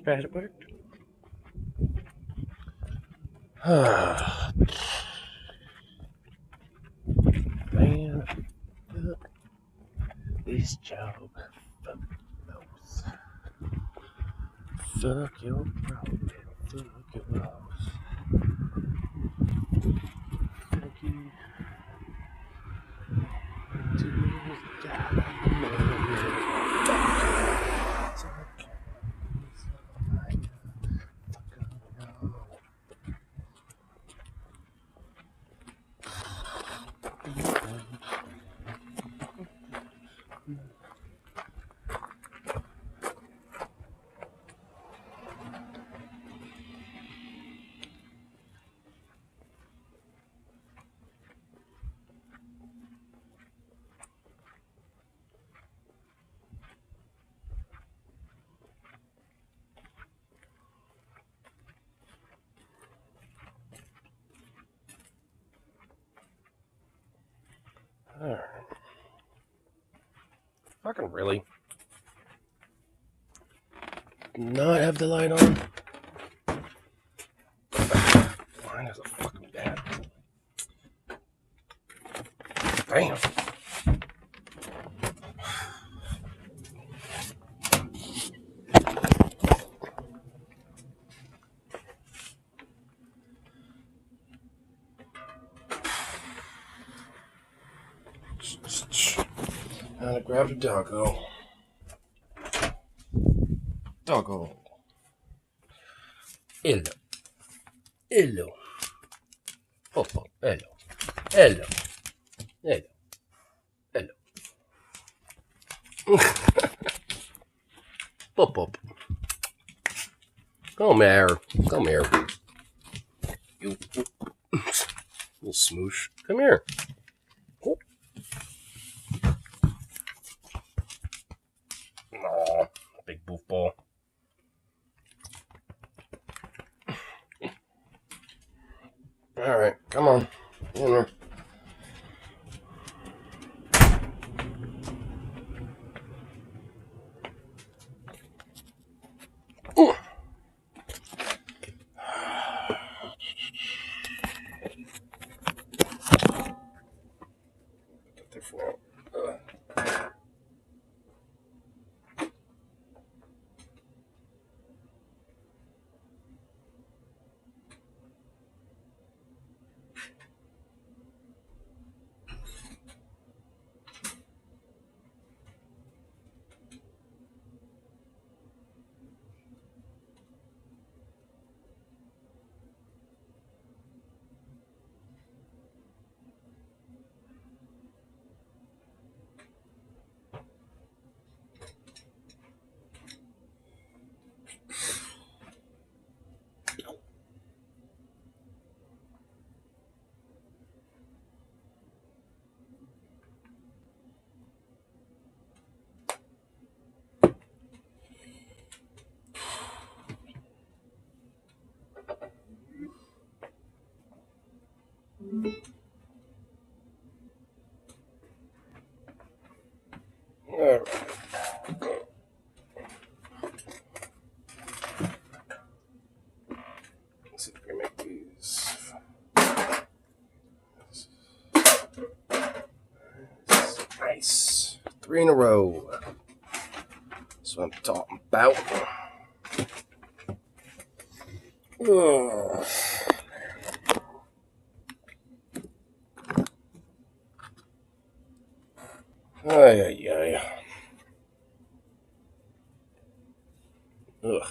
Glad it worked. Man, this job. Fuck knows. Fuck your problem. Fuck your loss. Fuck you. To this job. Alright. Fucking really? Not have the light on? Mine is a fucking bad. Damn. I grabbed a doggo. Doggo. Hello. Hello. Popo. Hello. Hello. Hello. Hello. Pop. Come here. Come here. You little smoosh. Come here. Aw, big boofball. Alright, come on. In there. Alright. Let's see if we can make these. Nice. 3 in a row. That's what I'm talking about. Ugh. Ay, ay, ay. Ugh.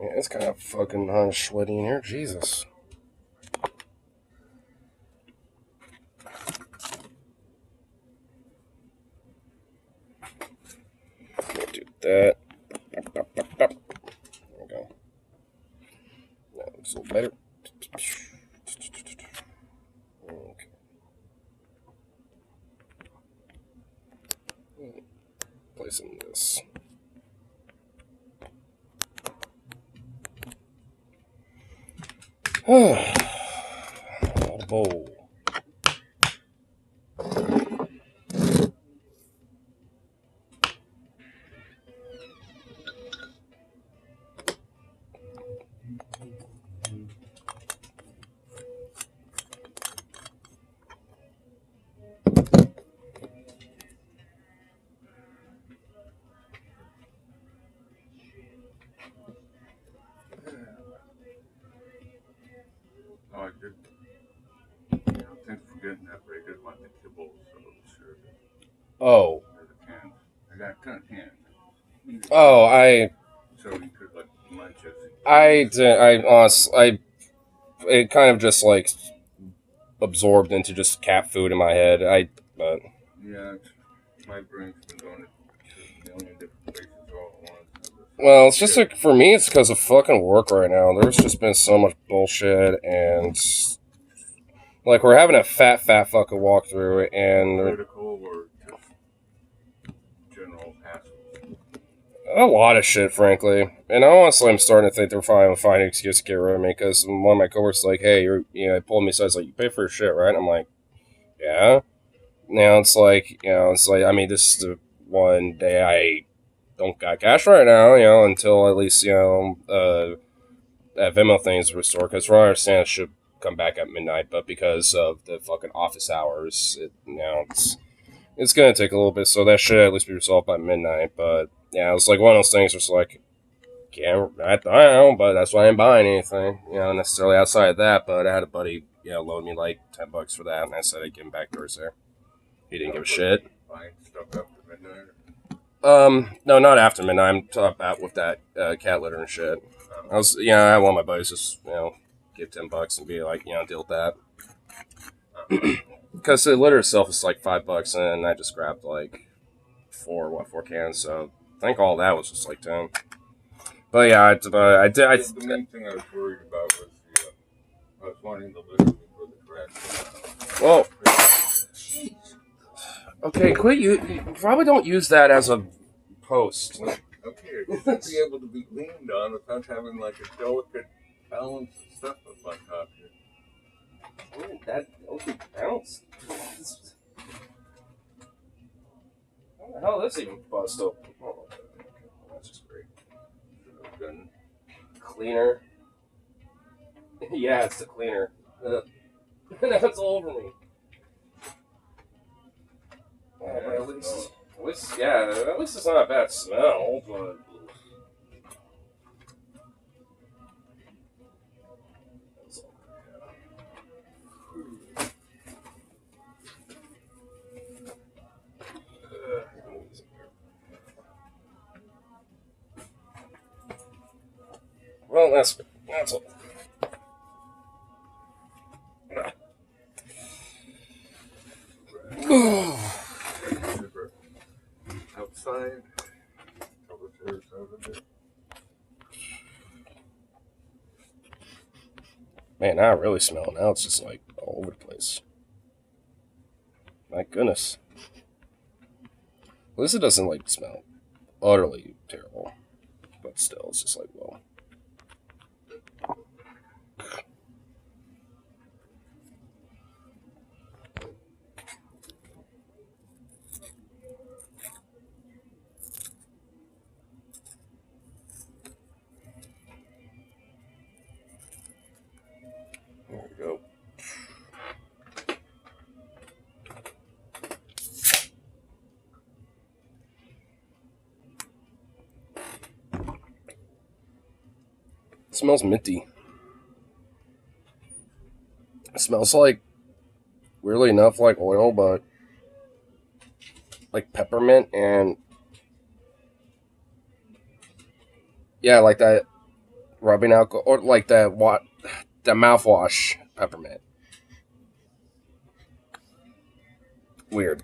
Yeah, it's kind of fucking sweaty in here. Jesus. Do that. There we go. That looks a little better. Okay. Placing this. Bowl. getting that break. It's like the kibble, so sure. Oh. The cans. I got 10 cans. Oh, I. So you could like munch it. I did. I honestly, it kind of just like absorbed into just cat food in my head. But yeah, my brain's been going to a million different places all at once. well, it's just like for me, it's because of fucking work right now. There's just been so much bullshit, and like we're having a fat fucking walkthrough, and political or just general hassle. a lot of shit, frankly. And honestly, I'm starting to think they're finally finding an excuse to get rid of me because one of my coworkers is like, "Hey, pulled me aside, like, you pay for your shit, right?" And I'm like, "Yeah." Now it's like, I mean, this is the one day I don't got cash right now, until at least, that Venmo thing is restored. Because from what I understand, it should come back at midnight, but because of the fucking office hours, it's gonna take a little bit. So that should at least be resolved by midnight. But yeah, it's like one of those things. Just like, I don't know, but that's why I ain't buying anything, necessarily outside of that. But I had a buddy, load me like $10 for that, and I said I'd give him back Thursday. He didn't give a shit. Buying stuff after midnight. No, not after midnight. I'm talking about with that cat litter and shit. I had one of my buddies just, give $10 and be like, deal with that. Because the litter itself is like $5, and I just grabbed like four cans. So I think all that was just like 10. But yeah, I did. The main thing I was worried about was I was wanting the litter for the correct. Well, okay, quit. You probably don't use that as a post. Okay, to be able to be leaned on without having like a delicate balance of stuff up on top here. Oh, that delicate balance. How the hell is this even bust up? Oh, that's just great. Cleaner. Yeah, it's the cleaner. That's all over me. At least, at least it's not a bad smell, but. Well, that's all. Outside. Man, now I really smell it. Now it's just like all over the place. My goodness. At least it doesn't like smell utterly terrible. But still, it's just like, well. There we go. It smells minty. It smells like, weirdly enough, like oil, but like peppermint and yeah, like that rubbing alcohol or like the mouthwash peppermint. Weird.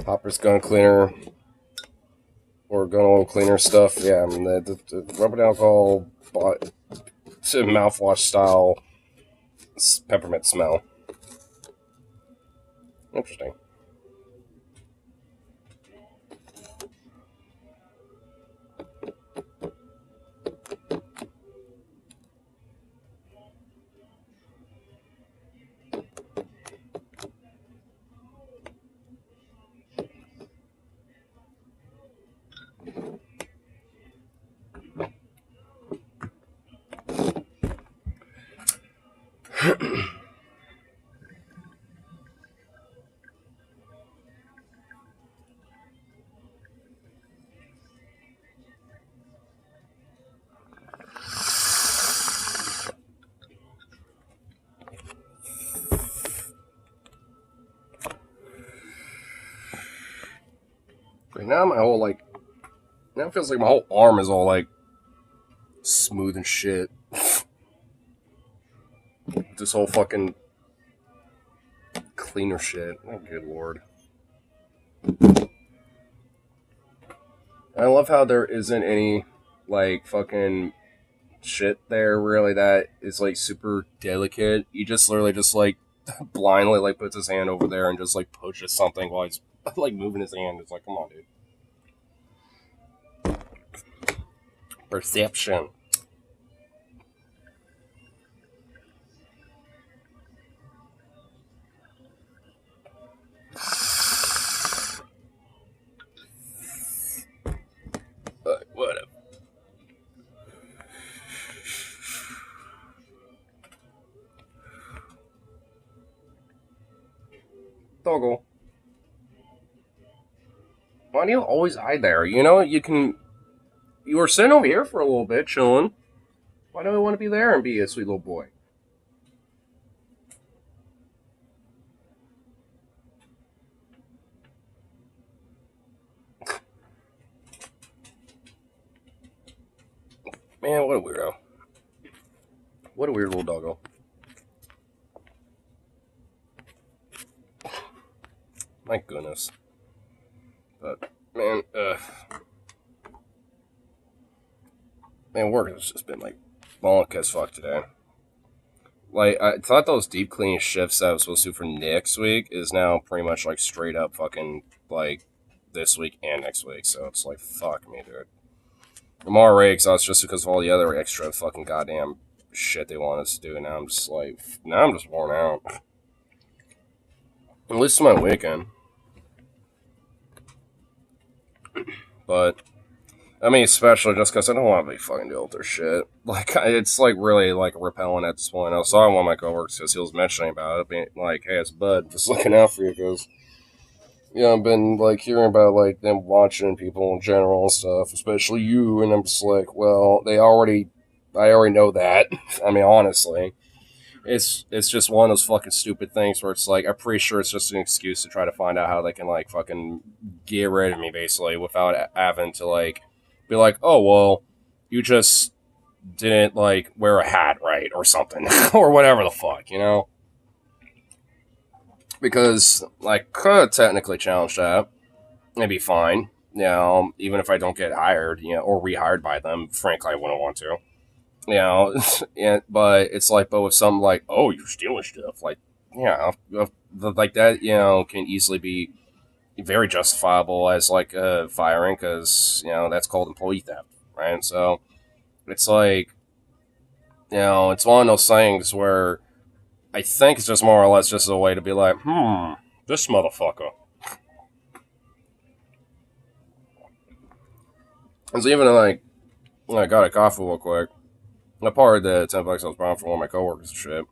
Hopper's gun cleaner or gun oil cleaner stuff. Yeah, I mean the rubbing alcohol to mouthwash style peppermint smell. Interesting. Like now my whole like now it feels like my whole arm is all like smooth and shit. This whole fucking cleaner shit. Oh, good lord. I love how there isn't any like fucking shit there really that is like super delicate. You just literally just like blindly like puts his hand over there and just like pushes something while he's like moving his hand. It's like, come on, dude. Perception. Whatever. Toggle. Why do you always hide there? You know, you were sitting over here for a little bit, chilling. Why do I want to be there and be a sweet little boy? Man, what a weirdo. What a weird little doggo. My goodness. But, man, man, work has just been, like, bonk as fuck today. Like, I thought those deep clean shifts that I was supposed to do for next week is now pretty much, like, straight up fucking, like, this week and next week. So it's like, fuck me, dude. I'm already exhausted just because of all the other extra fucking goddamn shit they want us to do. And now I'm just like, now I'm just worn out. At least it's my weekend. But, I mean, especially just because I don't want to be fucking deal with their shit. Like, it's like really like repelling at this point. I saw one of my coworkers because he was mentioning about it, being like, hey, it's Bud, just looking out for you because, you know, I've been like hearing about like them watching people in general and stuff, especially you. And I'm just like, well, I already know that. I mean, honestly. It's just one of those fucking stupid things where it's like I'm pretty sure it's just an excuse to try to find out how they can like fucking get rid of me basically without having to like be like, oh well, you just didn't like wear a hat right or something or whatever the fuck, you know? Because like could technically challenge that, it'd be fine. You know, even if I don't get hired, you know, or rehired by them, frankly, I wouldn't want to. You know, but it's like, but with something like, oh, you're stealing stuff, like, yeah, like that, you know, can easily be very justifiable as like firing because you know that's called employee theft, right? So it's like, you know, it's one of those things where I think it's just more or less just a way to be like, this motherfucker. It's even like, I got a coffee real quick. I parted the $10 I was buying for one of my coworkers and shit.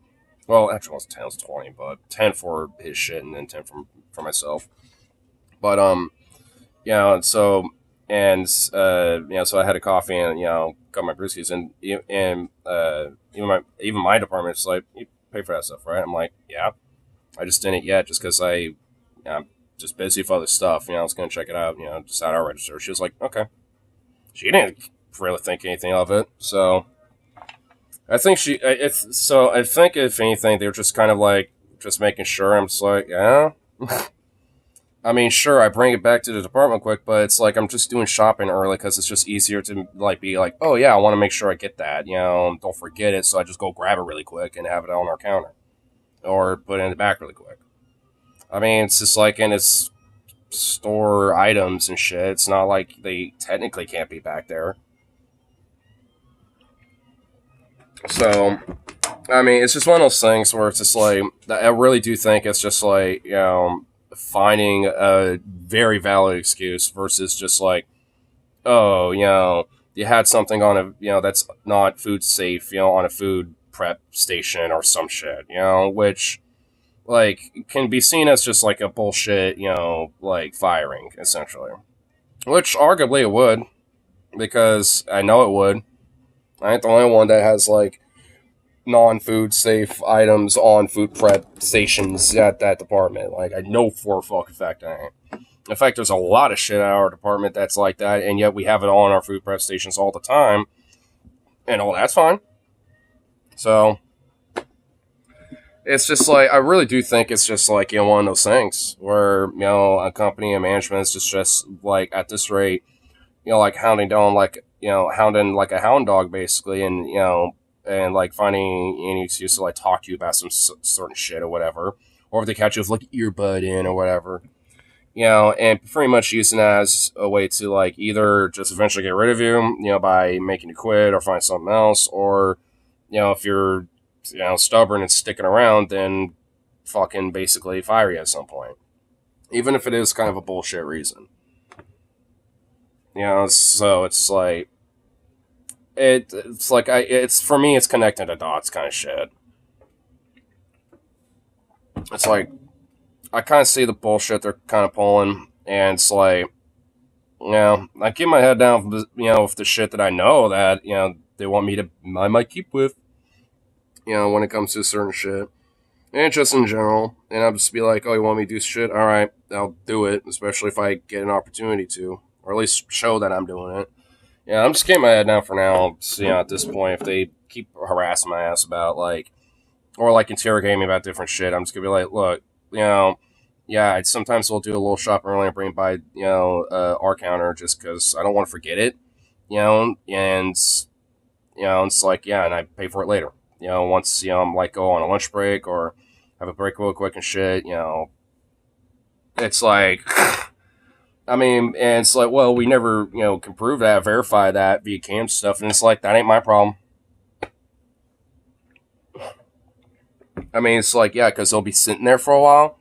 Well, actually, it was 10, it was 20, but 10 for his shit and then 10 for myself. But, you know, so, and, you know, so I had a coffee and, you know, got my brewskis and, even my department's like, you pay for that stuff, right? I'm like, yeah. I just didn't yet just because I'm just busy with other stuff. You know, I was going to check it out, you know, just at our register. She was like, okay. She didn't really think anything of it. So I think I think if anything, they were just kind of like, just making sure. I'm just like, yeah. I mean, sure, I bring it back to the department quick, but it's like I'm just doing shopping early because it's just easier to like be like, oh yeah, I want to make sure I get that, you know, don't forget it. So I just go grab it really quick and have it on our counter or put it in the back really quick. I mean, it's just like in its store items and shit. It's not like they technically can't be back there. So, I mean, it's just one of those things where it's just like I really do think it's just like you know finding a very valid excuse versus just like oh you know you had something on a you know that's not food safe you know on a food prep station or some shit you know which like can be seen as just like a bullshit you know like firing essentially which arguably it would because I know it would. I ain't the only one that has like non-food safe items on food prep stations at that department. Like I know for a fucking fact I ain't. In fact, there's a lot of shit at our department that's like that, and yet we have it all in our food prep stations all the time, and all that's fine. So it's just like I really do think it's just like one of those things where a company and management is just like at this rate, like hounding down like hounding like a hound dog basically, and and like finding any excuse to like talk to you about some certain shit or whatever, or if they catch you with like earbud in or whatever, and pretty much using that as a way to like either just eventually get rid of you, by making you quit or find something else, or if you're stubborn and sticking around, then fucking basically fire you at some point, even if it is kind of a bullshit reason. So it's like it's like it's for me it's connecting the dots kind of shit. It's like I kind of see the bullshit they're kind of pulling, and it's like I keep my head down, with the shit that I know that they want me to I might keep with, when it comes to certain shit, and just in general, and I'll just be like, oh, you want me to do shit? All right, I'll do it, especially if I get an opportunity to, or at least show that I'm doing it. Yeah, I'm just keeping my head down for now. So, at this point, if they keep harassing my ass about like, or like interrogating me about different shit, I'm just gonna be like, look, yeah, sometimes we'll do a little shopping early and bring by, our counter just because I don't want to forget it, and it's like, yeah, and I pay for it later, once I'm like go on a lunch break or have a break real quick and shit, it's like. I mean, and it's like, well, we never, can prove that, verify that via cam stuff, and it's like that ain't my problem. I mean, it's like, yeah, because they'll be sitting there for a while,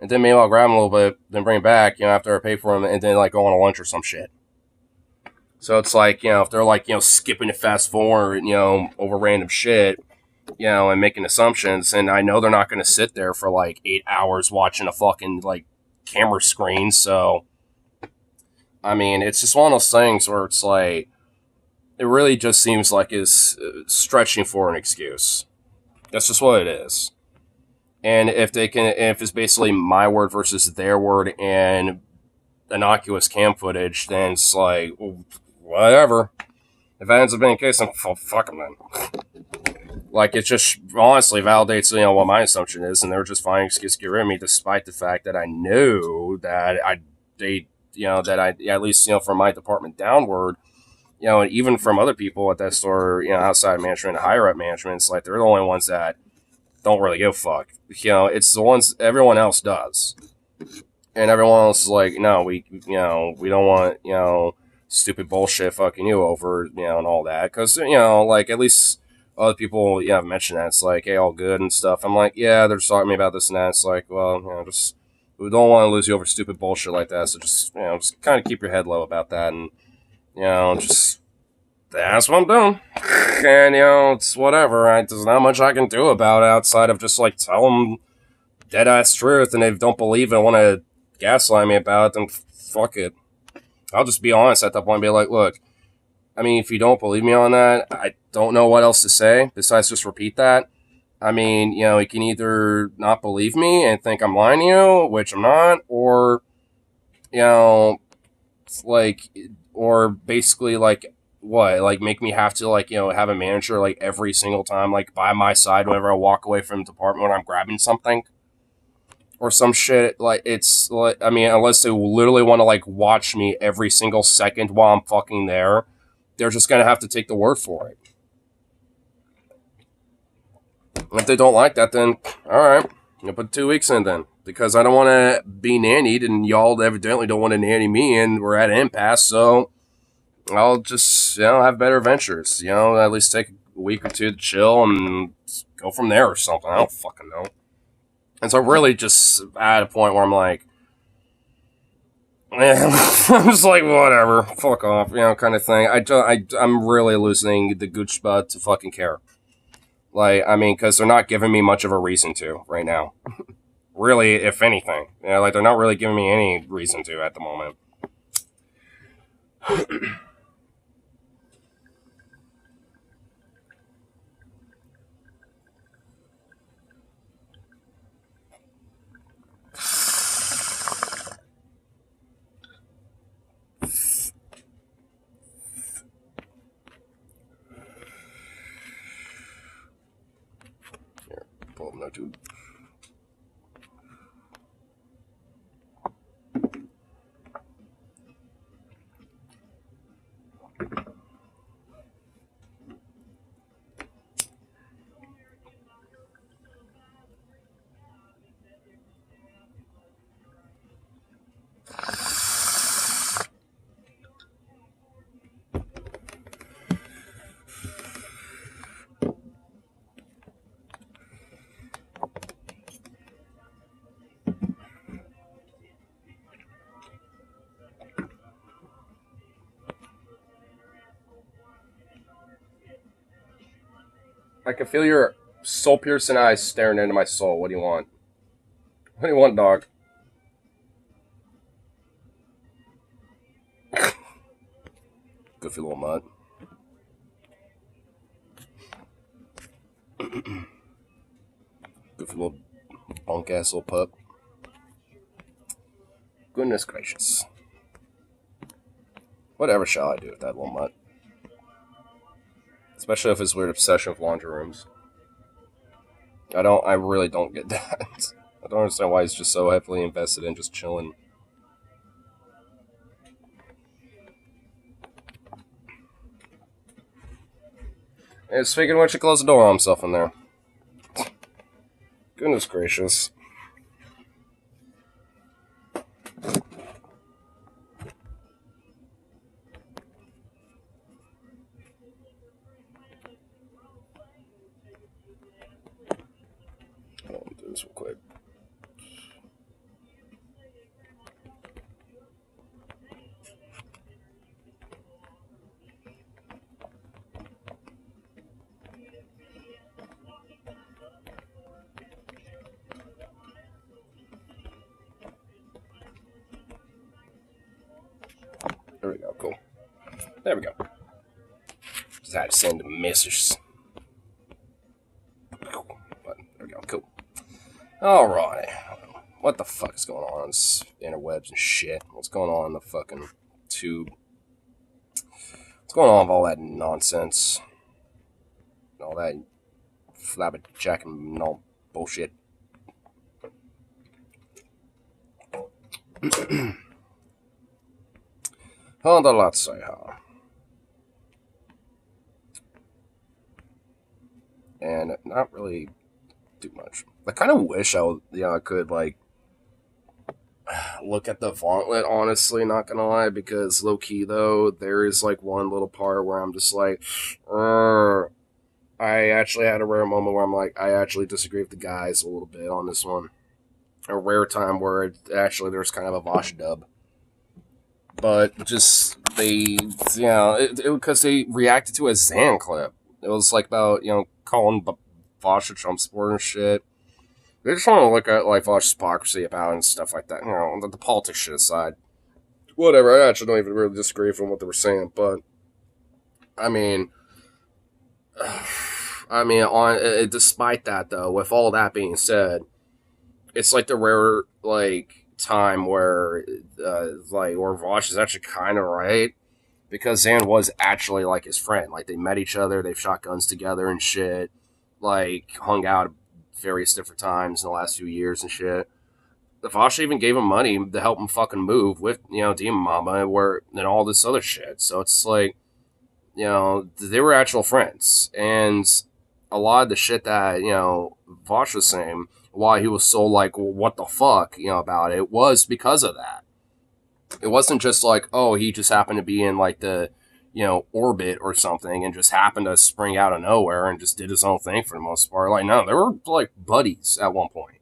and then maybe I'll grab them a little bit, then bring it back, after I pay for them, and then like go on a lunch or some shit. So it's like, if they're like, skipping to fast forward, over random shit, and making assumptions, and I know they're not going to sit there for like 8 hours watching a fucking like camera screen, so I mean, it's just one of those things where it's like it really just seems like is stretching for an excuse. That's just what it is. And if it's basically my word versus their word and innocuous cam footage, then it's like, well, whatever. If that ends up being the case, then fuck them then. Like, it just honestly validates, what my assumption is, and they're just finding an excuse to get rid of me, despite the fact that I knew that that I, at least, from my department downward, and even from other people at that store, outside management, higher up management, it's like they're the only ones that don't really give a fuck. It's the ones everyone else does, and everyone else is like, no, we don't want, stupid bullshit fucking you over, and all that, because like at least other people, have mentioned that it's like, hey, all good and stuff. I'm like, yeah, they're just talking to me about this and that. It's like, well, just we don't want to lose you over stupid bullshit like that. So just just kind of keep your head low about that, and just that's what I'm doing. And it's whatever. There's not much I can do about it outside of just like tell them dead ass truth, and if they don't believe it and want to gaslight me about it, then fuck it. I'll just be honest at that point and be like, look, I mean, if you don't believe me on that, I don't know what else to say besides just repeat that. I mean, you can either not believe me and think I'm lying to you, which I'm not, or, like, or basically, like, what? Like, make me have to, like, have a manager, like, every single time, like, by my side whenever I walk away from the department when I'm grabbing something? Or some shit. Like, it's, like, I mean, unless they literally want to, like, watch me every single second while I'm fucking there, they're just gonna have to take the word for it. If they don't like that, then alright, put 2 weeks in then. Because I don't want to be nannied, and y'all evidently don't want to nanny me, and we're at an impasse, so I'll just, have better ventures. At least take a week or two to chill and go from there or something. I don't fucking know. And so really just at a point where I'm like, I'm just like, whatever, fuck off, kind of thing. I'm really losing the goochbud to fucking care. Like, I mean, because they're not giving me much of a reason to right now. Really, if anything. Like, they're not really giving me any reason to at the moment. dude. I can feel your soul-piercing eyes staring into my soul. What do you want? What do you want, dog? Goofy little mutt. Goofy little punk-ass little pup. Goodness gracious. Whatever shall I do with that little mutt? Especially if his weird obsession with laundry rooms. I really don't get that. I don't understand why he's just so heavily invested in just chilling. And speaking of which, he closed the door on himself in there. Goodness gracious. Let me do this real quick. There we go, cool. There we go. Just had to send the messages. But there we go, cool. Alright. What the fuck is going on? It's interwebs and shit. What's going on in the fucking tube? What's going on with all that nonsense? All that flabberjack and all bullshit. Hold on, let's say how. And not really do much. I kind of wish I could like look at the Gauntlet. Honestly, not gonna lie, because low key though, there is like one little part where I'm just like, I actually had a rare moment where I'm like, I actually disagree with the guys a little bit on this one. A rare time where actually there's kind of a Vosh dub. But just they, because they reacted to a Zan clip. It was like about calling Vosh a Trump supporter and shit. They just want to look at like Vosh's hypocrisy about it and stuff like that. The politics shit aside, whatever. I actually don't even really disagree from what they were saying, but I mean, despite that though, with all that being said, it's like the rare like time where where Vosh is actually kind of right, because Zan was actually like his friend. Like they met each other, they've shot guns together and shit, like hung out at various different times in the last few years and shit. The Vosh even gave him money to help him fucking move with Demon Mama and all this other shit. So it's like they were actual friends, and a lot of the shit that Vosh was saying, why he was so like, well, what the fuck, about it, was because of that. It wasn't just like, oh, he just happened to be in like the, orbit or something and just happened to spring out of nowhere and just did his own thing for the most part. Like, no, they were like buddies at one point.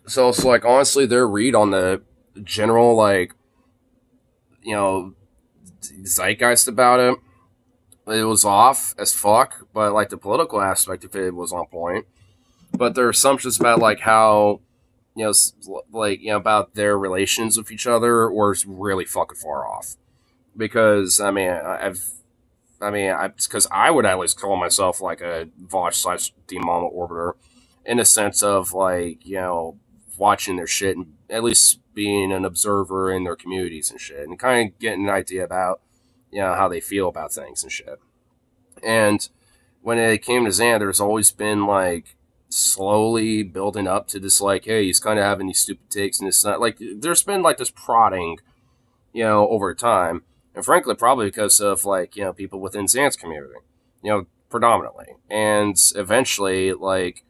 So it's like, honestly, their read on the general, like, zeitgeist about it, it was off as fuck, but like the political aspect of it was on point. But their assumptions about like how about their relations with each other were really fucking far off. Because because I would at least call myself like a Vosh / Demon Mama orbiter, in a sense of like watching their shit and at least being an observer in their communities and shit, and kind of getting an idea about how they feel about things and shit. And when it came to Zan, there's always been like slowly building up to this, like, hey, he's kind of having these stupid takes, and it's not like there's been like this prodding, over time, and frankly, probably because of like people within Zan's community, predominantly, and eventually, like,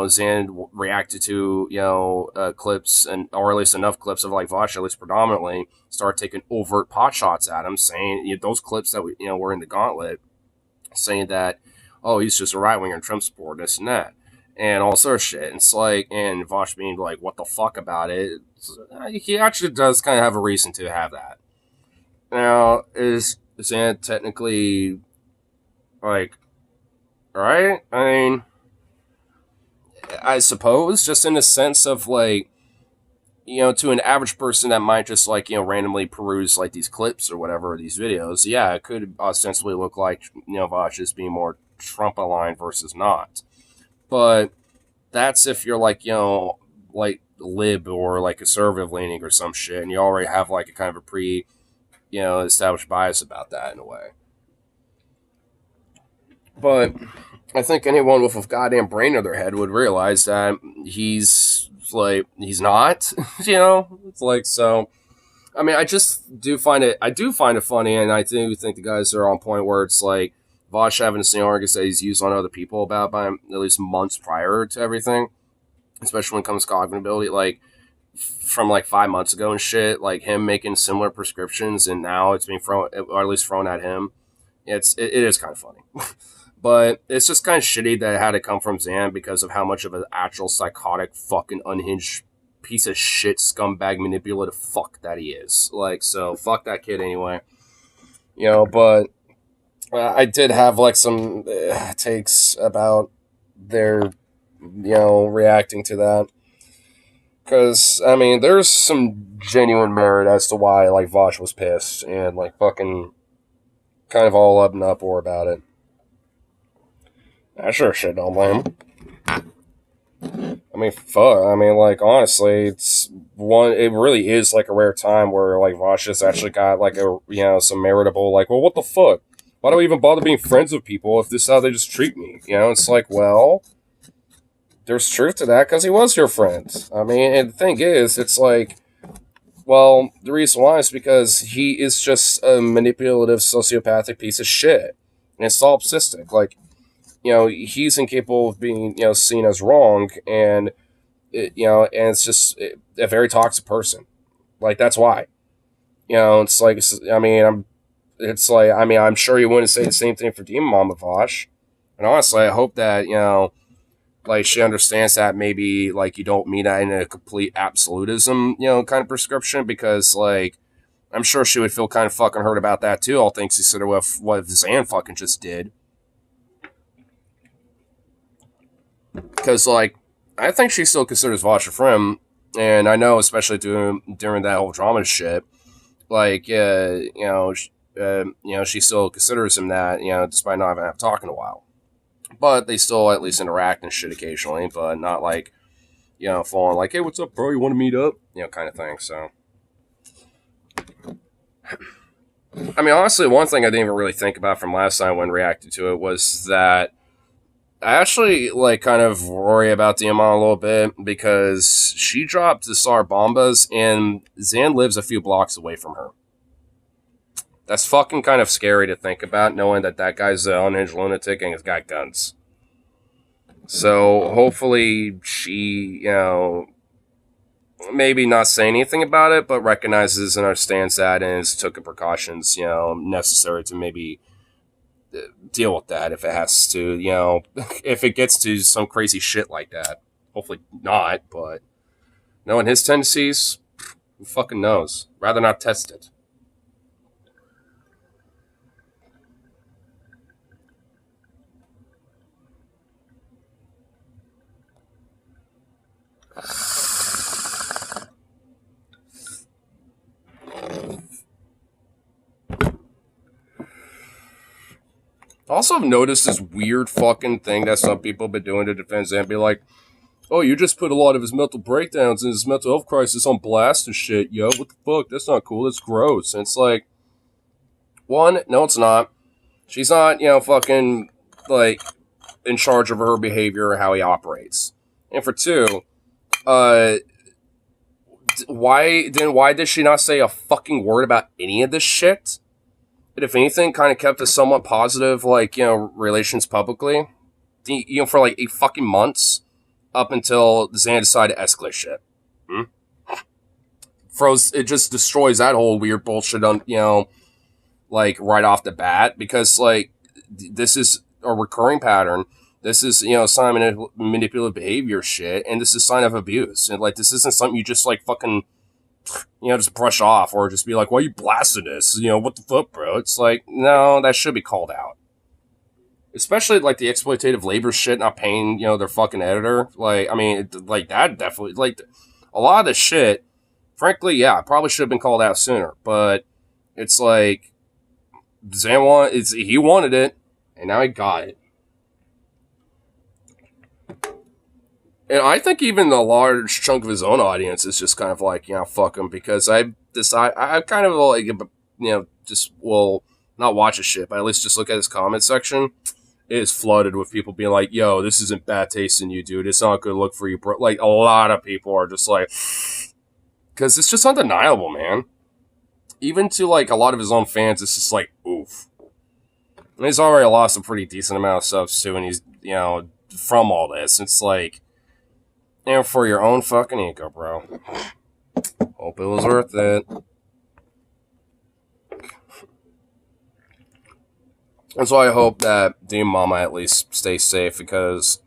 Zan reacted to clips, and or at least enough clips of like Vash, at least predominantly, start taking overt pot shots at him, saying those clips that were in the gauntlet, saying that, oh, he's just a right winger and Trump supporter, this and that, and all sort of shit. And it's like, and Vosh being like, what the fuck about it? He actually does kind of have a reason to have that. Now, is Zan technically like, right? I mean, I suppose, just in the sense of like, to an average person that might just like, randomly peruse like these clips or whatever, these videos, yeah, it could ostensibly look like, Vosh is being more Trump aligned versus not. But that's if you're like, like lib or like conservative leaning or some shit, and you already have like a kind of a pre, established bias about that in a way. But I think anyone with a goddamn brain in their head would realize that he's not, It's like, so. I mean, I do find it funny, and I do think the guys are on point where it's like Vosh having the same arguments that he's used on other people about by him at least months prior to everything, especially when it comes to cognitive ability, like from like 5 months ago and shit, like him making similar prescriptions, and now it's being thrown, or at least thrown at him. It is kind of funny. But it's just kind of shitty that it had to come from Zan because of how much of an actual psychotic, fucking unhinged piece of shit, scumbag, manipulative fuck that he is. Like, so fuck that kid anyway. But I did have like some takes about their, reacting to that. Because, I mean, there's some genuine merit as to why, like, Vosh was pissed and, like, fucking kind of all up and uproar about it. I sure shit don't blame him. I mean, fuck. I mean, like, honestly, it really is, like, a rare time where, like, Vosh has actually got, like, some meritable, like, well, what the fuck? Why do I even bother being friends with people if this is how they just treat me? It's like, well, there's truth to that because he was your friend. I mean, and the thing is, it's like, well, the reason why is because he is just a manipulative, sociopathic piece of shit. And it's solipsistic. Like, he's incapable of being, seen as wrong, and, and it's just a very toxic person. Like, that's why. It's like, I'm sure you wouldn't say the same thing for Demon Mama Vosh. And honestly, I hope that, like, she understands that maybe, like, you don't mean that in a complete absolutism, kind of prescription, because, like, I'm sure she would feel kind of fucking hurt about that, too, all things considered with what Zan fucking just did. Because, like, I think she still considers Vosh a friend, and I know, especially during that whole drama shit, like, she still considers him that, despite not having talked in a while. But they still at least interact and shit occasionally, but not like, full on like, hey, what's up, bro? You want to meet up? Kind of thing, so. I mean, honestly, one thing I didn't even really think about from last time when reacting to it was that I actually, like, kind of worry about Diamond a little bit because she dropped the Sar Bombas and Zan lives a few blocks away from her. That's fucking kind of scary to think about, knowing that guy's an unhinged lunatic and has got guns. So hopefully she, maybe not say anything about it, but recognizes and understands that and has took the precautions, necessary to maybe deal with that if it has to, if it gets to some crazy shit like that. Hopefully not, but knowing his tendencies, who fucking knows? Rather not test it. Also, I've noticed this weird fucking thing that some people have been doing to defend Zan, be like, oh, you just put a lot of his mental breakdowns and his mental health crisis on blast and shit, yo, what the fuck? That's not cool, that's gross. And it's like, one, no, it's not. She's not, fucking like in charge of her behavior or how he operates. And for two, uh, why did she not say a fucking word about any of this shit? And if anything, kind of kept a somewhat positive, like, relations publicly, for like 8 fucking months up until Zan decided to escalate shit. It just destroys that whole weird bullshit on, like right off the bat, because like this is a recurring pattern. This is, sign of manipulative behavior shit, and this is sign of abuse. And like, this isn't something you just like fucking, just brush off or just be like, why are you blasting this? What the fuck, bro? It's like, no, that should be called out. Especially like the exploitative labor shit, not paying, their fucking editor. Like, I mean, like that definitely, like a lot of the shit, frankly, yeah, probably should have been called out sooner. But it's like, he wanted it, and now he got it. And I think even a large chunk of his own audience is just kind of like, fuck him, because I kind of like, just will not watch his shit, but at least just look at his comment section. It is flooded with people being like, yo, this isn't bad taste in you, dude. It's not a good look for you, bro. Like, a lot of people are just like, because it's just undeniable, man. Even to like a lot of his own fans, it's just like, oof. And he's already lost a pretty decent amount of subs too, and he's, from all this. It's like, for your own fucking ego, bro. Hope it was worth it. And so I hope that Dean Mama at least stays safe, because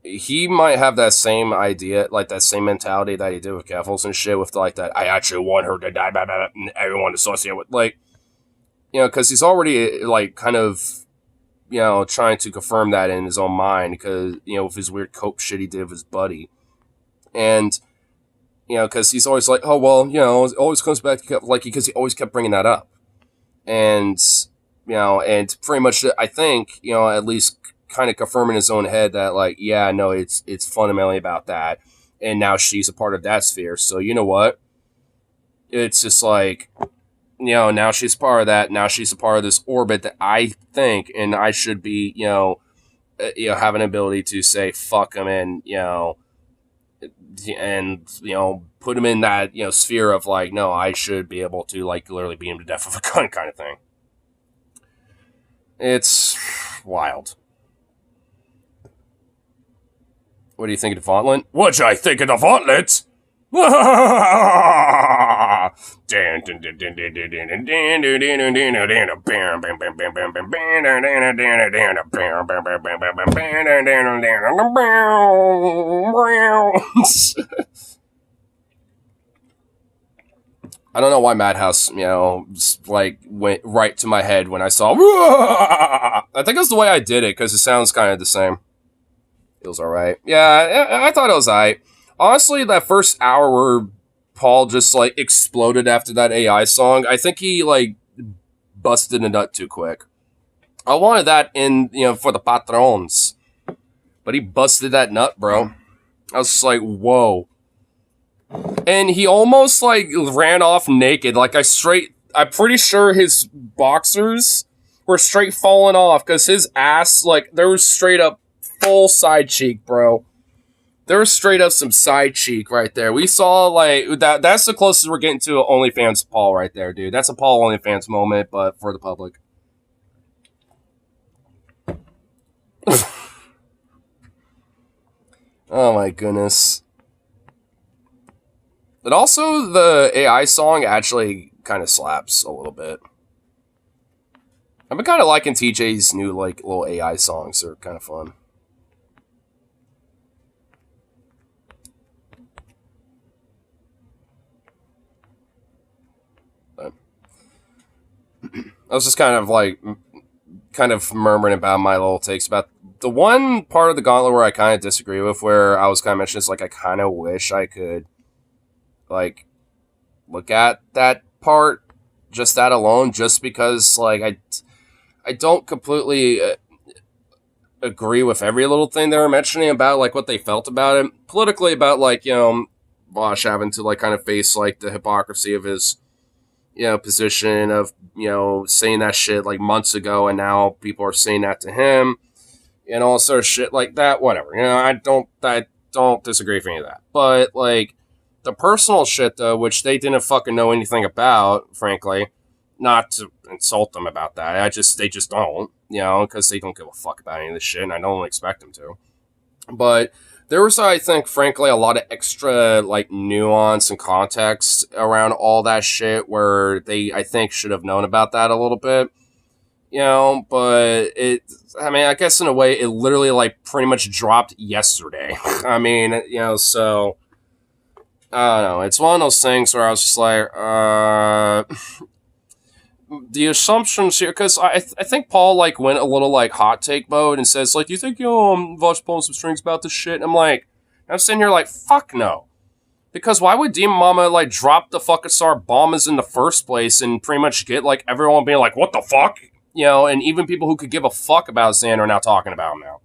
he might have that same idea, like that same mentality that he did with Keffels and shit, with like that, I actually want her to die, blah, blah, blah, and everyone associated with, like, because he's already like kind of, trying to confirm that in his own mind, because, with his weird cope shit he did with his buddy. And, because he's always like, oh, well, it always comes back to, like, because he always kept bringing that up. And, and pretty much, I think, at least kind of confirming his own head that, like, yeah, no, it's fundamentally about that. And now she's a part of that sphere. So, you know what? It's just like, now she's part of that. Now she's a part of this orbit that I think, and I should be, have an ability to say, fuck him, and, put him in that, sphere of like, no, I should be able to, like, literally beat him to death with a gun kind of thing. It's wild. What do you think of the Gauntlet? What I think of the Gauntlet? I don't know why Madhouse, like, went right to my head when I saw. I think that's the way I did it, because it sounds kind of the same. It was alright. Yeah, I thought it was alright. Honestly, that first hour where Paul just, like, exploded after that AI song, I think he, like, busted a nut too quick. I wanted that in, for the patrons. But he busted that nut, bro. I was just like, whoa. And he almost, like, ran off naked. Like, I'm pretty sure his boxers were straight falling off, because his ass, like, there was straight up full side cheek, bro. There was straight up some side cheek right there. We saw, like, that's the closest we're getting to OnlyFans Paul right there, dude. That's a Paul OnlyFans moment, but for the public. Oh my goodness. But also, the AI song actually kind of slaps a little bit. I've been kind of liking TJ's new, like, little AI songs. They're kind of fun. But I was just kind of murmuring about my little takes about the one part of the Gauntlet where I kind of disagree with, where I was kind of mentioning, is like, I kind of wish I could, like, look at that part, just that alone, just because, like, I don't completely agree with every little thing they were mentioning about, like, what they felt about it politically, about, like, Bosch having to, like, kind of face, like, the hypocrisy of his position of, saying that shit like months ago, and now people are saying that to him, and all sort of shit like that. Whatever. I don't disagree with any of that. But like the personal shit though, which they didn't fucking know anything about, frankly, not to insult them about that. They just don't, because they don't give a fuck about any of this shit, and I don't expect them to. But there was, I think, frankly, a lot of extra like nuance and context around all that shit where they, I think, should have known about that a little bit. But I mean, I guess in a way, it literally like pretty much dropped yesterday. I mean, so I don't know. It's one of those things where I was just like, the assumptions here, because I think Paul like went a little like hot take mode and says like, do you think Vosh pulling some strings about this shit? And I'm sitting here like, fuck no. Because why would Demon Mama like drop the fucking star bombers in the first place and pretty much get like everyone being like, what the fuck? And even people who could give a fuck about Xander are now talking about him now.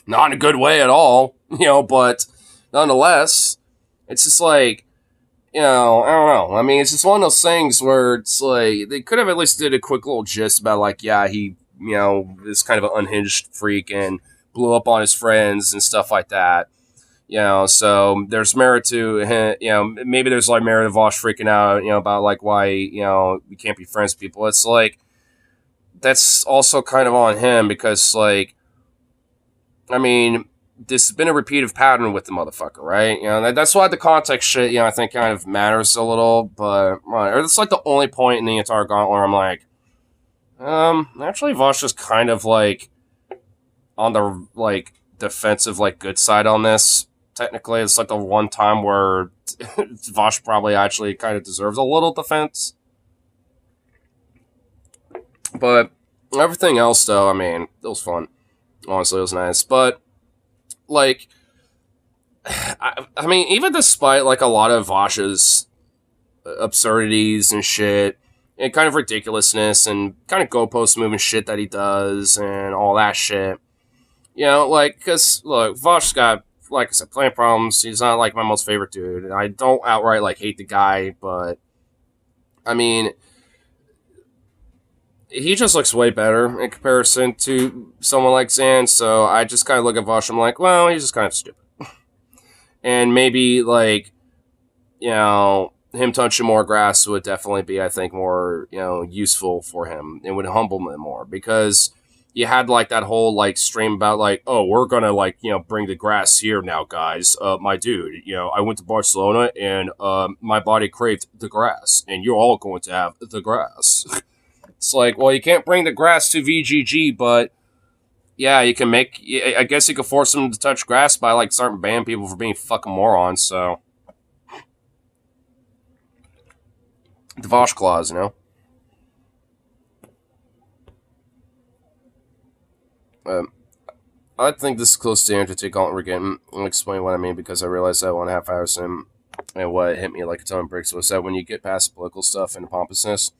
Not in a good way at all, but nonetheless, it's just like, I don't know. I mean, it's just one of those things where it's like, they could have at least did a quick little gist about like, yeah, he, is kind of an unhinged freak and blew up on his friends and stuff like that. So there's merit to, maybe there's like merit of Vosh freaking out, about like why, we can't be friends with people. It's like, that's also kind of on him because like, I mean, this has been a repeated pattern with the motherfucker, right? That's why the context shit, I think kind of matters a little, but it's like the only point in the entire gauntlet where I'm like, actually Vosh is kind of like on the like defensive, like good side on this. Technically, it's like the one time where Vosh probably actually kind of deserves a little defense. But everything else, though, I mean, it was fun. Honestly, it was nice. But, like, I mean, even despite, like, a lot of Vosh's absurdities and shit, and kind of ridiculousness, and kind of goalpost moving shit that he does, and all that shit, like, because, look, Vosh's got, like I said, playing problems. He's not, like, my most favorite dude. And I don't outright, like, hate the guy, but, I mean, he just looks way better in comparison to someone like Zan, so I just kind of look at Vosh, I'm like, well, he's just kind of stupid. And maybe, like, him touching more grass would definitely be, I think, more, useful for him. It would humble him more, because you had, like, that whole, like, stream about, like, oh, we're gonna, like, bring the grass here now, guys. My dude, I went to Barcelona, and my body craved the grass, and you're all going to have the grass. It's like, well, you can't bring the grass to VGG, but yeah, you can make. I guess you could force them to touch grass by like starting banning people for being fucking morons. So the Vosh clause, I think this is close to the answer to gauntlet we're getting. I'll explain what I mean because I realized that 1.5 hours in, and what hit me like a ton of bricks was that when you get past political stuff and pompousness,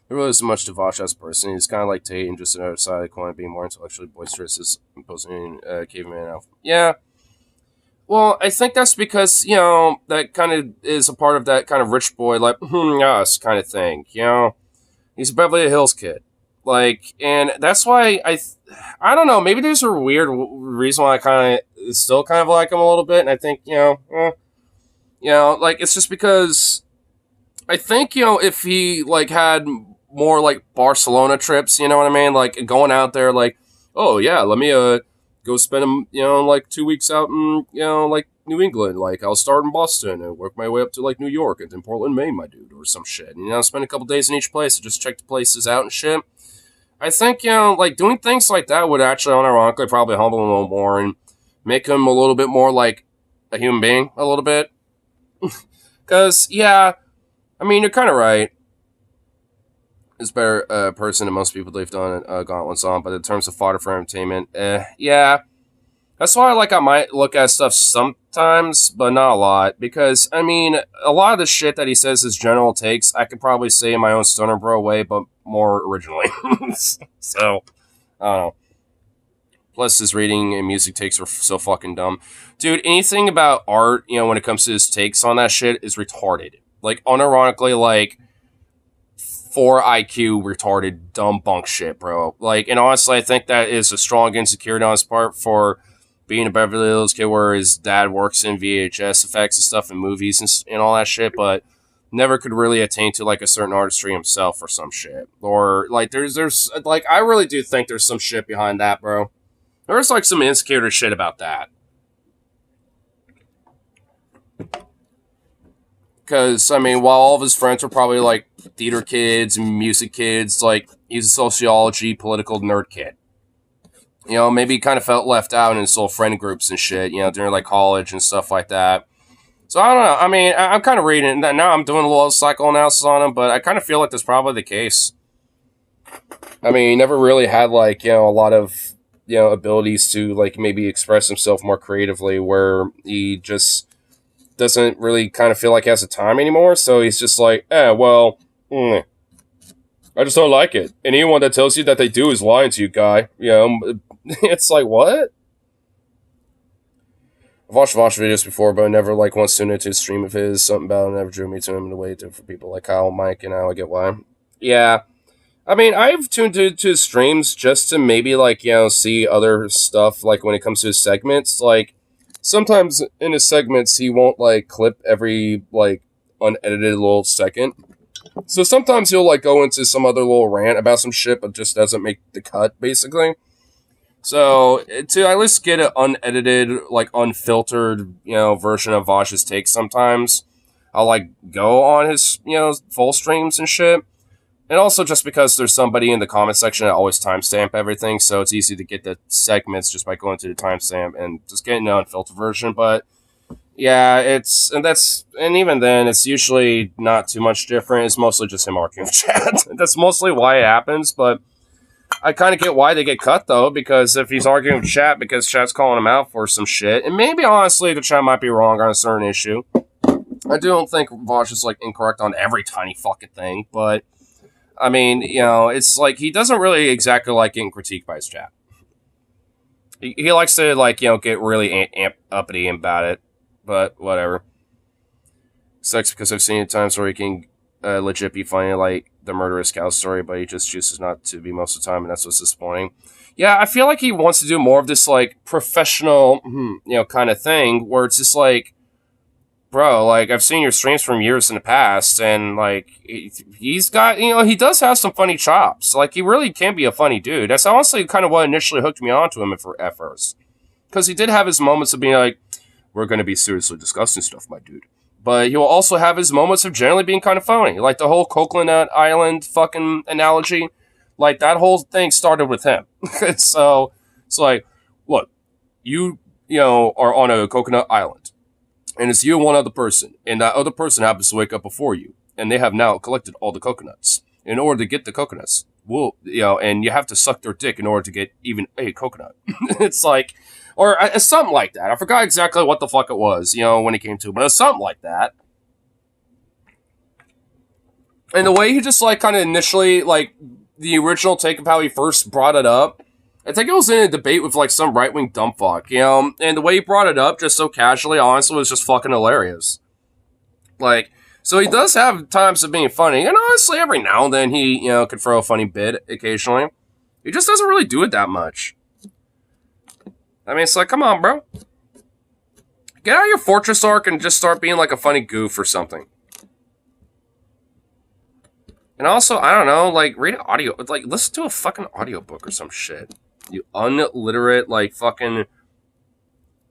there really isn't much to Vosh as a person. He's kind of like Tate and just another side of the coin, being more intellectually boisterous as imposing caveman elf. Yeah. Well, I think that's because, that kind of is a part of that kind of rich boy, like, us kind of thing, He's a Beverly Hills kid. Like, and that's why I don't know, maybe there's a weird reason why I kind of still kind of like him a little bit, and I think, like, it's just because I think, if he, like, had more like Barcelona trips, you know what I mean? Like going out there, like, oh yeah, let me go spend like 2 weeks out in like New England. Like I'll start in Boston and work my way up to like New York and then Portland, Maine, my dude, or some shit. And spend a couple days in each place and just check the places out and shit. I think like doing things like that would actually unironically probably humble him a little more and make him a little bit more like a human being a little bit. Because yeah, I mean you're kind of right. Is better person than most people they've done gauntlets on, but in terms of fodder for entertainment, yeah. That's why I might look at stuff sometimes, but not a lot. Because, I mean, a lot of the shit that he says is general takes, I could probably say in my own stoner bro way, but more originally. So, I don't know. Plus, his reading and music takes are so fucking dumb. Dude, anything about art, when it comes to his takes on that shit is retarded. Like, unironically, like, 4 IQ retarded dumb bunk shit, bro. Like, and honestly, I think that is a strong insecurity on his part for being a Beverly Hills kid where his dad works in VHS effects and stuff and movies and all that shit, but never could really attain to like a certain artistry himself or some shit. Or like there's like I really do think there's some shit behind that, bro. There's like some insecurity shit about that. Because, I mean, while all of his friends were probably, like, theater kids and music kids, like, he's a sociology, political nerd kid. You know, maybe he kind of felt left out in his little friend groups and shit, you know, during, like, college and stuff like that. So, I don't know. I mean, I'm kind of reading it. Now I'm doing a little psychoanalysis on him, but I kind of feel like that's probably the case. I mean, he never really had, like, you know, a lot of, you know, abilities to, like, maybe express himself more creatively, where he just doesn't really kind of feel like he has the time anymore, so he's just like, well, I just don't like it. And anyone that tells you that they do is lying to you, guy. You know, it's like, what? I've watched videos before, but I never, like, once tuned into a stream of his. Something about it never drew me to him in a way to for people like Kyle and Mike, and now I get why. Yeah. I mean, I've tuned into his streams just to maybe, like, you know, see other stuff, like, when it comes to his segments, like, sometimes in his segments, he won't, like, clip every, like, unedited little second. So sometimes he'll, like, go into some other little rant about some shit, but just doesn't make the cut, basically. So, to at least get an unedited, like, unfiltered, you know, version of Vosh's take sometimes, I'll, like, go on his, you know, full streams and shit. And also just because there's somebody in the comment section that always timestamp everything, so it's easy to get the segments just by going to the timestamp and just getting an unfiltered version. But yeah, and even then, it's usually not too much different. It's mostly just him arguing with chat. That's mostly why it happens, but I kind of get why they get cut, though, because if he's arguing with chat because chat's calling him out for some shit, and maybe, honestly, the chat might be wrong on a certain issue. I don't think Vosh is, like, incorrect on every tiny fucking thing, but I mean, you know, it's like he doesn't really exactly like getting critiqued by his chat. He likes to, like, you know, get really uppity about it, but whatever. Sucks because I've seen times where he can legit be funny, like the murderous cow story, but he just chooses not to be most of the time, and that's what's disappointing. Yeah, I feel like he wants to do more of this, like, professional, you know, kind of thing, where it's just like, bro, like, I've seen your streams from years in the past, and, like, he's got, you know, he does have some funny chops. Like, he really can be a funny dude. That's honestly kind of what initially hooked me onto him at first. Because he did have his moments of being like, we're going to be seriously discussing stuff, my dude. But he'll also have his moments of generally being kind of phony. Like, the whole Coconut Island fucking analogy. Like, that whole thing started with him. So, it's like, look, you know, are on a coconut island. And it's you and one other person, and that other person happens to wake up before you, and they have now collected all the coconuts. In order to get the coconuts, well, you know, and you have to suck their dick in order to get even a coconut. It's like, or something like that. I forgot exactly what the fuck it was, you know, when it came to, but it's something like that. And the way he just, like, kind of initially, like, the original take of how he first brought it up, I think it was in a debate with, like, some right-wing dumb fuck, you know? And the way he brought it up, just so casually, honestly, was just fucking hilarious. Like, so he does have times of being funny, and honestly, every now and then he, you know, could throw a funny bit occasionally. He just doesn't really do it that much. I mean, it's like, come on, bro. Get out of your Fortress arc and just start being, like, a funny goof or something. And also, I don't know, like, read an audio, like, listen to a fucking audiobook or some shit. You unliterate, like, fucking,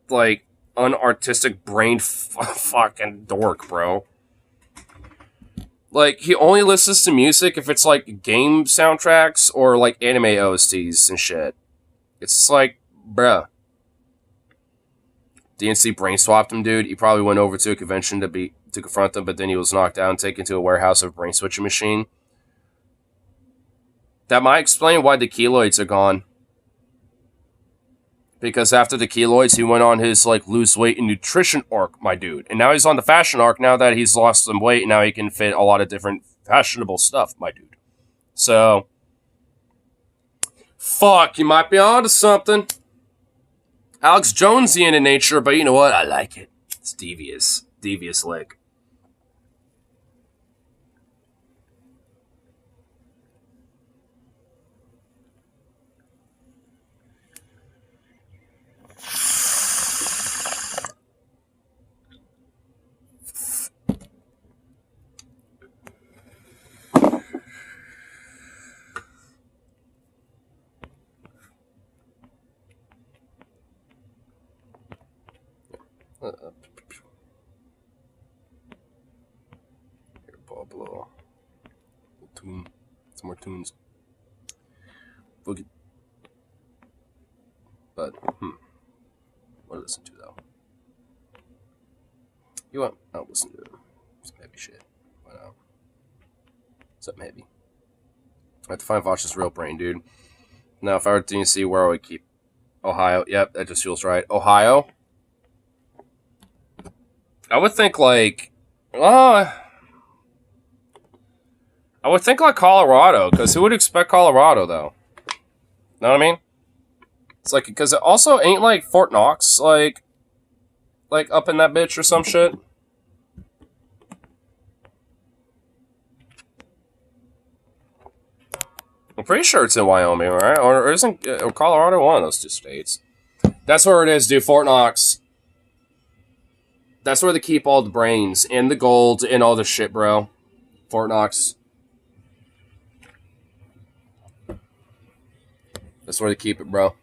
like, unartistic brain fucking dork, bro. Like, he only listens to music if it's, like, game soundtracks or, like, anime OSTs and shit. It's just like, bruh. DNC brain swapped him, dude. He probably went over to a convention to confront them, but then he was knocked down and taken to a warehouse of a brain switching machine. That might explain why the keloids are gone. Because after the keloids, he went on his, like, lose weight and nutrition arc, my dude. And now he's on the fashion arc now that he's lost some weight, and now he can fit a lot of different fashionable stuff, my dude. So, fuck, you might be onto something. Alex Jonesian in nature, but you know what? I like it. It's devious. Devious lick. Here, Pablo. Tune. Some more tunes. Boogie. But, what to listen to, though? You want? I'll listen to some heavy shit. Why not? Something heavy. I have to find Vosh's real brain, dude. Now, if I were to see where I would keep Ohio. Yep, that just feels right. Ohio? I would think, like... I would think, like, Colorado. Because who would expect Colorado, though? Know what I mean? It's like... Because it also ain't, like, Fort Knox, like, up in that bitch or some shit. I'm pretty sure it's in Wyoming, right? Or isn't Colorado one of those two states? That's where it is, dude. Fort Knox. That's where they keep all the brains and the gold and all the shit, bro. Fort Knox. That's where they keep it, bro.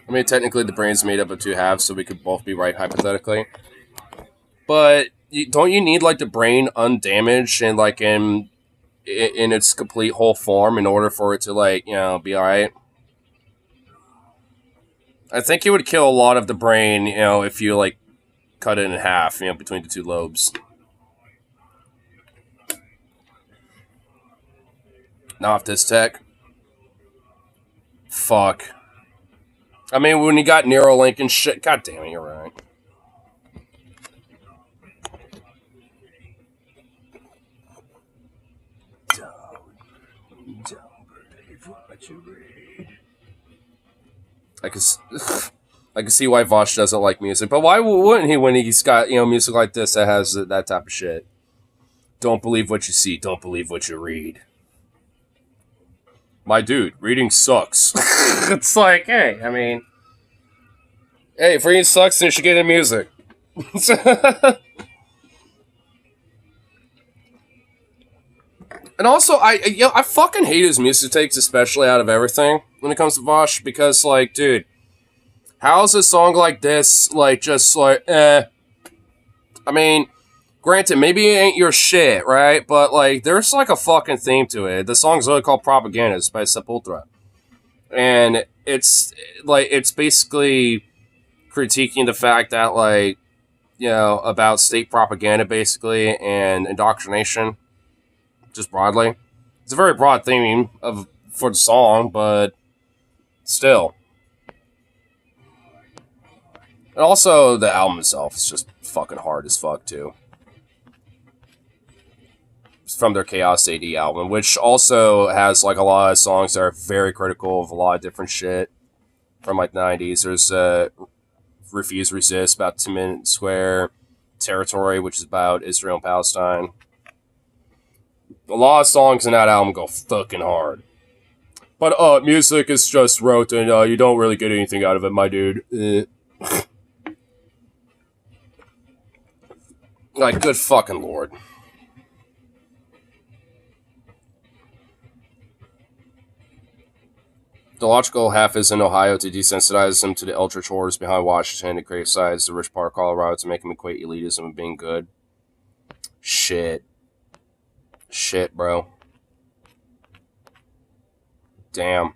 I mean, technically, the brain's made up of two halves, so we could both be right, hypothetically. But don't you need, like, the brain undamaged and, like, in its complete whole form in order for it to, like, you know, be alright? I think it would kill a lot of the brain, you know, if you, like, cut it in half, you know, between the two lobes. Not off this tech. Fuck. I mean, when you got Neuralink and shit, god damn it, you're right. Don't believe what you read. I can see why Vosh doesn't like music, but why wouldn't he when he's got, you know, music like this that has that type of shit? Don't believe what you see, don't believe what you read. My dude, reading sucks. It's like, hey, I mean, hey, if reading sucks, then you should get into music. And also, I fucking hate his music takes, especially out of everything when it comes to Vosh, because, like, dude, how's a song like this, like, just, like, I mean, granted, maybe it ain't your shit, right? But, like, there's, like, a fucking theme to it. The song's really called Propaganda. It's by Sepultura. And it's, like, it's basically critiquing the fact that, like, you know, about state propaganda, basically, and indoctrination, just broadly. It's a very broad theme for the song, but still. And also, the album itself is just fucking hard as fuck, too. It's from their Chaos AD album, which also has, like, a lot of songs that are very critical of a lot of different shit from, like, 90s. There's Refuse Resist, about 2 Minute Square, Territory, which is about Israel and Palestine. A lot of songs in that album go fucking hard. But, music is just rote, and you don't really get anything out of it, my dude. Like, good fucking lord. The logical half is in Ohio to desensitize them to the eldritch horrors behind Washington, to criticize the rich part of Colorado to make them equate elitism with being good. Shit, bro. Damn.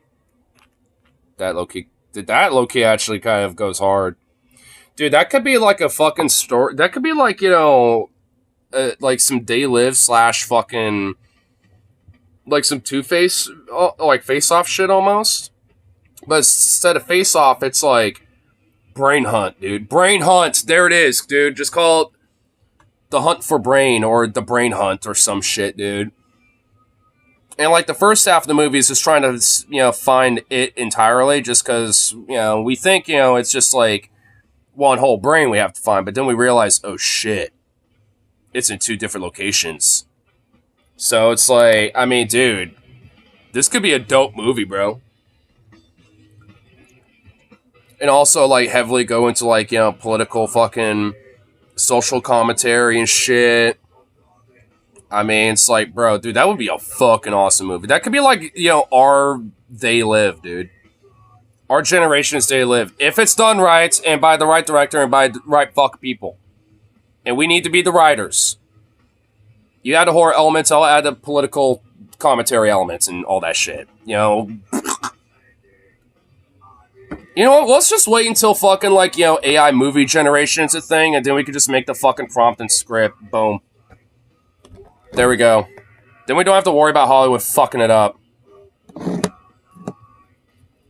That low-key actually kind of goes hard. Dude, that could be like a fucking story. That could be like, you know, like some They Live slash fucking like some Two-Face like Face Off shit almost. But instead of Face Off, it's like Brain Hunt, dude. Brain Hunt. There it is, dude. Just call it The Hunt for Brain or The Brain Hunt or some shit, dude. And like the first half of the movie is just trying to, find it entirely just because, we think, it's just like one whole brain we have to find. But then we realize, oh shit, it's in two different locations. So it's like, I mean, dude, this could be a dope movie, bro. And also like heavily go into like, political fucking social commentary and shit. I mean, it's like, bro, dude, that would be a fucking awesome movie. That could be like, our They Live, dude. Our generation's They Live. If it's done right, and by the right director, and by the right fuck people. And we need to be the writers. You add the horror elements, I'll add the political commentary elements and all that shit. You know what? Let's just wait until fucking, like, AI movie generation is a thing, and then we could just make the fucking prompt and script. Boom. There we go. Then we don't have to worry about Hollywood fucking it up.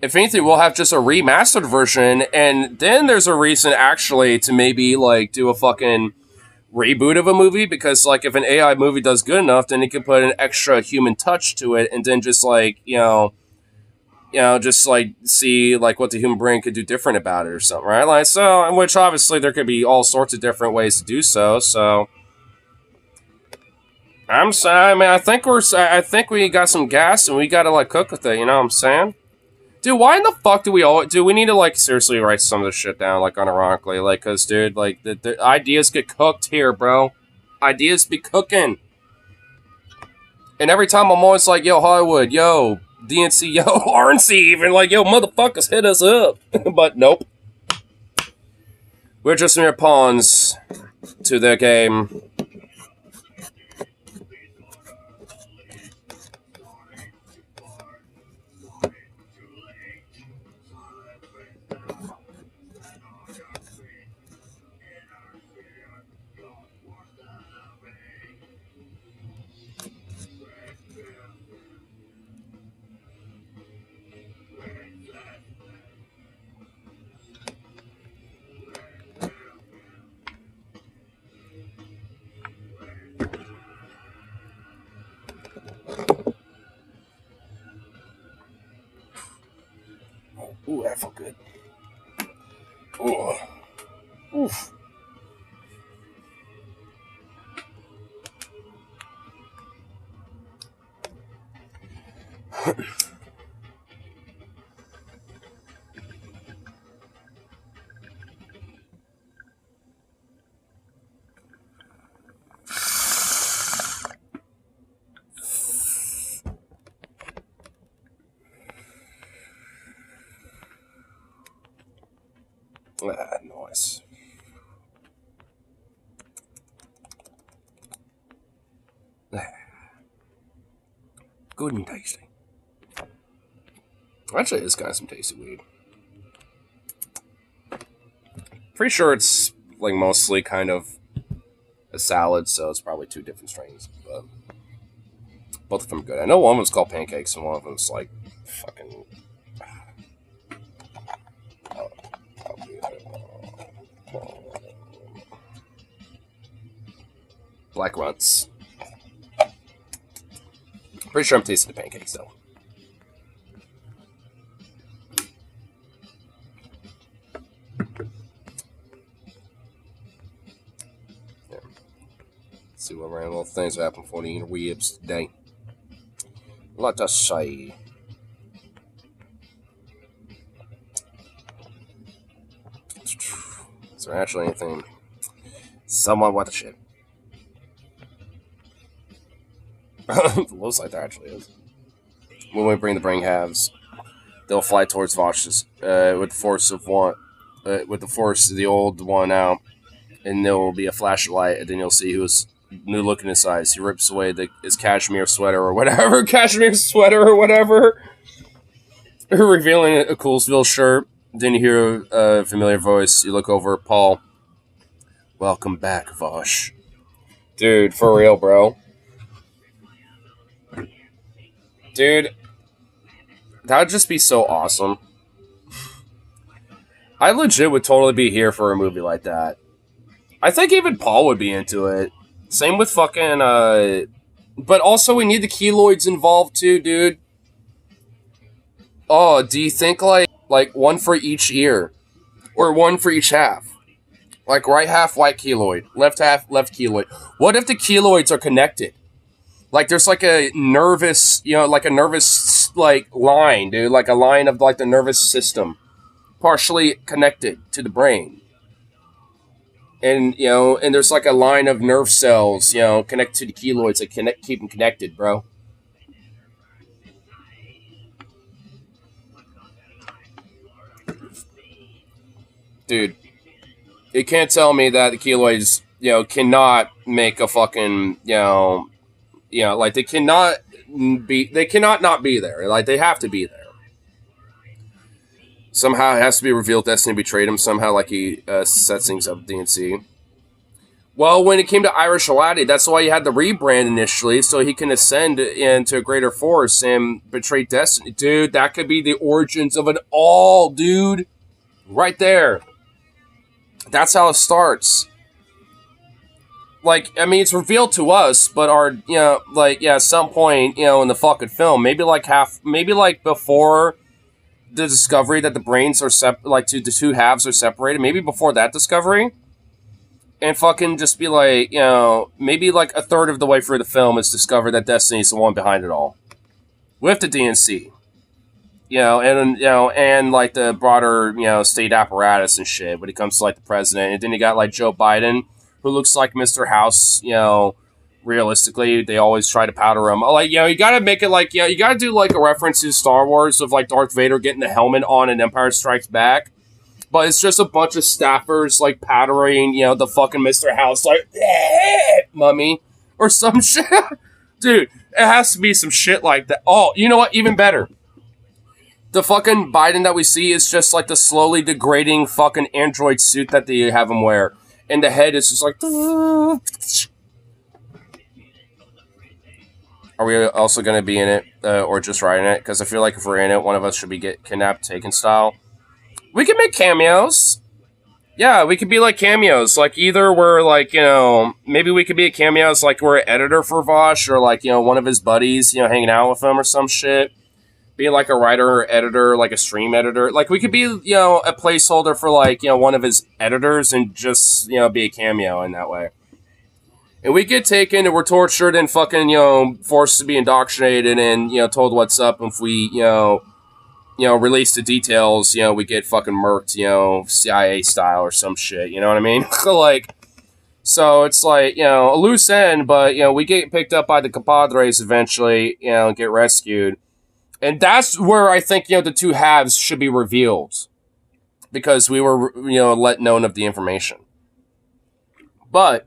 If anything, we'll have just a remastered version, and then there's a reason actually to maybe like do a fucking reboot of a movie, because like if an AI movie does good enough, then it can put an extra human touch to it, and then just like just like see like what the human brain could do different about it or something, right? Like so, which obviously there could be all sorts of different ways to do so. So. I'm sorry, man. I think we got some gas and we gotta like cook with it. You know what I'm saying, dude? Why in the fuck do we need to like seriously write some of this shit down like unironically, like, cause dude, like the ideas get cooked here, bro. Ideas be cooking, and every time I'm always like, yo, Hollywood, yo, DNC, yo, RNC, even like, yo, motherfuckers, hit us up, but nope, we're just mere pawns to their game. Ooh, that felt good. Ooh. Oof. Nice. Good and tasty. Actually, it's got some tasty weed. Pretty sure it's like mostly kind of a salad, so it's probably two different strains, but both of them are good. I know one was called pancakes and one of them's like fucking black runts. Pretty sure I'm tasting the pancakes though. Yeah. Let's see what random little things happen for the interwebs today. Let us say. Is there actually anything somewhat what the shit? Looks like there actually is. When we bring the brain halves, they'll fly towards Vosh's with the force of one, with the force of the old one out, and there will be a flash of light, and then you'll see who's new look in his eyes. He rips away his cashmere sweater or whatever, revealing a Coolsville shirt. Then you hear a familiar voice. You look over at Paul. Welcome back, Vosh. Dude, for real, bro. Dude, that would just be so awesome. I legit would totally be here for a movie like that. I think even Paul would be into it. Same with fucking, but also we need the keloids involved too, dude. Oh, do you think like one for each ear? Or one for each half? Like right half white keloid, left half left keloid. What if the keloids are connected? Like there's like a nervous, like a nervous like line, dude, like a line of like the nervous system, partially connected to the brain. And and there's like a line of nerve cells, connected to the keloids that keep them connected, bro. Dude, you can't tell me that the keloids, cannot make a fucking, like they cannot not be there. Like they have to be there. Somehow it has to be revealed Destiny betrayed him. Somehow, like he sets things up with DNC. Well, when it came to Irish Laddie, that's why he had the rebrand initially, so he can ascend into a greater force and betray Destiny. Dude, that could be the origins of it all, dude. Right there. That's how it starts. Like, I mean, it's revealed to us, but at some point, in the fucking film, maybe like before the discovery that the brains are the two halves are separated, maybe before that discovery, and fucking just be like, maybe like a third of the way through the film is discovered that Destiny's the one behind it all, with the DNC, and like the broader, state apparatus and shit when it comes to like the president, and then you got like Joe Biden, who looks like Mr. House, realistically, they always try to powder him. Like, you gotta make it like, you gotta do like a reference to Star Wars of like Darth Vader getting the helmet on in Empire Strikes Back. But it's just a bunch of staffers like powdering, the fucking Mr. House, like, mummy, or some shit. Dude, it has to be some shit like that. Oh, you know what? Even better. The fucking Biden that we see is just like the slowly degrading fucking android suit that they have him wear. And the head is just like... Are we also going to be in it, or just riding it? Because I feel like if we're in it, one of us should be get kidnapped, taken style. We can make cameos. Yeah, we could be like cameos. Like either we're like, maybe we could be a cameos like we're an editor for Vosh, or like, one of his buddies, hanging out with him or some shit. Be like a writer or editor, like a stream editor. Like we could be, a placeholder for like, one of his editors and just, be a cameo in that way. And we get taken and we're tortured and fucking, forced to be indoctrinated and, told what's up. And if we, release the details, we get fucking murked, CIA style or some shit. You know what I mean? Like, so it's like, a loose end, but, we get picked up by the compadres eventually, and get rescued. And that's where I think, the two halves should be revealed. Because we were, let known of the information. But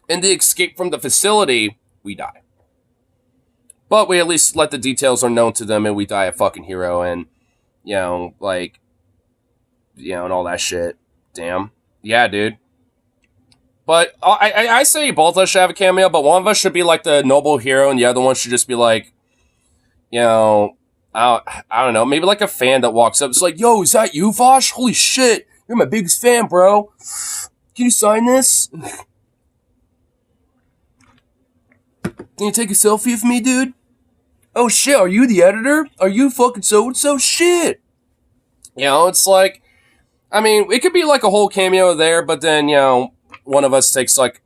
in the escape from the facility, we die. But we at least let the details are known to them and we die a fucking hero and, and all that shit. Damn. Yeah, dude. But I say both of us should have a cameo, but one of us should be like the noble hero and the other one should just be like, I don't know, maybe like a fan that walks up. It's like, yo, is that you, Vosh? Holy shit. You're my biggest fan, bro. Can you sign this? Can you take a selfie with me, dude? Oh shit, are you the editor? Are you fucking so-and-so? Shit! It's like, I mean, it could be like a whole cameo there, but then, one of us takes like,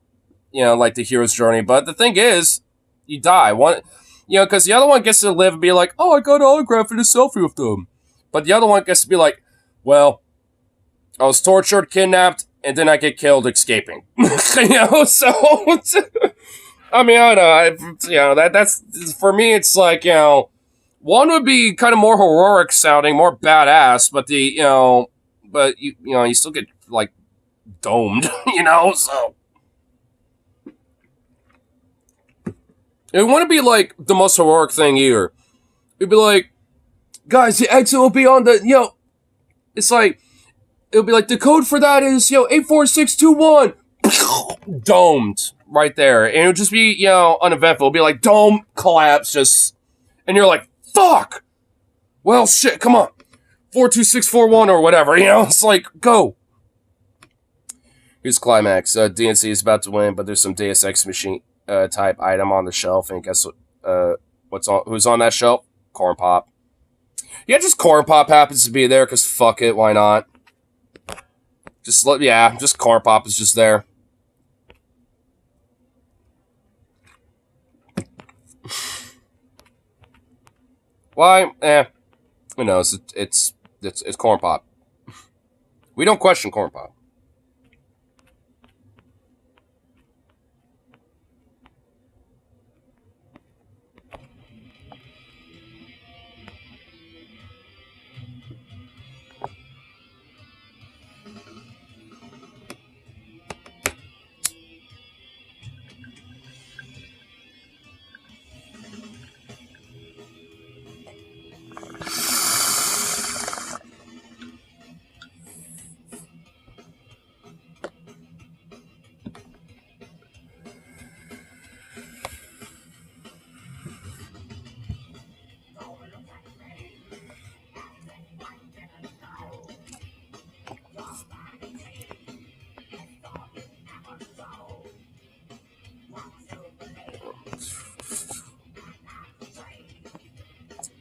like the hero's journey. But the thing is, you die. One, because the other one gets to live and be like, oh, I got an autograph and a selfie with them. But the other one gets to be like, well, I was tortured, kidnapped, and then I get killed escaping. So... I mean, I don't know, that's, for me, it's like, one would be kind of more heroic sounding, more badass, but you still get, like, domed, so. It wouldn't be, like, the most heroic thing either. It'd be like, guys, the exit will be on the, it's like, it'll be like, the code for that is, 84621, domed. right there, and it would just be, you know, uneventful. It'd be like dome collapse, just, and you're like, fuck. Well, shit, come on, 42641 or whatever, you know. It's like, go. Here's climax. DNC is about to win, but there's some Deus Ex Machine type item on the shelf, and guess what? Who's on that shelf? Corn Pop. Yeah, just Corn Pop happens to be there because fuck it, why not? Just Corn Pop is just there. Why? Who knows? It's Corn Pop. We don't question Corn Pop.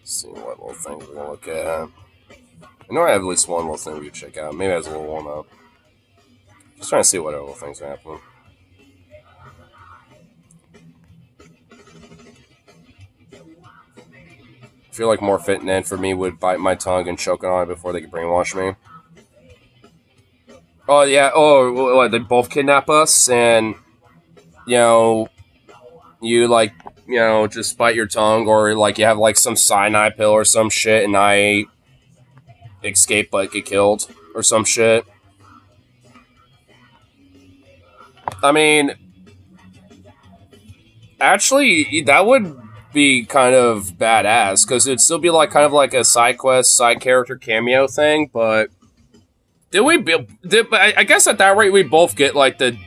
See what little thing we're gonna look at. I know I have at least one little thing we can check out. Maybe that's a little warm up. Just trying to see what other little things are happening. I feel like more fitting in for me would bite my tongue and choke on it before they could brainwash me. Oh yeah. Oh, what, they both kidnap us, and you know, you like, you know, just bite your tongue, or like you have like some cyanide pill or some shit, and I escape but get killed or some shit. I mean, actually, that would be kind of badass because it'd still be like kind of like a side quest, side character cameo thing. But I guess at that rate we both get like the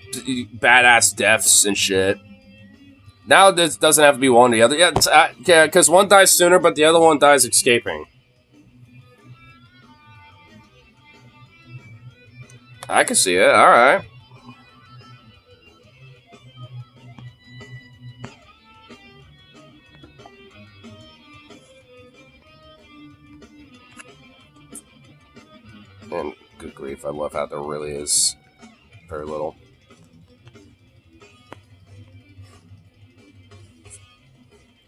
badass deaths and shit. Now this doesn't have to be one or the other. Yeah, because one dies sooner, but the other one dies escaping. I can see it. All right. And good grief, I love how there really is very little.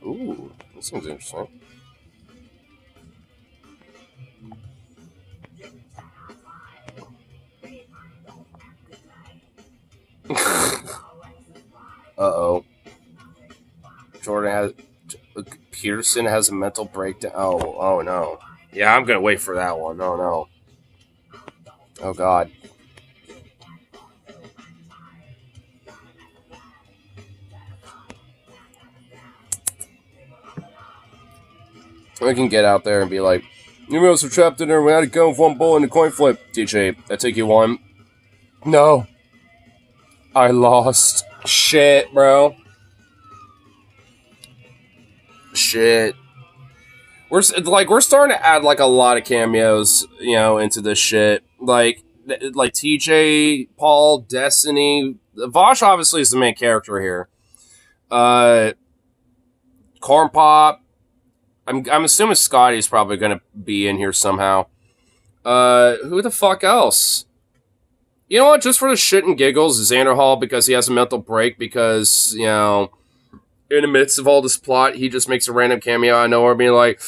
Ooh, that seems interesting. Uh-oh. Peterson has a mental breakdown. Oh no. Yeah, I'm gonna wait for that one. Oh no. Oh god. We can get out there and be like, you guys are trapped in there, we had to go with one bull in the coin flip. DJ, I take you one. No. I lost. Shit, bro. Shit. We're starting to add like a lot of cameos, you know, into this shit. Like TJ, Paul, Destiny. Vosh obviously is the main character here. Corn Pop. I'm assuming Scotty's probably gonna be in here somehow. Who the fuck else? You know what? Just for the shit and giggles, Xander Hall, because he has a mental break, because, you know, in the midst of all this plot, he just makes a random cameo out of nowhere being like,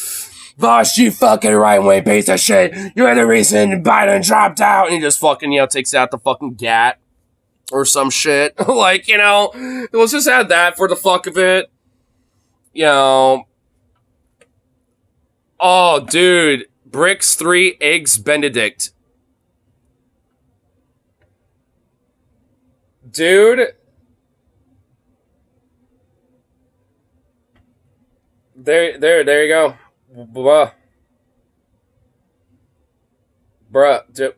Vosh, you fucking right-wing piece of shit. You're the reason Biden dropped out. And he just fucking, you know, takes out the fucking gat or some shit. Like, you know, let's just add that for the fuck of it. You know. Oh, dude. Bricks 3, Eggs Benedict. Dude. There you go. Bruh,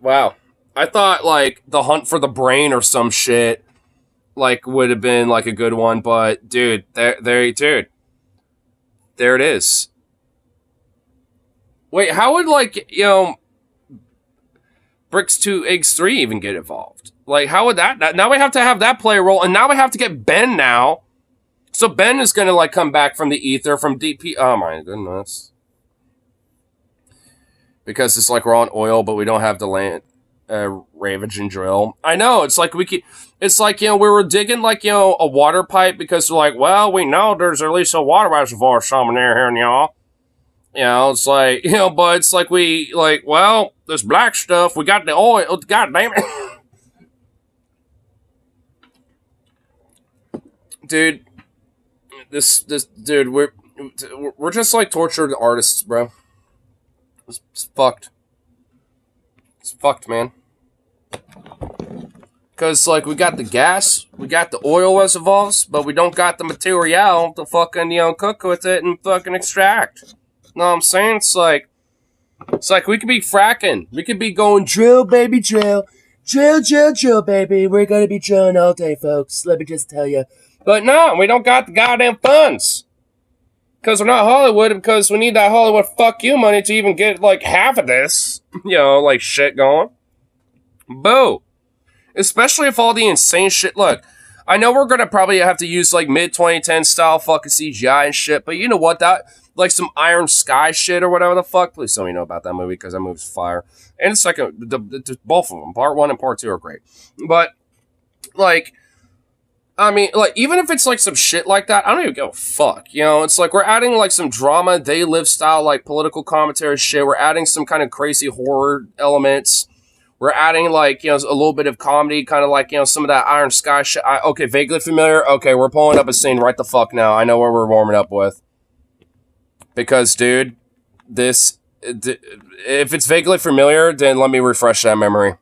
wow. I thought, like, the hunt for the brain or some shit. like would have been like a good one, but dude, there it is. Wait, how would like Bricks 2 Eggs 3 even get involved? Like, how would that now we have to have that play a role, and now we have to get Ben now. So Ben is gonna like come back from the ether from DP. Oh my goodness. Because it's like we're on oil, but we don't have the land ravage and drill. I know, it's like it's like, we were digging like, a water pipe because we're like, well, we know there's at least a water reservoir somewhere here, y'all. It's like, but it's like well, this black stuff, we got the oil, god damn it. Dude, this dude, we're just like tortured artists, bro. It's fucked. It's fucked, man. Because, like, we got the gas, we got the oil reservoirs, but we don't got the material to fucking, cook with it and fucking extract. Know what I'm saying? It's like we could be fracking. We could be going drill, baby, drill. Drill, drill, drill, baby. We're gonna be drilling all day, folks. Let me just tell you. But no, we don't got the goddamn funds. Because we're not Hollywood, because we need that Hollywood fuck you money to even get, like, half of this, like, shit going. Boo. Especially if all the insane shit, look, I know we're gonna probably have to use, like, mid-2010 style fucking CGI and shit, but you know what, that, like, some Iron Sky shit or whatever the fuck, please tell me you know about that movie, because that movie's fire. And second, both of them, part 1 and part 2 are great. But, like, I mean, like, even if it's, like, some shit like that, I don't even give a fuck, It's like, we're adding, like, some drama, they live style, like, political commentary shit. We're adding some kind of crazy horror elements. We're adding, like, a little bit of comedy, kind of like, some of that Iron Sky shit. Okay, vaguely familiar. Okay, we're pulling up a scene right the fuck now. I know what we're warming up with. Because, dude, if it's vaguely familiar, then let me refresh that memory.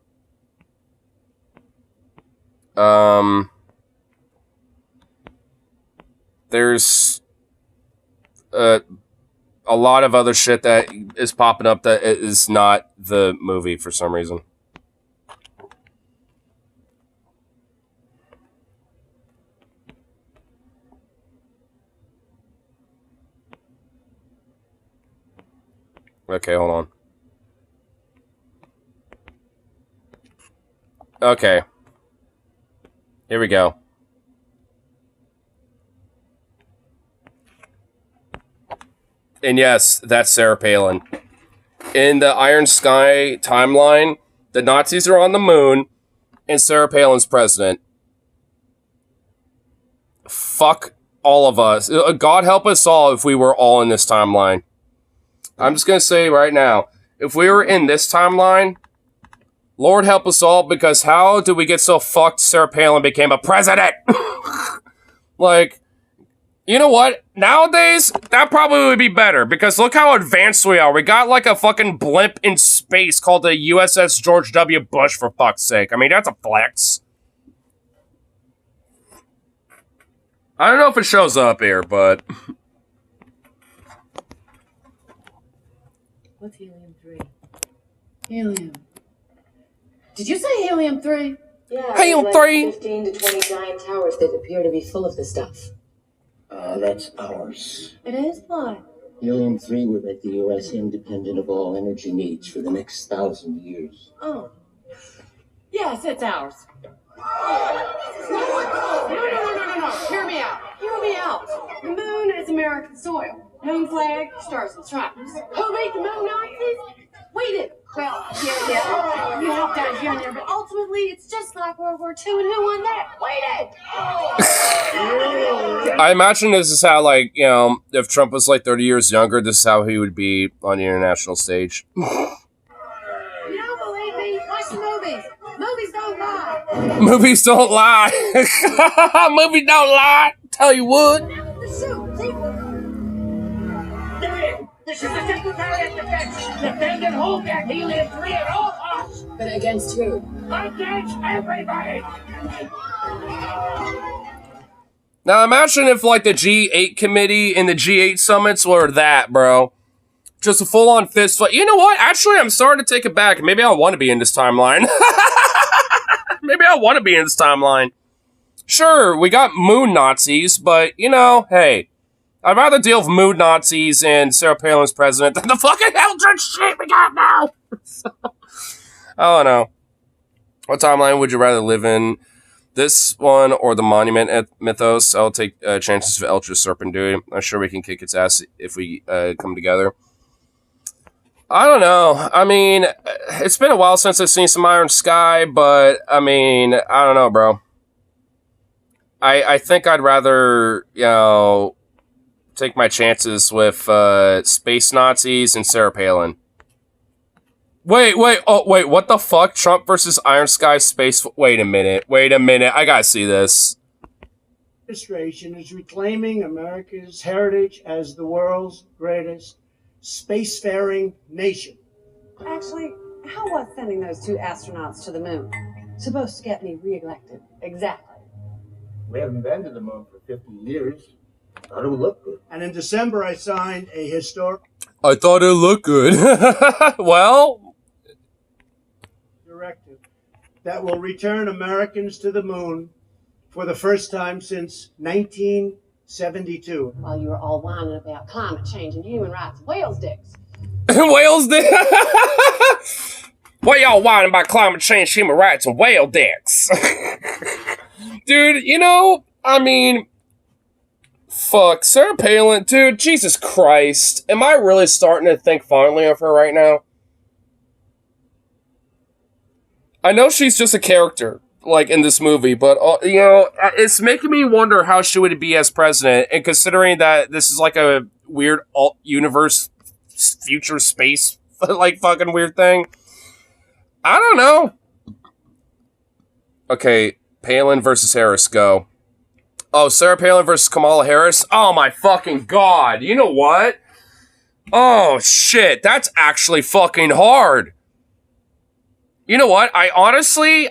There's a lot of other shit that is popping up that is not the movie for some reason. Okay, hold on. Okay. Here we go. And yes, that's Sarah Palin. In the Iron Sky timeline, the Nazis are on the moon, and Sarah Palin's president. Fuck all of us. God help us all if we were all in this timeline. I'm just going to say right now, if we were in this timeline, Lord help us all, because how did we get so fucked Sarah Palin became a president? Like, you know what? Nowadays, that probably would be better, because look how advanced we are. We got like a fucking blimp in space called the USS George W. Bush, for fuck's sake. I mean, that's a flex. I don't know if it shows up here, but... What's helium-3? Helium. Did you say helium-3? Yeah, Helium-3! Like 15 to 20 giant towers that appear to be full of the stuff. That's ours. It is? Why? Helium-3 would make the U.S. independent of all energy needs for the next 1,000 years. Oh. Yes, it's ours. No. Hear me out. Hear me out. The moon is American soil. Moon flag, stars and stripes. Who made the moon Nazis? We did. Well, yeah. You helped out here and there, but ultimately it's just like World War II, and who won that? We did. I imagine this is how, like, if Trump was like 30 years younger, this is how he would be on the international stage. You don't believe me? Watch the movies. Movies don't lie. Movies don't lie. Movies don't lie. Tell you what. This is the Secretary of Defense. Defend and hold that helium-3 at all costs. But against who? Against everybody. Now imagine if like the G8 committee and the G8 summits were that, bro. Just a full-on fist fight. You know what? Actually, I'm starting to take it back. Maybe I want to be in this timeline. Maybe I want to be in this timeline. Sure, we got moon Nazis, but, you know, hey, I'd rather deal with moon Nazis and Sarah Palin's president than the fucking Eldritch shit we got now. I don't know. What timeline would you rather live in? This one or the Monument mythos? I'll take chances of Eldritch Serpent, dude. I'm sure we can kick its ass if we come together. I don't know. I mean, it's been a while since I've seen some Iron Sky, but, I mean, I don't know, bro. I think I'd rather, you know, take my chances with Space Nazis and Sarah Palin. Wait, what the fuck? Trump versus Iron Sky Space... Wait a minute, I gotta see this. Administration is reclaiming America's heritage as the world's greatest spacefaring nation. Actually, how was sending those 2 astronauts to the moon? Supposed to get me reelected. Exactly. We haven't been to the moon for 50 years. Thought it would look good. And in December, I signed a historic I thought it looked good. Well... directive that will return Americans to the moon for the first time since 1972. While you were all whining about climate change and human rights, whales dicks. Whales dick. What y'all whining about climate change, human rights, and whale dicks? Dude, you know, I mean, fuck, Sarah Palin, dude, Jesus Christ. Am I really starting to think fondly of her right now? I know she's just a character, like, in this movie, but, you know, it's making me wonder how she would be as president, and considering that this is like a weird alt-universe, future space, like, fucking weird thing. I don't know. Okay, Palin versus Harris, go. Oh, Sarah Palin versus Kamala Harris? Oh my fucking god, you know what? Oh shit, that's actually fucking hard. You know what, I honestly...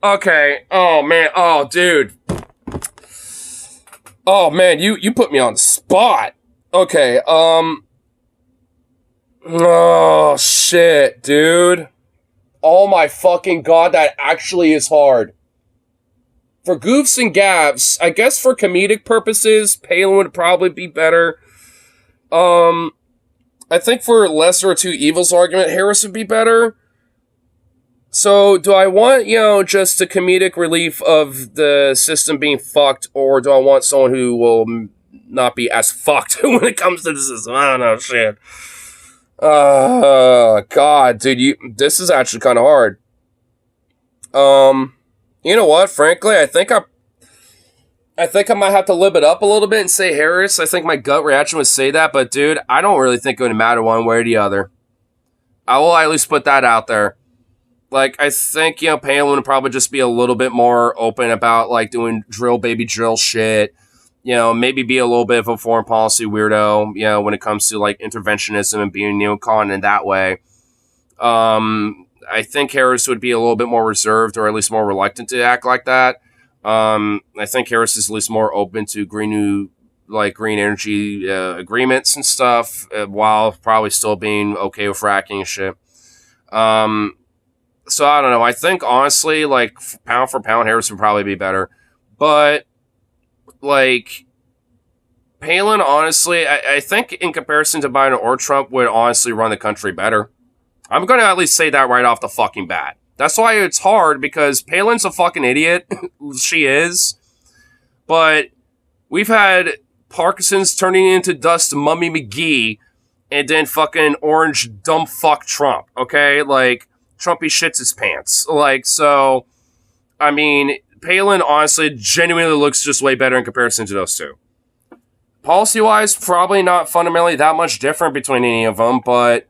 Okay, oh man, oh dude. Oh man, you put me on the spot. Okay, oh shit, dude. Oh my fucking god, that actually is hard. For goofs and gaffs, I guess for comedic purposes, Palin would probably be better. I think for lesser of two evils argument, Harris would be better. So, do I want, you know, just the comedic relief of the system being fucked, or do I want someone who will not be as fucked when it comes to the system? I don't know, shit. God, dude, this is actually kind of hard. You know what? Frankly, I think I might have to lib it up a little bit and say Harris. I think my gut reaction would say that, but dude, I don't really think it would matter one way or the other. I will at least put that out there. Like, I think, you know, Palin would probably just be a little bit more open about, like, doing drill baby drill shit. You know, maybe be a little bit of a foreign policy weirdo, you know, when it comes to, like, interventionism and being neocon in that way. I think Harris would be a little bit more reserved, or at least more reluctant to act like that. I think Harris is at least more open to green energy agreements and stuff, while probably still being okay with fracking and shit. So I don't know. I think honestly, like, pound for pound, Harris would probably be better. But, like, Palin, honestly, I think in comparison to Biden or Trump, would honestly run the country better. I'm going to at least say that right off the fucking bat. That's why it's hard, because Palin's a fucking idiot. She is. But we've had Parkinson's turning into Dust Mummy McGee, and then fucking orange dumb fuck Trump, okay? Like, Trumpy shits his pants. Like, so, I mean, Palin honestly genuinely looks just way better in comparison to those two. Policy-wise, probably not fundamentally that much different between any of them, but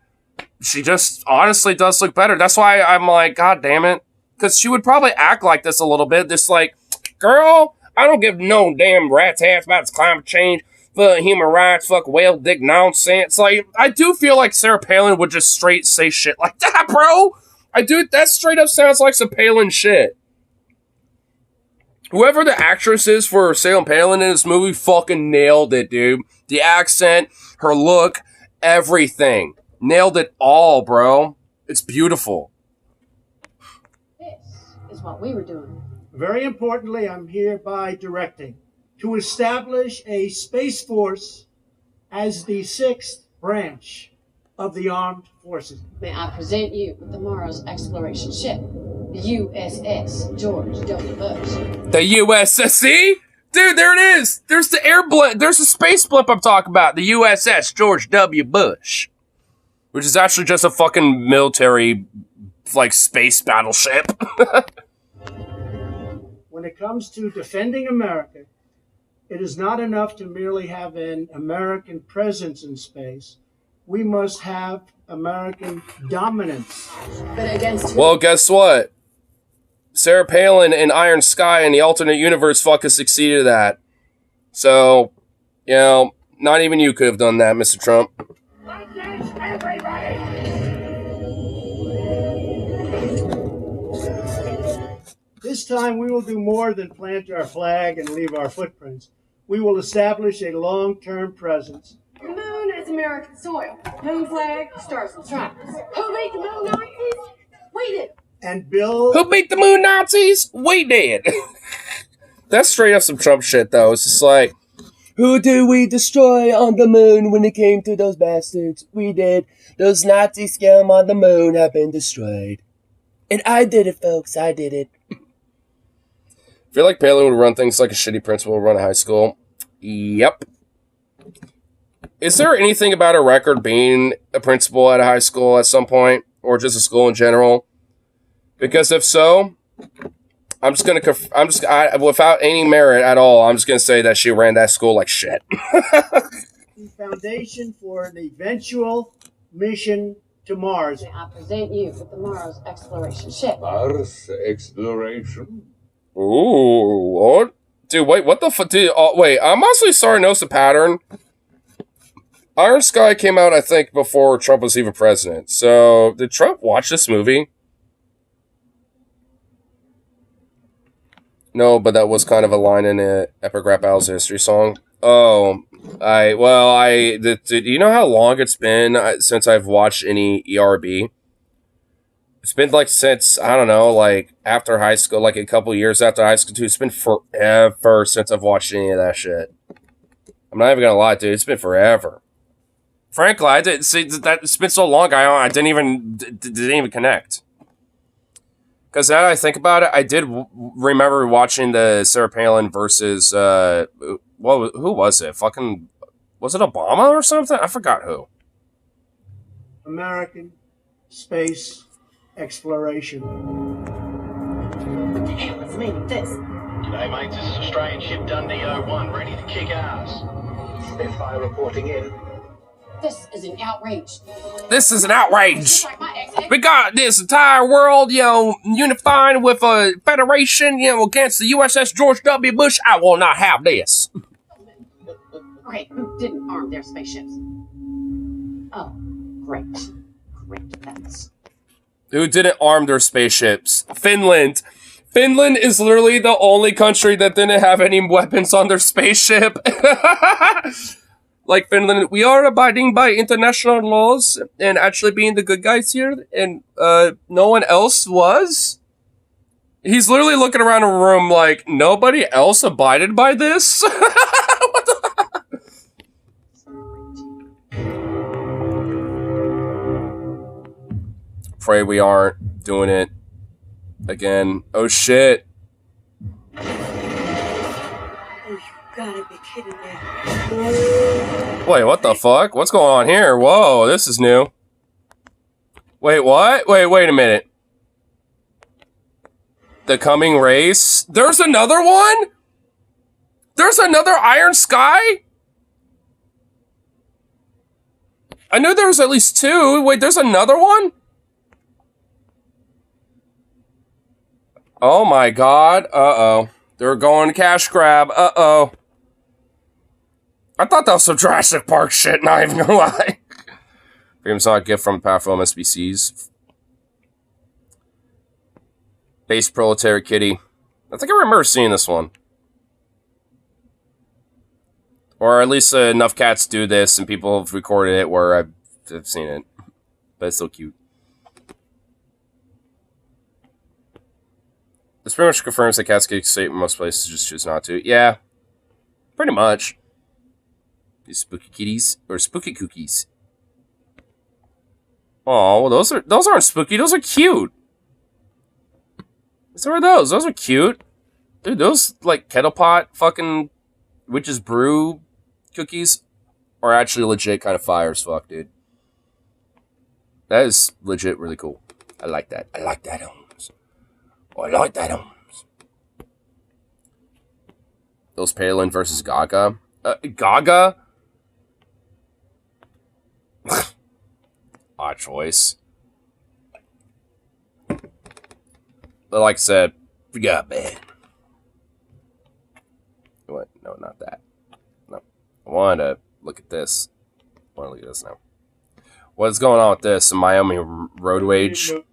she just honestly does look better. That's why I'm like, god damn it. Because she would probably act like this a little bit. This like, girl, I don't give no damn rat's ass about this climate change, fuck human rights, fuck whale dick nonsense. Like, I do feel like Sarah Palin would just straight say shit like that, bro. I do. That straight up sounds like some Palin shit. Whoever the actress is for Sarah Palin in this movie fucking nailed it, dude. The accent, her look, everything. Nailed it all, bro. It's beautiful. This is what we were doing. Very importantly, I'm hereby directing to establish a Space Force as the sixth branch of the armed forces. May I present you with tomorrow's exploration ship, the USS George W. Bush. The USSC? Dude, there it is. There's the air blimp. There's the space blimp I'm talking about. The USS George W. Bush. Which is actually just a fucking military, like, space battleship. When it comes to defending America, it is not enough to merely have an American presence in space. We must have American dominance. But against who? Well, guess what? Sarah Palin and Iron Sky in the alternate universe fucking succeeded at that. So, you know, not even you could have done that, Mr. Trump. Attention, everybody! This time we will do more than plant our flag and leave our footprints. We will establish a long-term presence. The moon is American soil. Moon flag, stars and stripes. Who made the moon Nazis? We did. And build Who beat the moon Nazis? We did. That's straight up some Trump shit, though. It's just like, who did we destroy on the moon when it came to those bastards? We did. Those Nazi scum on the moon have been destroyed. And I did it, folks. I did it. I feel like Palin would run things like a shitty principal would run a high school. Yep. Is there anything about a record being a principal at a high school at some point? Or just a school in general? Because if so, without any merit at all, I'm just gonna say that she ran that school like shit. the foundation for an eventual mission to Mars. May I present you with tomorrow's exploration ship. Mars exploration. Ooh, what? Dude, wait, what the fuck? Wait, I'm honestly starting to notice a pattern. Iron Sky came out, I think, before Trump was even president. So, did Trump watch this movie? No, but that was kind of a line in an Epic Rap Battles History song. Oh, do you know how long it's been since I've watched any ERB? It's been like since, I don't know, like after high school, like a couple years after high school too. It's been forever since I've watched any of that shit. I'm not even gonna lie, dude. It's been forever. Frankly, I didn't see that. It's been so long. I didn't even connect. Because now that I think about it, I did remember watching the Sarah Palin versus who was it? Fucking, was it Obama or something? I forgot who. American space exploration. What the hell is the meaning of this? G'day, mates. This is Australian ship Dundee 01, ready to kick ass. Spitfire reporting in. This is an outrage. This is an outrage. Just like my ex. We got this entire world, unified with a federation, against the USS George W. Bush. I will not have this. Okay, who didn't arm their spaceships? Oh, great. Great, that's... Who didn't arm their spaceships? Finland. Finland is literally the only country that didn't have any weapons on their spaceship. Like Finland, we are abiding by international laws and actually being the good guys here, and no one else was. He's literally looking around a room like, nobody else abided by this? What the? Afraid we aren't doing it again. Oh shit. Gotta be kidding me. Wait, what the fuck? What's going on here? Whoa, this is new. Wait, what? Wait a minute. The Coming Race? There's another one? There's another Iron Sky? I knew there was at least two. Wait, there's another one? Oh my god. Uh-oh. They're going cash grab. Uh-oh. I thought that was some Jurassic Park shit, not even gonna lie. Freedom saw a gift from powerful MSBCs. Base Proletariat Kitty. I think I remember seeing this one. Or at least enough cats do this and people have recorded it where I've seen it. But it's so cute. This pretty much confirms that cats get safe in most places, just choose not to. Yeah, pretty much. These spooky kitties or spooky cookies. Oh, well, those aren't spooky. Those are cute. So are those? Those are cute, dude. Those like kettle pot fucking witch's brew cookies are actually legit kind of fire as fuck, dude. That is legit really cool. I like that. I like that, Holmes. Oh, I like that, Holmes. Those Palin versus Gaga. Gaga? Odd choice. But like I said, forgot bad. What? No, not that. No. I wanted to look at this. I want to look at this now. What's going on with this? Miami road rage? No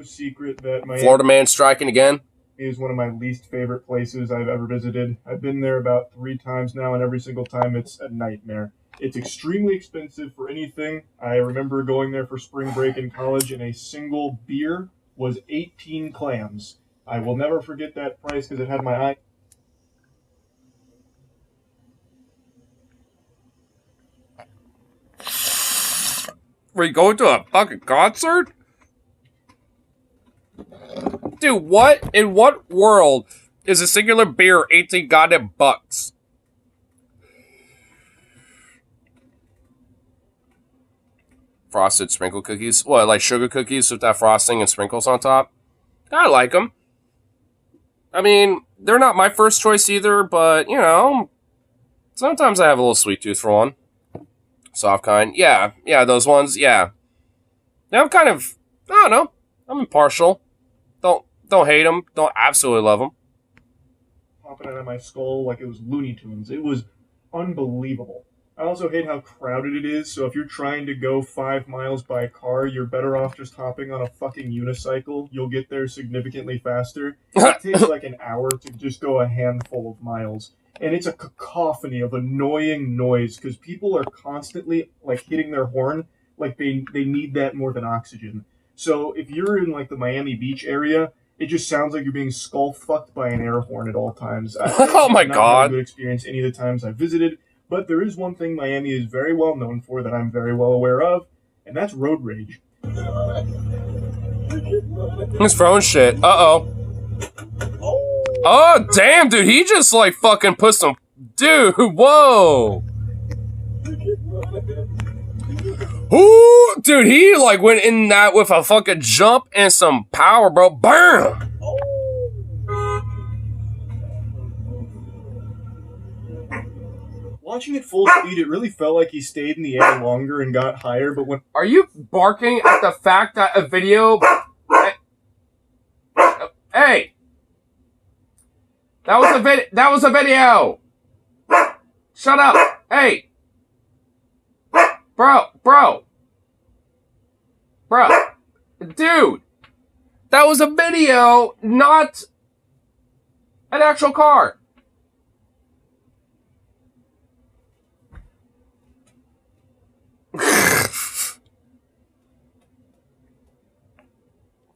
secret that Miami Florida man striking again? is one of my least favorite places I've ever visited. I've been there about 3 times now, and every single time it's a nightmare. It's extremely expensive for anything. I remember going there for spring break in college, and a single beer was 18 clams. I will never forget that price because it had my eye. Were you going to a fucking concert? Dude, what? In what world is a singular beer 18 goddamn bucks? Frosted sprinkle cookies? What, like sugar cookies with that frosting and sprinkles on top? I like them. I mean, they're not my first choice either, but, you know, sometimes I have a little sweet tooth for one. Soft kind. Yeah, those ones, yeah. Yeah, I'm kind of, I don't know. I'm impartial. Don't hate them. Don't absolutely love them. Popping out of my skull like it was Looney Tunes. It was unbelievable. I also hate how crowded it is, so if you're trying to go 5 miles by car, you're better off just hopping on a fucking unicycle. You'll get there significantly faster. It takes like an hour to just go a handful of miles. And it's a cacophony of annoying noise because people are constantly like hitting their horn like they need that more than oxygen. So if you're in like the Miami Beach area, it just sounds like you're being skull fucked by an air horn at all times. Oh my God! God! Not a good experience any of the times I visited. But there is one thing Miami is very well known for that I'm very well aware of, and that's road rage. He's throwing shit. Uh-oh. Oh, damn, dude. He just, like, fucking put some... Dude, whoa. Ooh, dude, he, like, went in that with a fucking jump and some power, bro. Bam! Watching it full speed, it really felt like he stayed in the air longer and got higher, but when... Are you barking at the fact that a video... Hey! That was a video! Shut up! Hey! Bro! Dude! That was a video, not an actual car.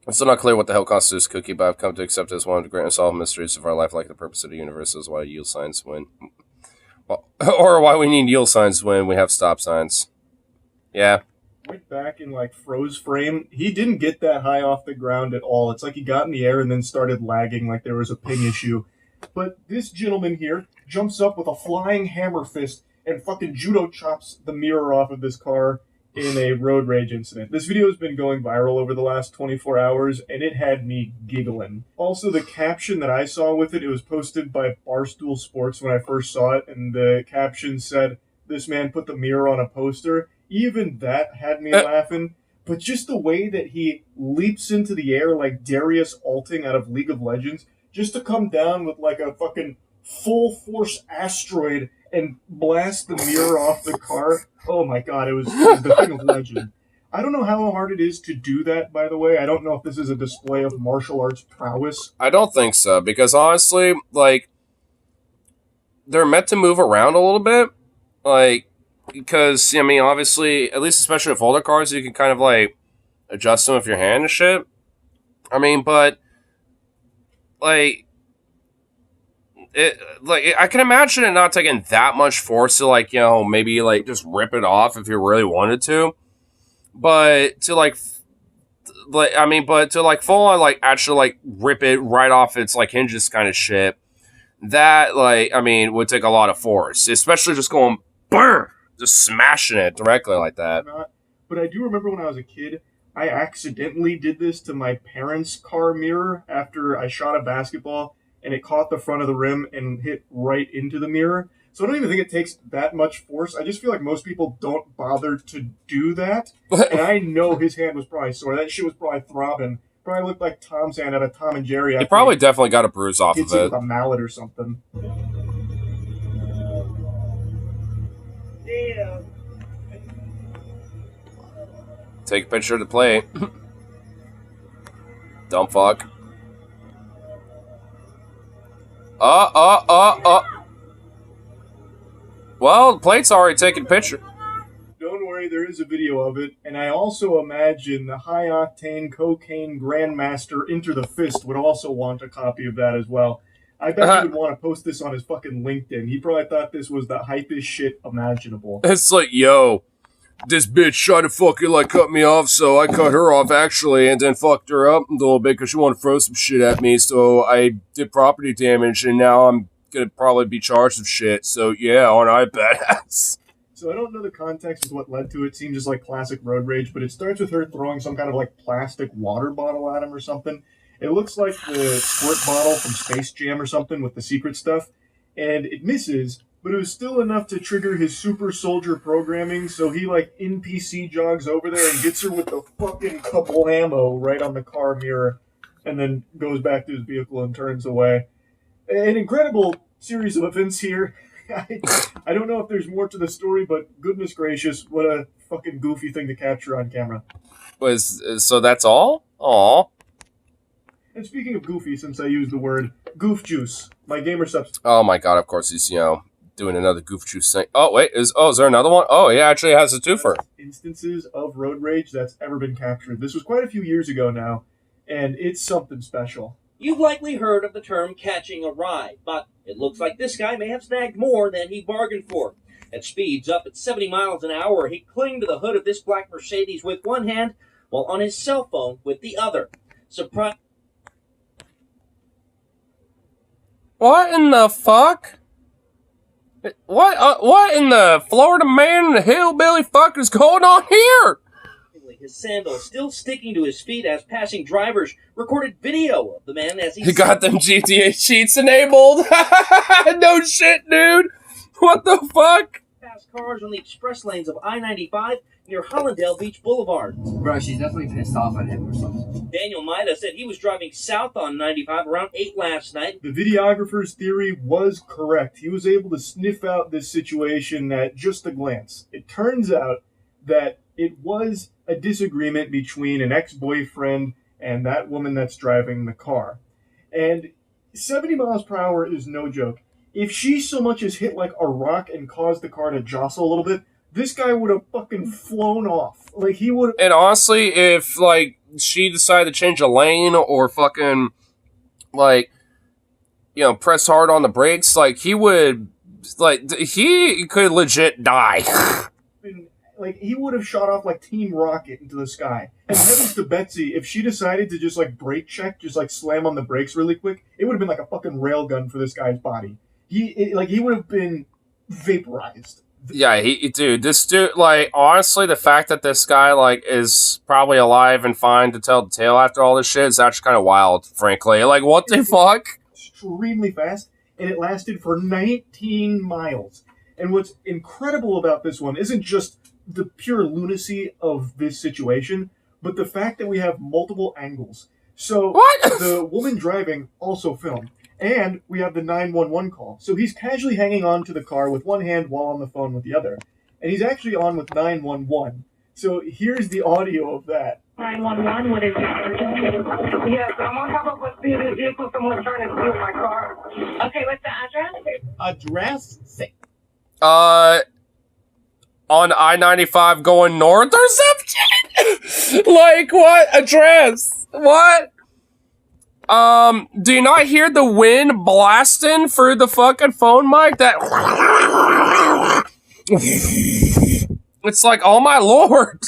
It's still not clear what the hell constitutes cookie, but I've come to accept it as one of the great unsolved mysteries of our life, like the purpose of the universe is why yield signs win. Or why we need yield signs when we have stop signs. Yeah. Went back and like froze frame. He didn't get that high off the ground at all. It's like he got in the air and then started lagging like there was a ping issue. But this gentleman here jumps up with a flying hammer fist and fucking judo chops the mirror off of this car in a road rage incident. This video has been going viral over the last 24 hours, and it had me giggling. Also, the caption that I saw with it, it was posted by Barstool Sports when I first saw it, and the caption said, "This man put the mirror on a poster." Even that had me laughing. But just the way that he leaps into the air like Darius Alting out of League of Legends, just to come down with like a fucking full-force asteroid and blast the mirror off the car. Oh my god, it was the thing of legend. I don't know how hard it is to do that, by the way. I don't know if this is a display of martial arts prowess. I don't think so, because honestly, like, they're meant to move around a little bit. Like, because, I mean, obviously, at least especially with older cars, you can kind of, like, adjust them with your hand and shit. I mean, but like, I can imagine it not taking that much force to, like, you know, maybe, like, just rip it off if you really wanted to. But to, like, but to, like, full on, like, actually, like, rip it right off its, like, hinges kind of shit, that, like, I mean, would take a lot of force. Especially just going, brr, just smashing it directly like that. But I do remember when I was a kid, I accidentally did this to my parents' car mirror after I shot a basketball, and it caught the front of the rim and hit right into the mirror. So I don't even think it takes that much force. I just feel like most people don't bother to do that. And I know his hand was probably sore. That shit was probably throbbing. Probably looked like Tom's hand out of Tom and Jerry. He probably definitely got a bruise off of hits it it. with a mallet or something. Damn. Take a picture of the plate. Dumb fuck. Well, the plate's already taken a picture. Don't worry, there is a video of it, and I also imagine the high-octane cocaine grandmaster Enter the Fist would also want a copy of that as well. I bet he would want to post this on his fucking LinkedIn. He probably thought this was the hypest shit imaginable. It's like, yo, this bitch tried to fucking, like, cut me off, so I cut her off, actually, and then fucked her up a little bit because she wanted to throw some shit at me, so I did property damage, and now I'm gonna probably be charged with shit, so yeah, aren't I badass? So I don't know the context of what led to it. It seems just like classic road rage, but it starts with her throwing some kind of, like, plastic water bottle at him or something. It looks like the squirt bottle from Space Jam or something with the secret stuff, and it misses, but it was still enough to trigger his super soldier programming, so he, like, NPC jogs over there and gets her with the fucking kablamo right on the car mirror, and then goes back to his vehicle and turns away. An incredible series of events here. I don't know if there's more to the story, but goodness gracious, what a fucking goofy thing to capture on camera. So that's all? Aw. And speaking of goofy, since I used the word, goof juice, my gamer substance. Oh my god, of course he's, you know, doing another goof juice thing. Oh, wait, is there another one? Oh, he actually has a twofer. Instances of road rage that's ever been captured. This was quite a few years ago now, and it's something special. You've likely heard of the term catching a ride, but it looks like this guy may have snagged more than he bargained for. At speeds up at 70 miles an hour, he clung to the hood of this black Mercedes with one hand, while on his cell phone with the other. Surprise! What in the fuck? What in the Florida man and the hillbilly fuck is going on here? His sandals still sticking to his feet as passing drivers recorded video of the man as he got them GTA cheats enabled. No shit, dude. What the fuck? Past cars on the express lanes of I-95 near Hollandale Beach Boulevard. Bro, she's definitely pissed off at him or something. Daniel Maida said he was driving south on 95 around 8 last night. The videographer's theory was correct. He was able to sniff out this situation at just a glance. It turns out that it was a disagreement between an ex-boyfriend and that woman that's driving the car. And 70 miles per hour is no joke. If she so much as hit like a rock and caused the car to jostle a little bit, this guy would have fucking flown off. Like, he would. And honestly, if, like, she decided to change a lane or fucking, like, you know, press hard on the brakes, like, he would, like, he could legit die. Like, he would have shot off like Team Rocket into the sky. And heavens to Betsy, if she decided to just like brake check, just like slam on the brakes really quick, it would have been like a fucking railgun for this guy's body. He would have been vaporized. Yeah, this dude, like, honestly, the fact that this guy, like, is probably alive and fine to tell the tale after all this shit is actually kind of wild, frankly. Like, what the fuck? Extremely fast, and it lasted for 19 miles. And what's incredible about this one isn't just the pure lunacy of this situation, but the fact that we have multiple angles. So the woman driving also filmed, and we have the 911 call. So he's casually hanging on to the car with one hand while on the phone with the other. And he's actually on with 911. So here's the audio of that. 911, what is your emergency? Yes, I'm on top of a speeding vehicle. Someone's trying to steal my car. Okay, what's the address? Address? On I-95 going north or something? Like, what? Address? What? Do you not hear the wind blasting through the fucking phone mic? That it's like, oh my lord.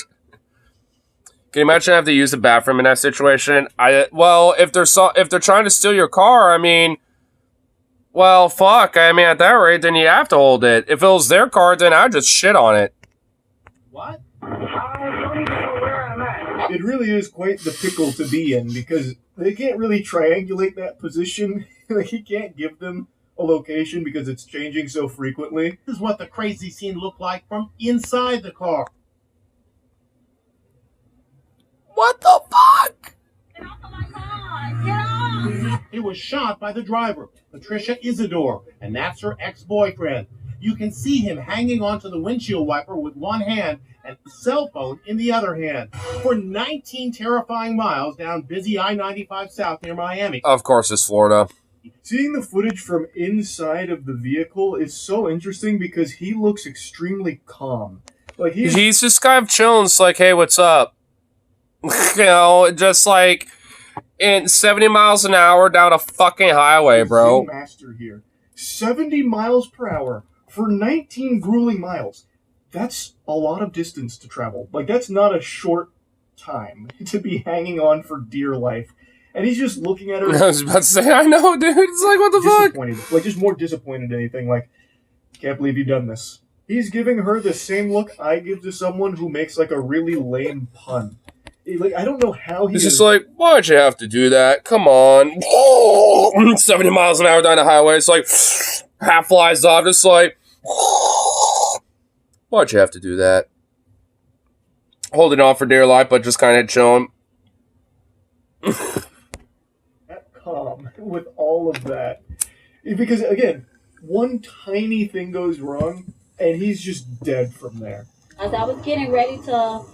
Can you imagine I have to use the bathroom in that situation? Well, if they're trying to steal your car, I mean, well, fuck. I mean, at that rate, then you have to hold it. If it was their car, then I'd just shit on it. What? I don't even know where I'm at. It really is quite the pickle to be in because they can't really triangulate that position. Like, you can't give them a location because it's changing so frequently. This is what the crazy scene looked like from inside the car. What the fuck? Get off of my car! Get off! It was shot by the driver, Patricia Isidore, and that's her ex-boyfriend. You can see him hanging onto the windshield wiper with one hand and the cell phone in the other hand for 19 terrifying miles down busy I-95 South near Miami. Of course, it's Florida. Seeing the footage from inside of the vehicle is so interesting because he looks extremely calm. Like he's just kind of chilling. It's like, hey, what's up? You know, just like in 70 miles an hour down a fucking highway, bro. Master here. 70 miles per hour for 19 grueling miles. That's a lot of distance to travel. Like, that's not a short time to be hanging on for dear life. And he's just looking at her. I was about to say, I know, dude. It's like, what the fuck? Like, just more disappointed than anything. Like, can't believe you've done this. He's giving her the same look I give to someone who makes, like, a really lame pun. Like, I don't know how he's just like, why'd you have to do that? Come on. 70 miles an hour down the highway. It's like, half flies off. Just like, why'd you have to do that? Holding on for dear life, but just kind of chilling. That calm with all of that. Because, again, one tiny thing goes wrong, and he's just dead from there. As I was getting ready to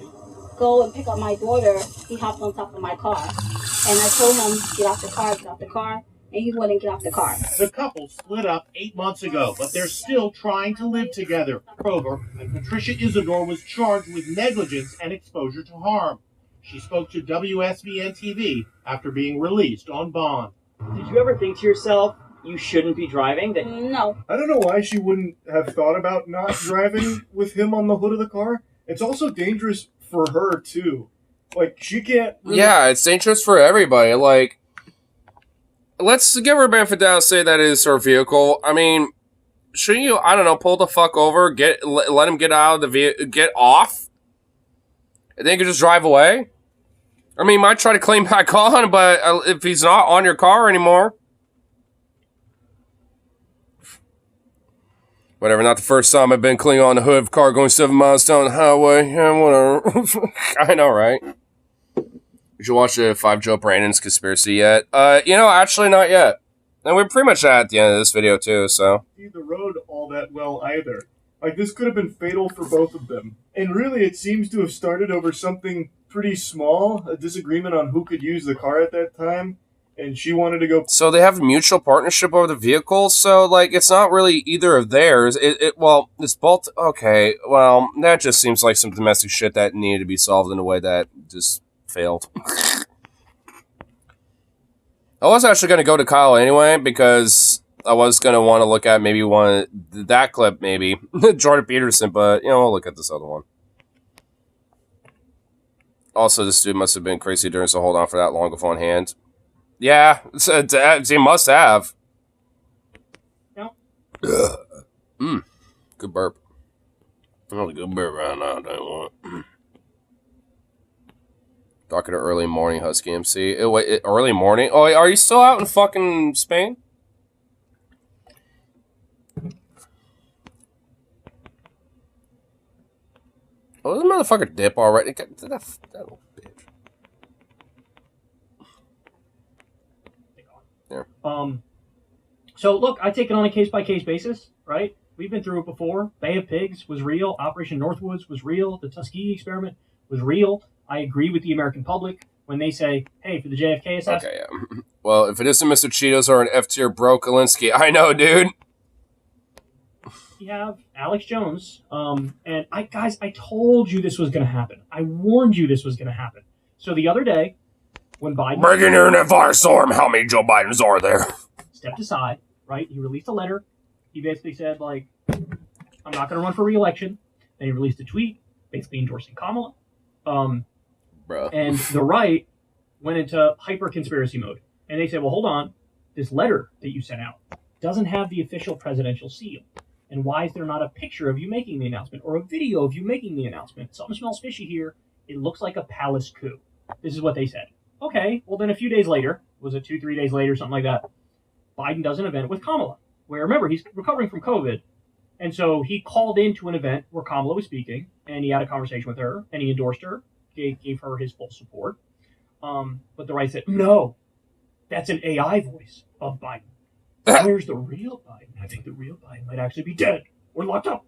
go and pick up my daughter, he hopped on top of my car. And I told him, get off the car, and he wouldn't get off the car. The couple split up 8 months ago, but they're still trying to live together. Over, and Patricia Isidore was charged with negligence and exposure to harm. She spoke to WSBN TV after being released on bond. Did you ever think to yourself, you shouldn't be driving? No. I don't know why she wouldn't have thought about not driving with him on the hood of the car. It's also dangerous for her, too. Like, she can't... Really... Yeah, it's dangerous for everybody. Like, let's give her a benefit of the doubt, say that is her vehicle. I mean, shouldn't you, I don't know, pull the fuck over, let him get out of the vehicle, get off, and then you can just drive away? I mean, you might try to claim back on, but if he's not on your car anymore... Whatever, not the first time I've been clinging on the hood of a car going 7 miles down the highway. Yeah, whatever. I know, right? Did you watch the 5 Joe Brandon's conspiracy yet? You know, actually not yet. And we're pretty much at the end of this video, too, so. See the road all that well, either. Like, this could have been fatal for both of them. And really, it seems to have started over something pretty small, a disagreement on who could use the car at that time. And she wanted to go... So they have a mutual partnership over the vehicle? So, like, it's not really either of theirs. Well, it's both... Okay, well, that just seems like some domestic shit that needed to be solved in a way that just failed. I was actually going to go to Kyle anyway, because I was going to want to look at maybe that clip, maybe. Jordan Peterson, but, you know, we'll look at this other one. Also, this dude must have been crazy during, so hold on for that long of on hand. Yeah, he must have. No. Good burp. Oh, good burp right now, don't want. Talking to early morning Husky MC. Wait, early morning? Oh, are you still out in fucking Spain? Oh, this motherfucker dip already. That little bitch. There. So look, I take it on a case-by-case basis, right? We've been through it before. Bay of Pigs was real. Operation Northwoods was real. The Tuskegee experiment was real. I agree with the American public when they say, hey, for the JFK assassination. Okay, yeah. Well, if it isn't Mr. Cheetos or an F-tier bro Kalinsky, I know, dude. We have Alex Jones, and I told you this was going to happen. I warned you this was going to happen. So the other day, when Biden breaking here in that firestorm, how many Joe Bidens are there? Stepped aside, right? He released a letter. He basically said, like, I'm not going to run for re-election. Then he released a tweet basically endorsing Kamala. Bro. And the right went into hyper conspiracy mode. And they said, well, hold on. This letter that you sent out doesn't have the official presidential seal. And why is there not a picture of you making the announcement or a video of you making the announcement? Something smells fishy here. It looks like a palace coup. This is what they said. Okay, well then a few days later, was it 2-3 days later, something like that, Biden does an event with Kamala, where remember, he's recovering from COVID. And so he called into an event where Kamala was speaking, and he had a conversation with her, and he endorsed her, gave her his full support. But the right said, no, that's an AI voice of Biden. Where's the real Biden? I think the real Biden might actually be dead or locked up.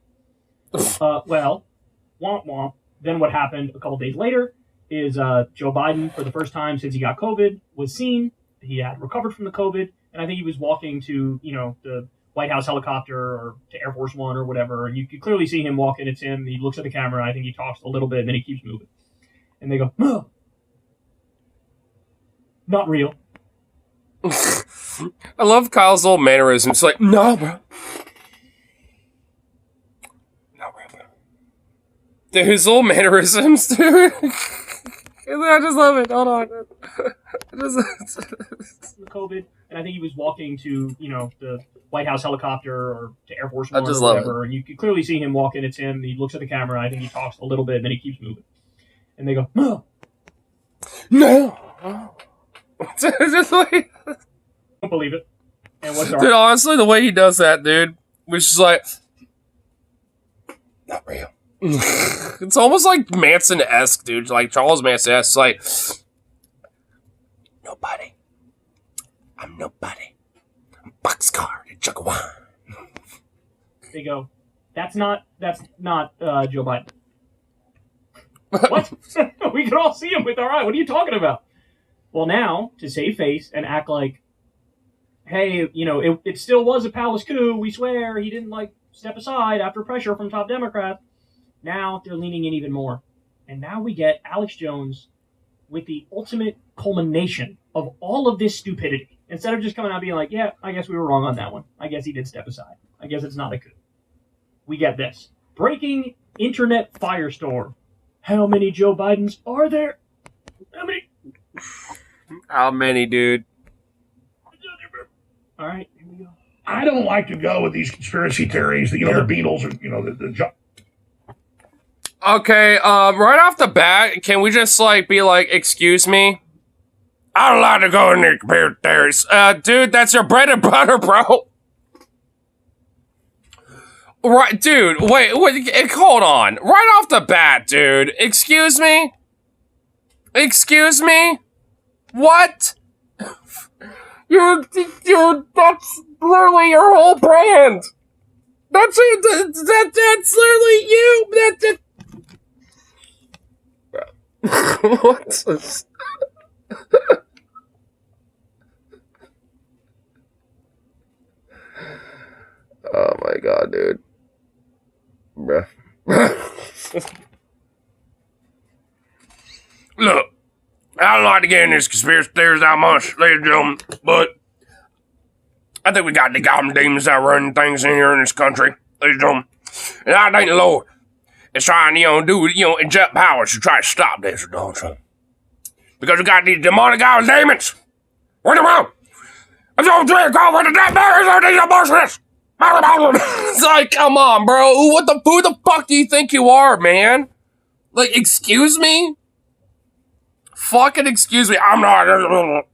Well, womp womp. Then what happened a couple days later is Joe Biden, for the first time since he got COVID, was seen. He had recovered from the COVID, and I think he was walking to, the White House helicopter or to Air Force One or whatever, and you could clearly see him walking. It's him. He looks at the camera. I think he talks a little bit, and then he keeps moving. And they go, no, not real. I love Kyle's little mannerisms. It's like, no, bro. No, bro. Dude, his little mannerisms, dude. I just love it. Hold on. COVID, and I think he was walking to, the White House helicopter or to Air Force One or love whatever, and you could clearly see him walking. It's him. He looks at the camera. I think he talks a little bit, and then he keeps moving. And they go, no. No. Just like... Don't believe it. And what's Dude, honestly, the way he does that, dude, which is like, not real. It's almost like Manson-esque, dude. Like Charles Manson-esque. It's like, nobody. I'm nobody. I'm boxcar and jug of wine. They go, that's not Joe Biden. What? We could all see him with our eye. What are you talking about? Well, now, to save face and act like, hey, it still was a palace coup. We swear he didn't, step aside after pressure from top Democrats. Now they're leaning in even more. And now we get Alex Jones with the ultimate culmination of all of this stupidity. Instead of just coming out being like, yeah, I guess we were wrong on that one. I guess he did step aside. I guess it's not a coup. We get this. Breaking internet firestorm. How many Joe Bidens are there? How many? How many, dude? All right, here we go. I don't like to go with these conspiracy theories that, the Beatles are, the Okay, right off the bat, can we just, be like, excuse me? I don't like to go in there conspiracy theories. Dude, that's your bread and butter, bro. Right, dude, wait, hold on. Right off the bat, dude. Excuse me? Excuse me? What? That's literally your whole brand. That's literally you. What's this? Oh my god, dude. Bruh. Look, I don't like to get in these conspiracy theories that much, ladies and gentlemen, but I think we got the goddamn demons that run things in here in this country, ladies and gentlemen. And I think the Lord is trying, inject powers to try to stop this, Donald Trump. Because we got these demonic demons. What the hell? I'm so drink over the dead berries or these abortionists. It's like, come on, bro. Who the fuck do you think you are, man? Like, excuse me? Fucking excuse me. I'm not.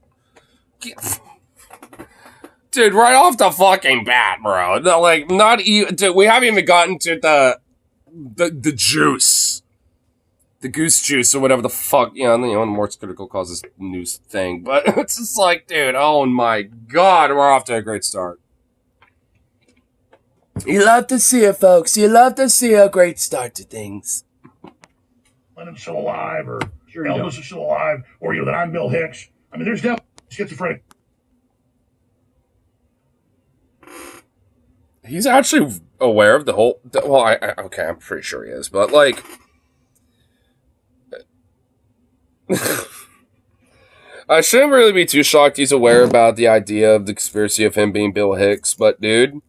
Dude, right off the fucking bat, bro. Not even. Dude, we haven't even gotten to the juice. The goose juice or whatever the fuck. The Morse critical causes news thing. But it's just like, dude, oh my god, we're off to a great start. You love to see it, folks. You love to see a great start to things. Lenin's still alive, or Elvis is still alive, or that I'm Bill Hicks. I mean, there's definitely schizophrenic. He's actually aware of the whole. Well, okay, I'm pretty sure he is, but I shouldn't really be too shocked he's aware about the idea of the conspiracy of him being Bill Hicks, but dude,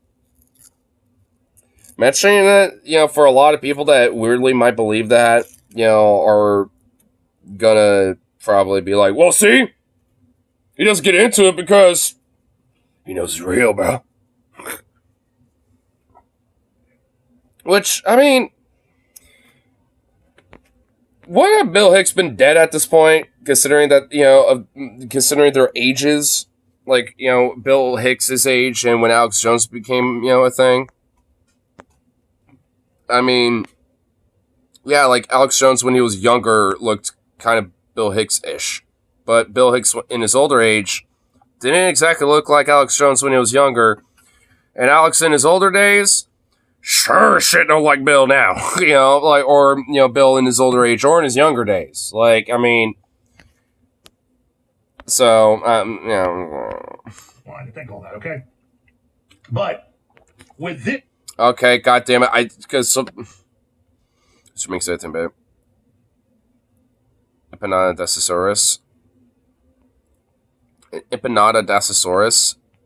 mentioning that, for a lot of people that weirdly might believe that, are gonna probably be like, well, see, he doesn't get into it because he knows it's real, bro. Which, I mean, why have Bill Hicks been dead at this point, considering that, considering their ages? Like, Bill Hicks' age and when Alex Jones became, a thing. I mean, yeah, like Alex Jones when he was younger looked kind of Bill Hicks-ish. But Bill Hicks in his older age didn't exactly look like Alex Jones when he was younger. And Alex in his older days, sure shit don't like Bill now. Or Bill in his older age or in his younger days. Like, I mean, so, Well, I didn't think all that, okay? But with it. Okay, God damn it. Because which makes it babe. Empanada Dasasaurus.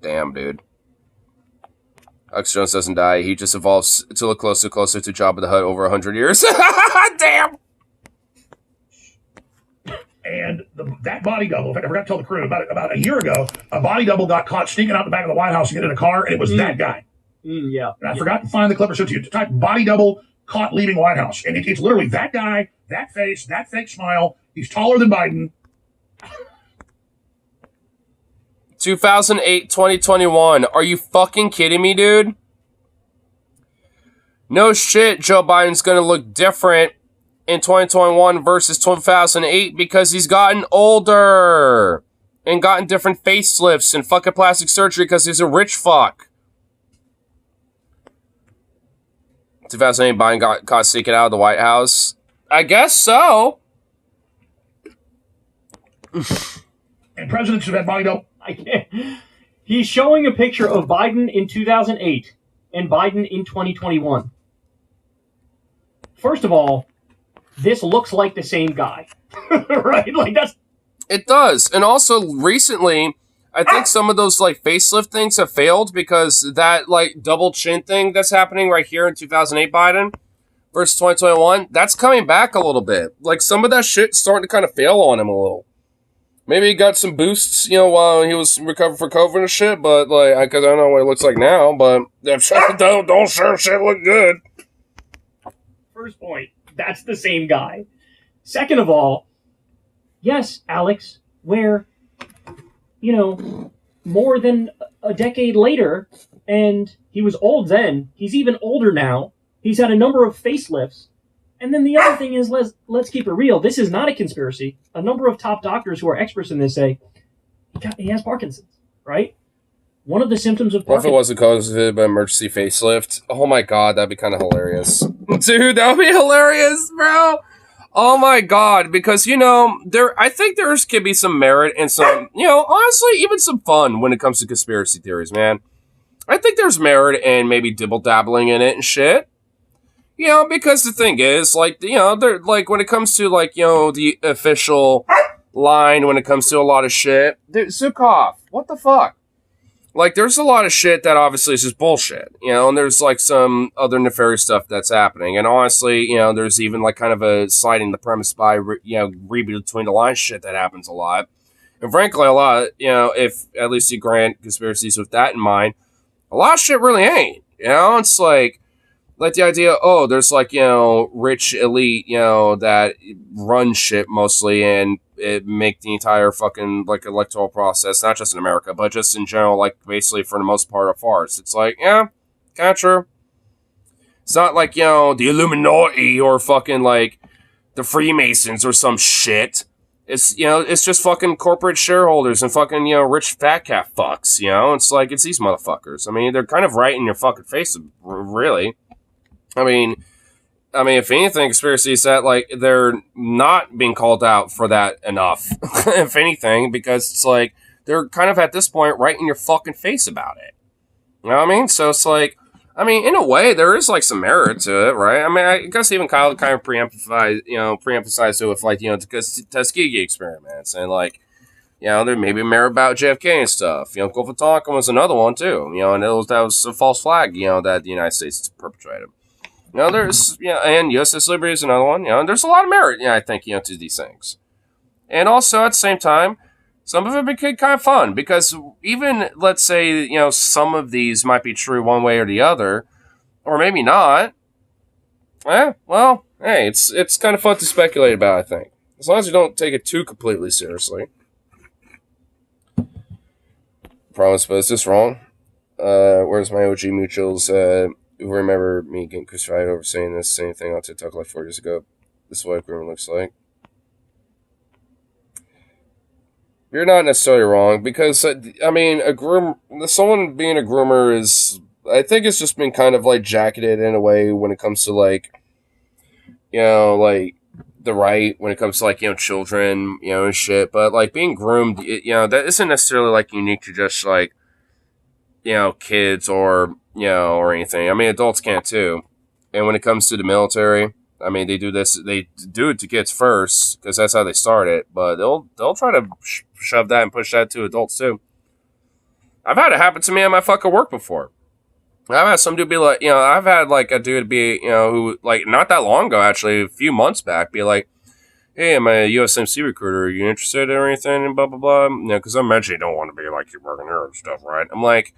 Damn, dude. Alex Jones doesn't die. He just evolves to look closer to Jabba the Hutt over 100 years. Damn! And that body double, in fact, I forgot to tell the crew, about a year ago, a body double got caught sneaking out the back of the White House to get in a car, and it was that guy. Yeah. And I forgot to find the clip or so to you. Type body double caught leaving White House. And it's literally that guy, that face, that fake smile. He's taller than Biden. 2008, 2021. Are you fucking kidding me, dude? No shit, Joe Biden's gonna look different in 2021 versus 2008 because he's gotten older and gotten different facelifts and fucking plastic surgery because he's a rich fuck. 2008, Biden got caught sneaking out of the White House. I guess so. And presidents have had body double. I can't. He's showing a picture of Biden in 2008 and Biden in 2021. First of all, this looks like the same guy. Right? Like that's It does. And also recently, I think some of those like facelift things have failed because that like double chin thing that's happening right here in 2008 Biden versus 2021, that's coming back a little bit. Like some of that shit's starting to kind of fail on him a little. Maybe he got some boosts, while he was recovering from COVID and shit, but like, because I don't know what it looks like now, but don't sure shit look good. first point. That's the same guy. Second of all, yes, Alex, where, more than a decade later, and he was old then, he's even older now, he's had a number of facelifts, and then the other thing is, let's keep it real, this is not a conspiracy. A number of top doctors who are experts in this say, he has Parkinson's, right? One of the symptoms of What if Parkinson's... it wasn't caused by emergency facelift? Oh my god, that'd be kind of hilarious. Dude, that would be hilarious, bro! Oh my god, because, I think there's could be some merit and some, honestly, even some fun when it comes to conspiracy theories, man. I think there's merit in maybe dibble-dabbling in it and shit. Because the thing is, they're, when it comes to, the official line, when it comes to a lot of shit, Zukov, what the fuck? There's a lot of shit that obviously is just bullshit, and there's, some other nefarious stuff that's happening. And honestly, there's even, kind of a sliding the premise by, read between the lines shit that happens a lot. And frankly, a lot, if at least you grant conspiracies with that in mind, a lot of shit really ain't. It's the idea, there's rich elite, that run shit mostly and it make the entire fucking electoral process, not just in America, but just in general, basically for the most part, a farce. It's yeah, kind of true. It's not the Illuminati or fucking the Freemasons or some shit. It's it's just fucking corporate shareholders and fucking rich fat cat fucks. It's it's these motherfuckers. I mean, they're kind of right in your fucking face, really. I mean, if anything, conspiracy is that, they're not being called out for that enough, if anything, because it's they're kind of at this point right in your fucking face about it. You know what I mean? So it's in a way, there is, some merit to it, right? I mean, I guess even Kyle kind of pre-emphasized it with, the Tuskegee experiments and, There may be more about JFK and stuff. Gulf of Tonkin was another one too. And that was a false flag. That the United States perpetrated. There's and USS Liberty is another one. There's a lot of merit. I think to these things, and also at the same time, some of it became kind of fun because even let's say some of these might be true one way or the other, or maybe not. Well, hey, it's kind of fun to speculate about. I think as long as you don't take it too completely seriously. Promise, but is this wrong? Where's my OG mutuals? Who remember me getting crucified over saying this same thing on TikTok like 4 years ago? This is what a groomer looks like. You're not necessarily wrong because someone being a groomer is, I think it's just been kind of like jacketed in a way when it comes to like the right when it comes to like children and shit. But like being groomed, that isn't necessarily like unique to just like kids or anything. Adults can too. And when it comes to the military, they do this. They do it to kids first because that's how they start it. But they'll try to shove that and push that to adults too. I've had it happen to me at my fucking work before. I've had some dude be like, I've had like a dude be, who like not that long ago, actually, a few months back, be like, hey, I'm a USMC recruiter. Are you interested or anything? And blah, blah, blah. Because I mentioned you don't want to be like you're working here and stuff, right? I'm like,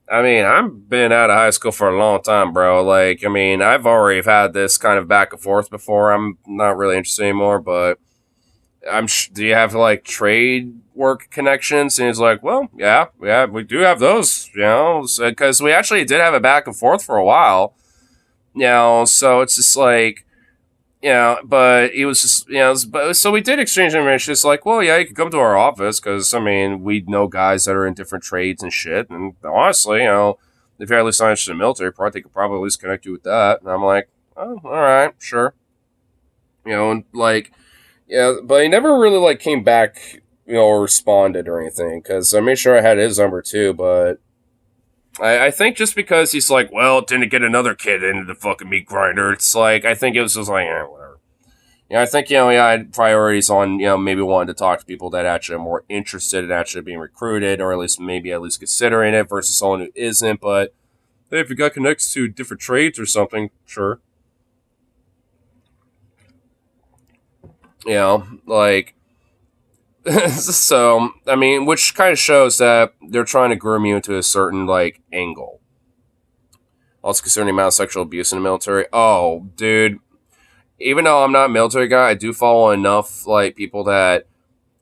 I've been out of high school for a long time, bro. Like, I've already had this kind of back and forth before. I'm not really interested anymore, but do you have like trade work connections? And he's like, well, yeah, we do have those, because we actually did have it back and forth for a while, so it's just like, but it was just, so we did exchange information. It's like, well, yeah, you could come to our office because, we know guys that are in different trades and shit. And honestly, if you're at least not interested in the military part, they could probably at least connect you with that. And I'm like, oh, all right, sure. And like, yeah, but he never really like came back, or responded or anything because I made sure I had his number too. But I think just because he's like, well, didn't get another kid into the fucking meat grinder. It's like, I think it was just like, whatever. I think, I had priorities on, maybe wanting to talk to people that actually are more interested in actually being recruited or at least considering it versus someone who isn't. But hey, if you got connects to different trades or something, sure. Like, so, which kind of shows that they're trying to groom you into a certain, like, angle. Also concerning amount of sexual abuse in the military. Oh, dude. Even though I'm not a military guy, I do follow enough, like, people that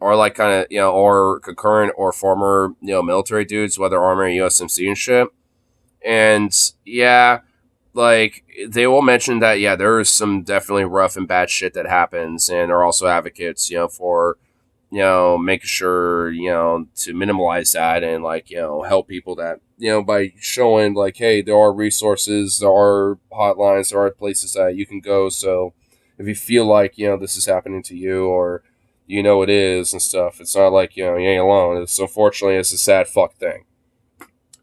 are, like, kind of, or concurrent or former, military dudes, whether Army or USMC and shit. And, yeah, like, they will mention that, yeah, there is some definitely rough and bad shit that happens, and are also advocates, for, making sure, to minimize that and, like, help people that, by showing, like, hey, there are resources, there are hotlines, there are places that you can go, so if you feel like, this is happening to you, or, it is, and stuff, it's not like, you ain't alone. It's, unfortunately, it's a sad fuck thing.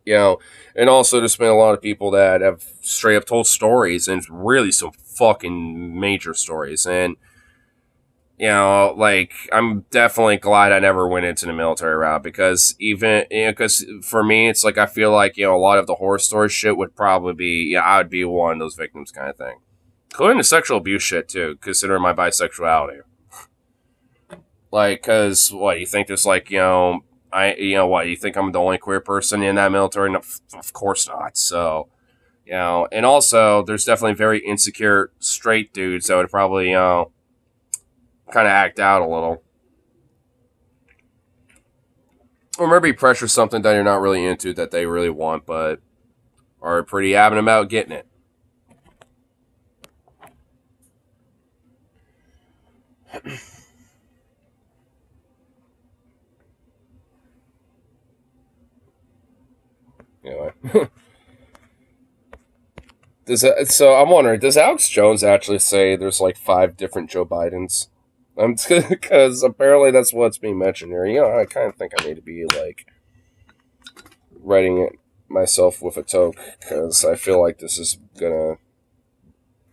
And also there's been a lot of people that have straight up told stories, and really some fucking major stories. And, like, I'm definitely glad I never went into the military route because because for me, it's like, I feel like, a lot of the horror story shit would probably be, I would be one of those victims kind of thing. Including the sexual abuse shit too, considering my bisexuality. Like, cause what, you think there's like, what, you think I'm the only queer person in that military? No, of course not. So, and also there's definitely very insecure straight dudes that would probably, kind of act out a little. Or maybe pressure something that you're not really into that they really want, but are pretty adamant about getting it. Anyway. So I'm wondering, does Alex Jones actually say there's like 5 different Joe Bidens? Because apparently that's what's being mentioned here. I kind of think I need to be like writing it myself with a toque because I feel like this is gonna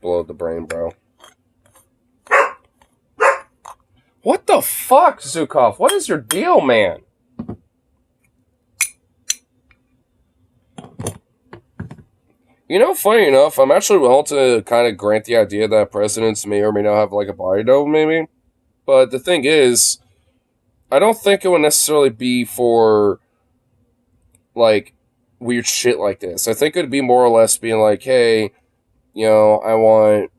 blow the brain, bro. What the fuck, Zukov? What is your deal, man? You know, funny enough, I'm actually willing to kind of grant the idea that presidents may or may not have like a body double, maybe. But the thing is, I don't think it would necessarily be for like weird shit like this. I think it'd be more or less being like, hey, I want,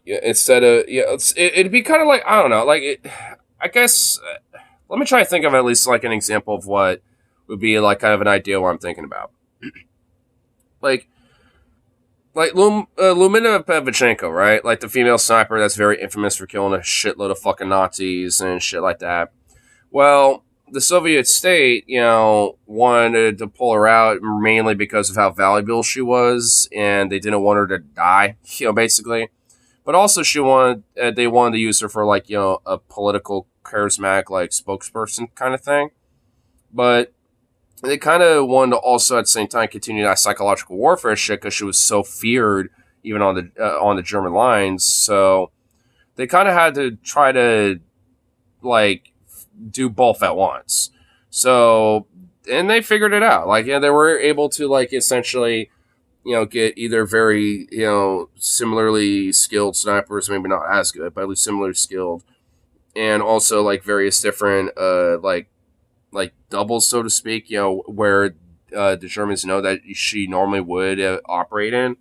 instead of, it'd be kind of like, I don't know, I guess, let me try to think of at least like an example of what would be like kind of an idea what I'm thinking about. Lumina Pavlichenko, right? Like the female sniper that's very infamous for killing a shitload of fucking Nazis and shit like that. Well, the Soviet state, wanted to pull her out mainly because of how valuable she was, and they didn't want her to die, basically. But also, they wanted to use her for like, a political charismatic like spokesperson kind of thing. But they kind of wanted to also at the same time continue that psychological warfare shit because she was so feared even on the German lines. So they kind of had to try to like do both at once. So, and they figured it out. Like, they were able to like essentially, get either very, similarly skilled snipers, maybe not as good, but at least similarly skilled, and also like various different like doubles, so to speak, where the Germans know that she normally would operate in.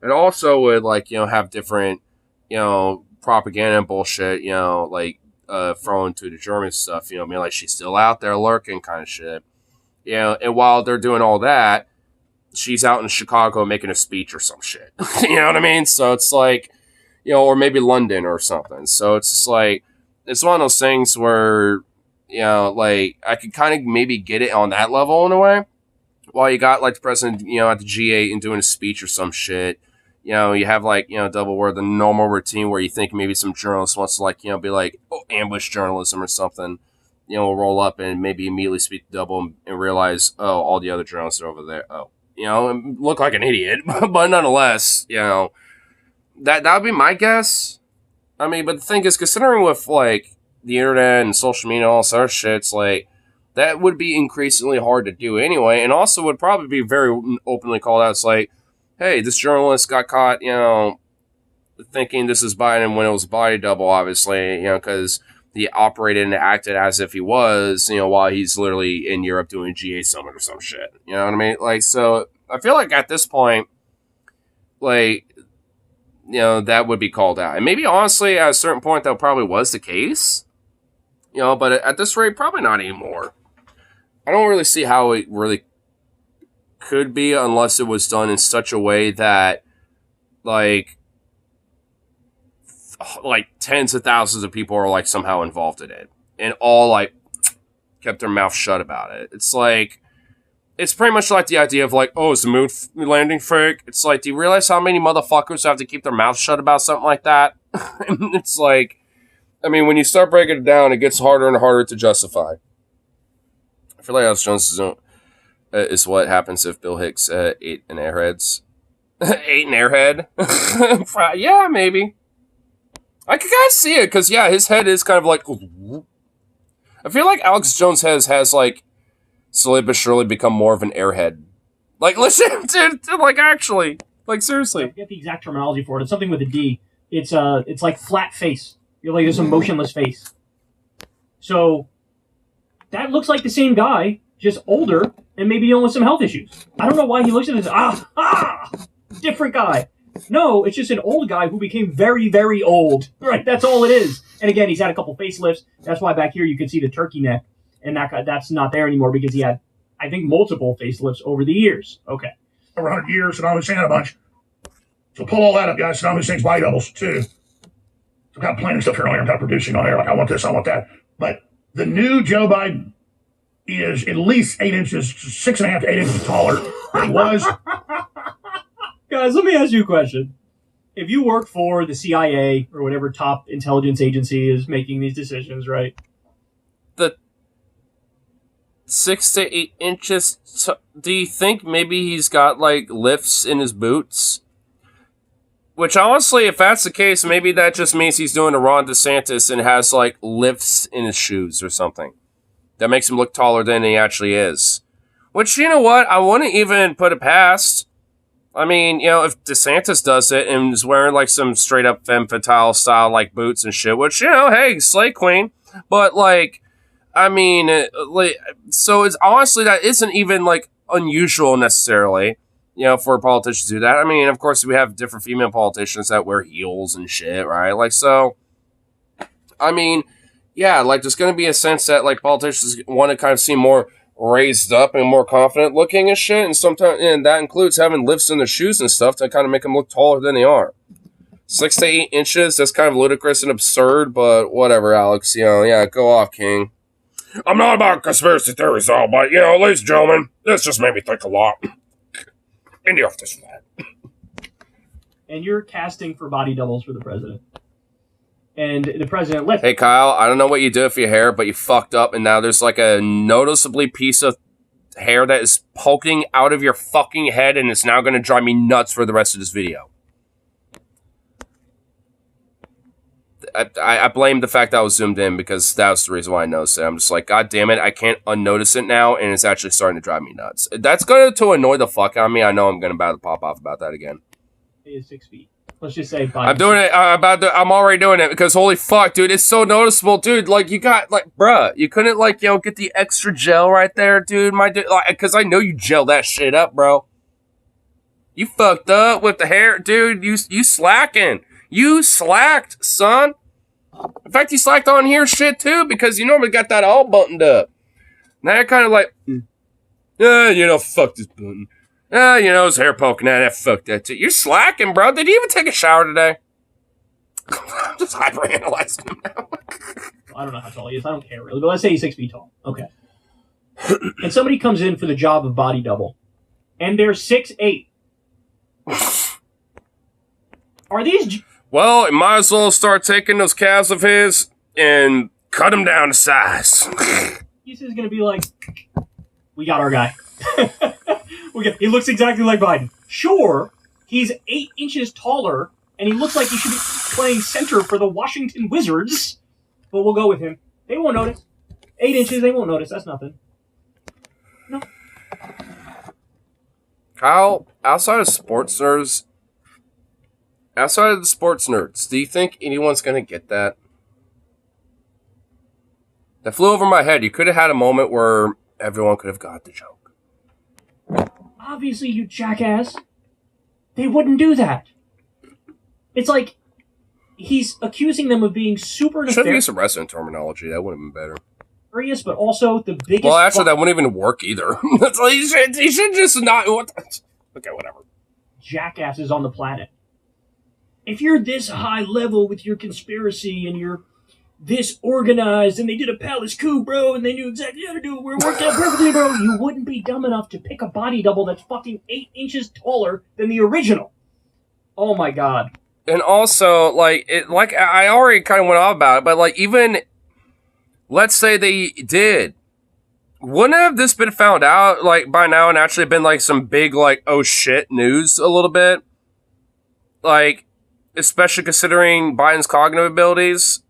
And also would like, have different, propaganda and bullshit, thrown to the German stuff, like she's still out there lurking kind of shit. And while they're doing all that, she's out in Chicago making a speech or some shit. You know what I mean? So it's like, or maybe London or something. So it's just like, it's one of those things where, I could kind of maybe get it on that level in a way. While you got like the president, at the G8 and doing a speech or some shit, you have like, double word, the normal routine where you think maybe some journalist wants to like, be like, ambush journalism or something, roll up and maybe immediately speak double and realize, all the other journalists are over there. And look like an idiot, but nonetheless, that would be my guess. I mean, but the thing is, considering with like the internet and social media and all this other shit, it's like, that would be increasingly hard to do anyway, and also would probably be very openly called out. It's like, hey, this journalist got caught, thinking this is Biden when it was body double, obviously, because he operated and acted as if he was, while he's literally in Europe doing a GA summit or some shit. You know what I mean? Like, so I feel like at this point, like, that would be called out. And maybe honestly, at a certain point, that probably was the case. But at this rate, probably not anymore. I don't really see how it really could be unless it was done in such a way that, like tens of thousands of people are, like, somehow involved in it. And all, like, kept their mouth shut about it. It's like, it's pretty much like the idea of, like, oh, is the moon landing fake? It's like, do you realize how many motherfuckers have to keep their mouth shut about something like that? It's like, I mean, when you start breaking it down, it gets harder and harder to justify. I feel like Alex Jones is what happens if Bill Hicks ate an Airheads. Ate an Airhead? Yeah, maybe. I can kind of see it, because, yeah, his head is kind of like... I feel like Alex Jones has like, slowly but surely become more of an airhead. Like, listen, dude, like, actually. Like, seriously. I forget the exact terminology for it. It's something with a D. It's like flat face. You're like, there's a motionless face. So, that looks like the same guy, just older, and maybe dealing with some health issues. I don't know why he looks at this, different guy. No, it's just an old guy who became very, very old. Right, that's all it is. And again, he's had a couple facelifts. That's why back here you can see the turkey neck. And that's not there anymore because he had, I think, multiple facelifts over the years. Okay. Over 100 years, Saddam Hussein had a bunch. So pull all that up, guys. Saddam Hussein's body doubles, too. I've got planning stuff here on here. I'm kind of producing on here. Like, I want this, I want that. But the new Joe Biden is at least 8 inches, 6.5 to 8 inches taller than he was. Guys, let me ask you a question. If you work for the CIA or whatever top intelligence agency is making these decisions, right? The 6 to 8 inches, do you think maybe he's got, like, lifts in his boots? Which honestly, if that's the case, maybe that just means he's doing a Ron DeSantis and has like lifts in his shoes or something. That makes him look taller than he actually is. Which, you know what, I wouldn't even put it past. I mean, you know, if DeSantis does it and is wearing like some straight up femme fatale style like boots and shit, which, you know, hey, slay queen. But like, I mean, so it's honestly, that isn't even like unusual necessarily. You know, for politicians to do that. I mean, of course, we have different female politicians that wear heels and shit, right? Like, so, I mean, yeah, like, there's going to be a sense that, like, politicians want to kind of seem more raised up and more confident looking and shit, and sometimes, and that includes having lifts in their shoes and stuff to kind of make them look taller than they are. 6 to 8 inches, that's kind of ludicrous and absurd, but whatever, Alex, you know, yeah, go off, King. I'm not about conspiracy theories, all, but, you know, ladies and gentlemen, this just made me think a lot. In the office for that. And you're casting for body doubles for the president. And the president left. Hey, Kyle, I don't know what you did for your hair, but you fucked up, and now there's like a noticeably piece of hair that is poking out of your fucking head, and it's now going to drive me nuts for the rest of this video. I blame the fact that I was zoomed in because that was the reason why I noticed it. I'm just like, God damn it, I can't unnotice it now, and it's actually starting to drive me nuts. That's going to annoy the fuck out of me. I know I'm going to about to pop off about that again. He is 6 feet. Let's just say 5. I'm doing it. I'm already doing it because holy fuck, dude, it's so noticeable, dude. Like you got like, bruh, you couldn't like get the extra gel right there, dude. Because I know you gel that shit up, bro. You fucked up with the hair, dude. You slacking. You slacked, son. In fact, you slacked on here shit too because you normally got that all buttoned up. Now you're kind of like, fuck this button. His hair poking out. Fuck that too. You're slacking, bro. Did you even take a shower today? I'm just hyperanalyzing him now. I don't know how tall he is. I don't care really, but let's say he's 6 feet tall. Okay. And somebody comes in for the job of body double, and they're 6'8". Are these? Well, it might as well start taking those calves of his and cut them down to size. He's just gonna be like, we got our guy. He looks exactly like Biden. Sure, he's 8 inches taller, and he looks like he should be playing center for the Washington Wizards. But we'll go with him. They won't notice. 8 inches, they won't notice. That's nothing. No. Kyle, outside of the sports nerds, do you think anyone's going to get that? That flew over my head. You could have had a moment where everyone could have got the joke. Obviously, you jackass. They wouldn't do that. It's like he's accusing them of being super nefarious. Should have used some wrestling terminology. That would have been better. But also the biggest... Well, actually, that wouldn't even work either. He should just not... Okay, whatever. Jackasses on the planet. If you're this high level with your conspiracy and you're this organized and they did a palace coup, bro, and they knew exactly how to do it, we're worked out perfectly, bro, you wouldn't be dumb enough to pick a body double that's fucking 8 inches taller than the original. Oh my god. And also, I already kind of went off about it, but even, let's say they did. Wouldn't have this been found out, by now and actually been, some big, oh shit news a little bit? Especially considering Biden's cognitive abilities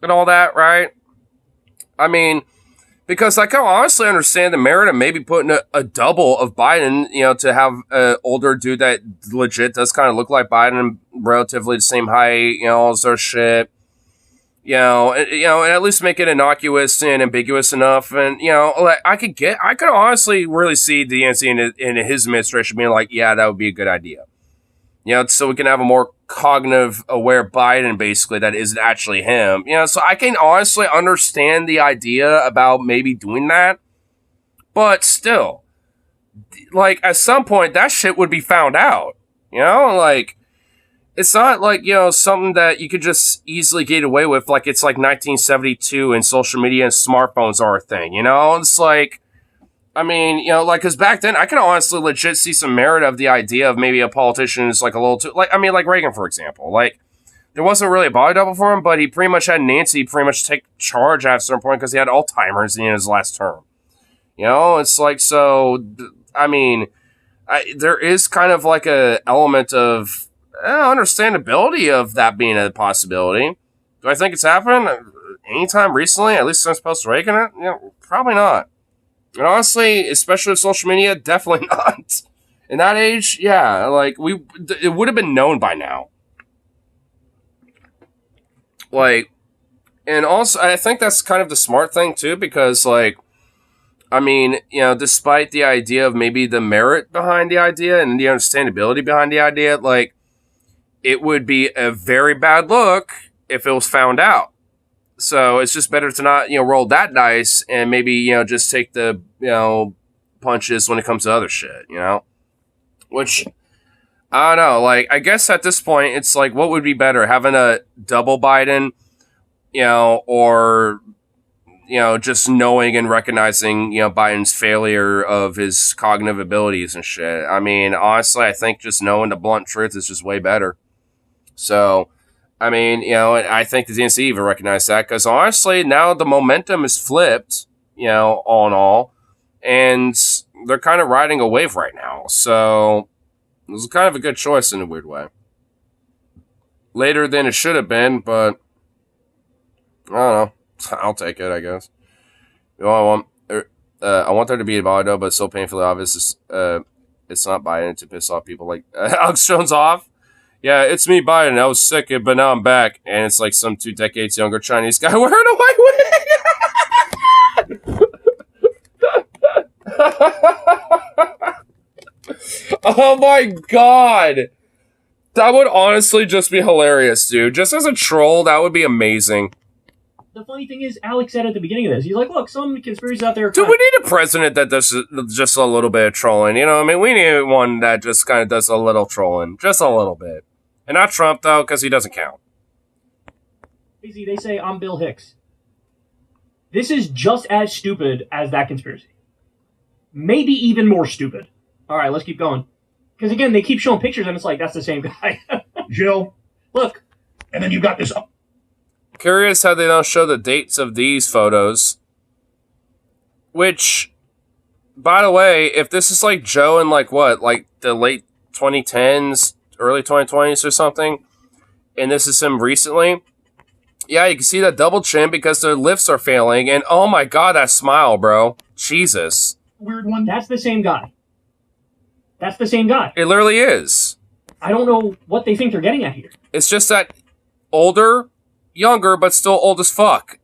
and all that, right? I mean, because I can honestly understand the merit of maybe putting a double of Biden, to have an older dude that legit does kind of look like Biden, relatively the same height, all this sort of shit. And at least make it innocuous and ambiguous enough. And, I could honestly really see DNC in his administration being like, yeah, that would be a good idea. So we can have a more cognitive aware Biden, basically, that isn't actually him. So I can honestly understand the idea about maybe doing that. But still, at some point, that shit would be found out. It's not something that you could just easily get away with. It's 1972 and social media and smartphones are a thing, It's because back then, I can honestly legit see some merit of the idea of maybe a politician is a little too, like Reagan, for example. There wasn't really a body double for him, but he pretty much had Nancy pretty much take charge at a certain point because he had Alzheimer's in his last term. It's so, there is kind of a element of understandability of that being a possibility. Do I think it's happened anytime recently, at least since post-Reagan? Probably not. And honestly, especially with social media, definitely not. In that age, yeah, like, it would have been known by now. Like, and also, I think that's kind of the smart thing, too, because, like, I mean, despite the idea of maybe the merit behind the idea and the understandability behind the idea, like, it would be a very bad look if it was found out. So it's just better to not, roll that dice and maybe, just take the, punches when it comes to other shit, Which, I don't know, like, I guess at this point, it's like, what would be better? Having a double Biden, or, just knowing and recognizing, Biden's failure of his cognitive abilities and shit. I mean, honestly, I think just knowing the blunt truth is just way better. So, I mean, and I think the DNC even recognized that, because honestly, now the momentum is flipped, all in all, and they're kind of riding a wave right now. So, it was kind of a good choice in a weird way. Later than it should have been, but I don't know. I'll take it, I guess. I want there to be a Biden, but it's so painfully obvious it's not Biden to piss off people like Alex Jones off. Yeah, it's me, Biden. I was sick, but now I'm back. And it's like some 2 decades younger Chinese guy wearing a white wig. Oh my god. That would honestly just be hilarious, dude. Just as a troll, that would be amazing. The funny thing is, Alex said at the beginning of this, he's like, look, some conspiracies out there... Dude, we need a president that does just a little bit of trolling, I mean, we need one that just kind of does a little trolling. Just a little bit. And not Trump, though, because he doesn't count. Easy, they say, I'm Bill Hicks. This is just as stupid as that conspiracy. Maybe even more stupid. All right, let's keep going. Because, again, they keep showing pictures, and it's like, that's the same guy. Jill. Look. And then you got this... Curious how they don't show the dates of these photos. Which, by the way, if this is like Joe in like what? Like the late 2010s, early 2020s or something, and this is him recently, yeah, you can see that double chin because their lifts are failing, and oh my god, that smile, bro. Jesus. Weird one. That's the same guy. That's the same guy. It literally is. I don't know what they think they're getting at here. It's just that older... younger, but still old as fuck.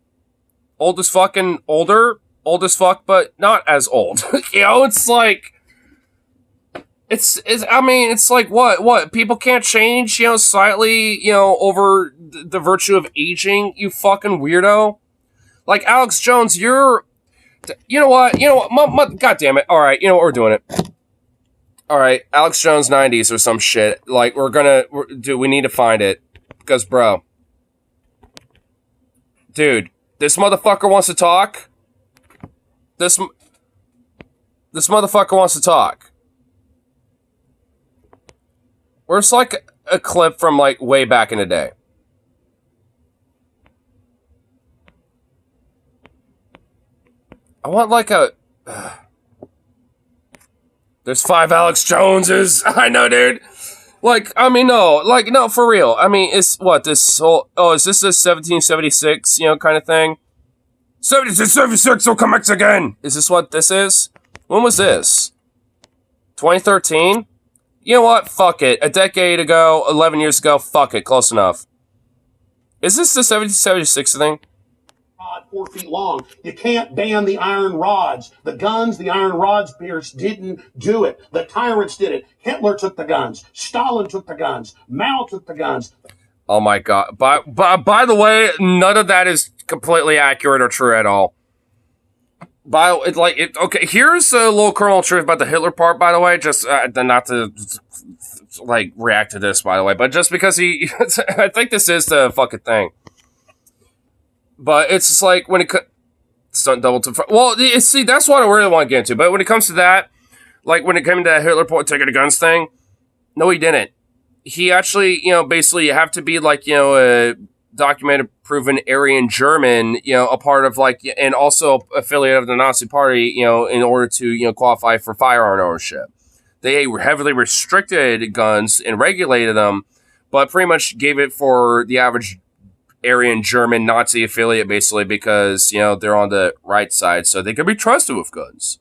Old as fucking older, old as fuck, but not as old. It's like... I mean, it's like, what? People can't change, slightly, over the virtue of aging, you fucking weirdo? Like, Alex Jones, you're... You know what? God damn it. Alright, we're doing it. Alright, Alex Jones 90s or some shit. Like, we need to find it. Because, bro... Dude, this motherfucker wants to talk. This motherfucker wants to talk. Where's like a clip from like way back in the day? I want like a... There's 5 Alex Joneses. I know, dude. Like, I mean, no, for real. I mean, it's what, this whole, is this a 1776, kind of thing? 1776 will come back again! Is this what this is? When was this? 2013? You know what? Fuck it. A decade ago, 11 years ago, fuck it. Close enough. Is this the 1776 thing? 4 feet long. You can't ban the iron rods. The guns, the iron rods, Pierce, didn't do it. The tyrants did it. Hitler took the guns. Stalin took the guns. Mao took the guns. Oh my god. By the way, none of that is completely accurate or true at all. Okay, here's a little kernel of truth about the Hitler part, by the way, just not to like react to this, by the way, but just because I think this is the fucking thing. But it's just like when it stunt double to... Well, see, that's what I really want to get into. But when it comes to that, like when it came to that Hitler taking the guns thing, no, he didn't. He actually, basically you have to be like, a documented, proven Aryan German, a part of like, and also affiliate of the Nazi Party, in order to, qualify for firearm ownership. They heavily restricted guns and regulated them but pretty much gave it for the average Aryan German Nazi affiliate, basically, because, you know, they're on the right side, so they could be trusted with guns.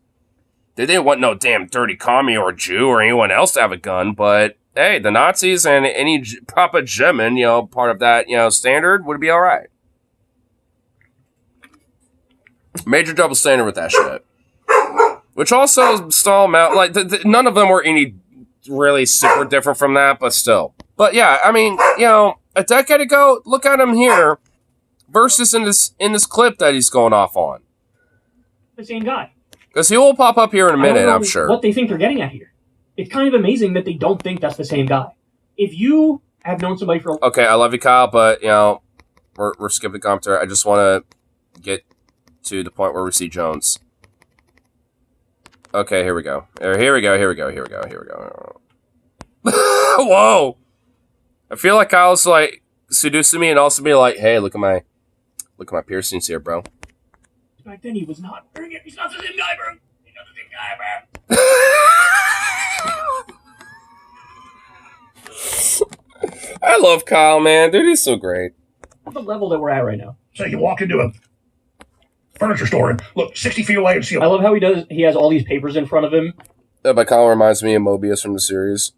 They didn't want no damn dirty commie or Jew or anyone else to have a gun, but hey, the Nazis and any proper German, you know, part of that, you know, standard would be all right. Major double standard with that shit. Which also stall them out. Like, none of them were any really super different from that, but still. But yeah, I mean, you know, a decade ago, look at him here versus in this clip that he's going off on. The same guy. Because he will pop up here in a minute, I'm sure. What they think they're getting at here. It's kind of amazing that they don't think that's the same guy. If you have known somebody for... Okay, I love you, Kyle, but, you know, we're skipping commentary. I just want to get to the point where we see Jones. Okay, here we go. Here we go. Whoa! I feel like Kyle's, like, seducing me and also be like, hey, look at my piercings here, bro. Back then he was not wearing it. He's not the same guy, bro. He's not the same guy, bro. I love Kyle, man. Dude, he's so great. The level that we're at right now. So you can walk into a furniture store and look 60 feet away and see. I love how he has all these papers in front of him. Yeah, but Kyle reminds me of Mobius from the series.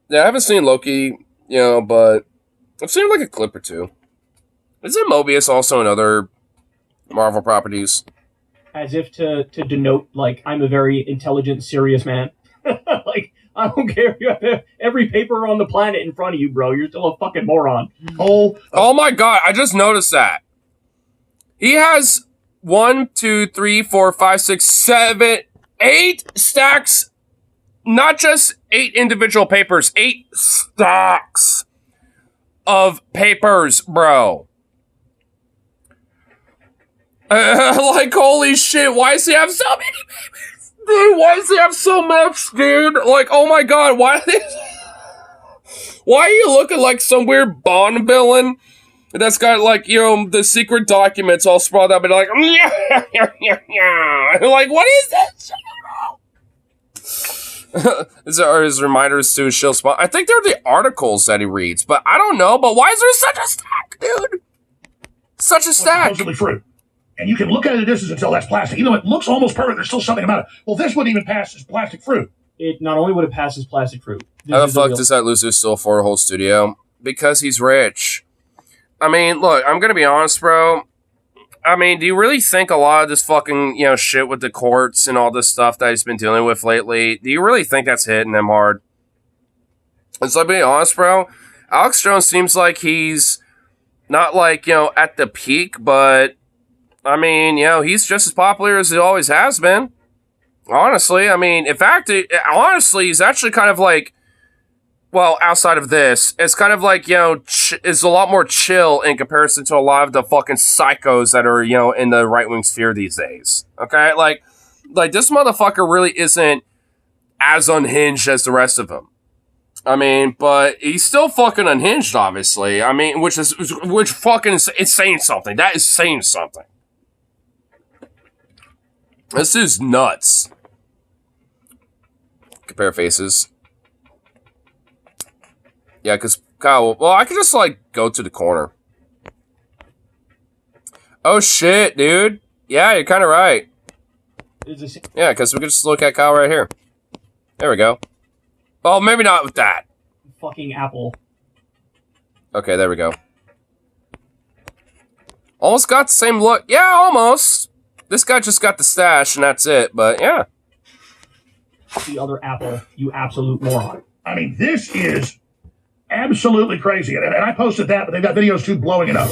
Yeah, I haven't seen Loki, you know, but I've seen like a clip or two. Isn't Mobius also in other Marvel properties? As if to denote, like, I'm a very intelligent, serious man. Like, I don't care if you have every paper on the planet in front of you, bro. You're still a fucking moron. Oh my god, I just noticed that. He has 1, 2, 3, 4, 5, 6, 7, 8 stacks. Not just 8 individual papers, 8 stacks of papers, bro. Like, holy shit, why does he have so many papers? Dude, why does he have so much, dude? Like, oh my god, why are you looking like some weird Bond villain that's got, like, you know, the secret documents all sprawled up and like, like, what is that? These are his reminders to his shield spot. I think they're the articles that he reads, but I don't know. But why is there such a stack, dude? Such a stack. Supposedly fruit. And you can look at it at a distance and tell that's plastic. Even though it looks almost perfect, there's still something about it. Well, this wouldn't even pass as plastic fruit. It not only would it pass as plastic fruit. How the fuck does that loser still afford a whole studio? Because he's rich. I mean, look, I'm gonna be honest, bro. I mean, do you really think a lot of this fucking, you know, shit with the courts and all this stuff that he's been dealing with lately, do you really think that's hitting him hard? And so, to be honest, bro, Alex Jones seems like he's not, like, you know, at the peak, but, I mean, you know, he's just as popular as he always has been. Honestly, I mean, in fact, honestly, he's actually kind of like, well, outside of this, it's kind of like, you know, is a lot more chill in comparison to a lot of the fucking psychos that are, you know, in the right-wing sphere these days. Okay? Like this motherfucker really isn't as unhinged as the rest of them. I mean, but he's still fucking unhinged, obviously. I mean, which fucking is saying something. That is saying something. This is nuts. Compare faces. Yeah, because, Kyle, well, I could just, like, go to the corner. Oh, shit, dude. Yeah, you're kind of right. Yeah, because we could just look at Kyle right here. There we go. Oh, maybe not with that. Fucking Apple. Okay, there we go. Almost got the same look. Yeah, almost. This guy just got the stash, and that's it, but, yeah. The other Apple, you absolute moron. I mean, this is absolutely crazy. And I posted that, but they've got videos too blowing it up.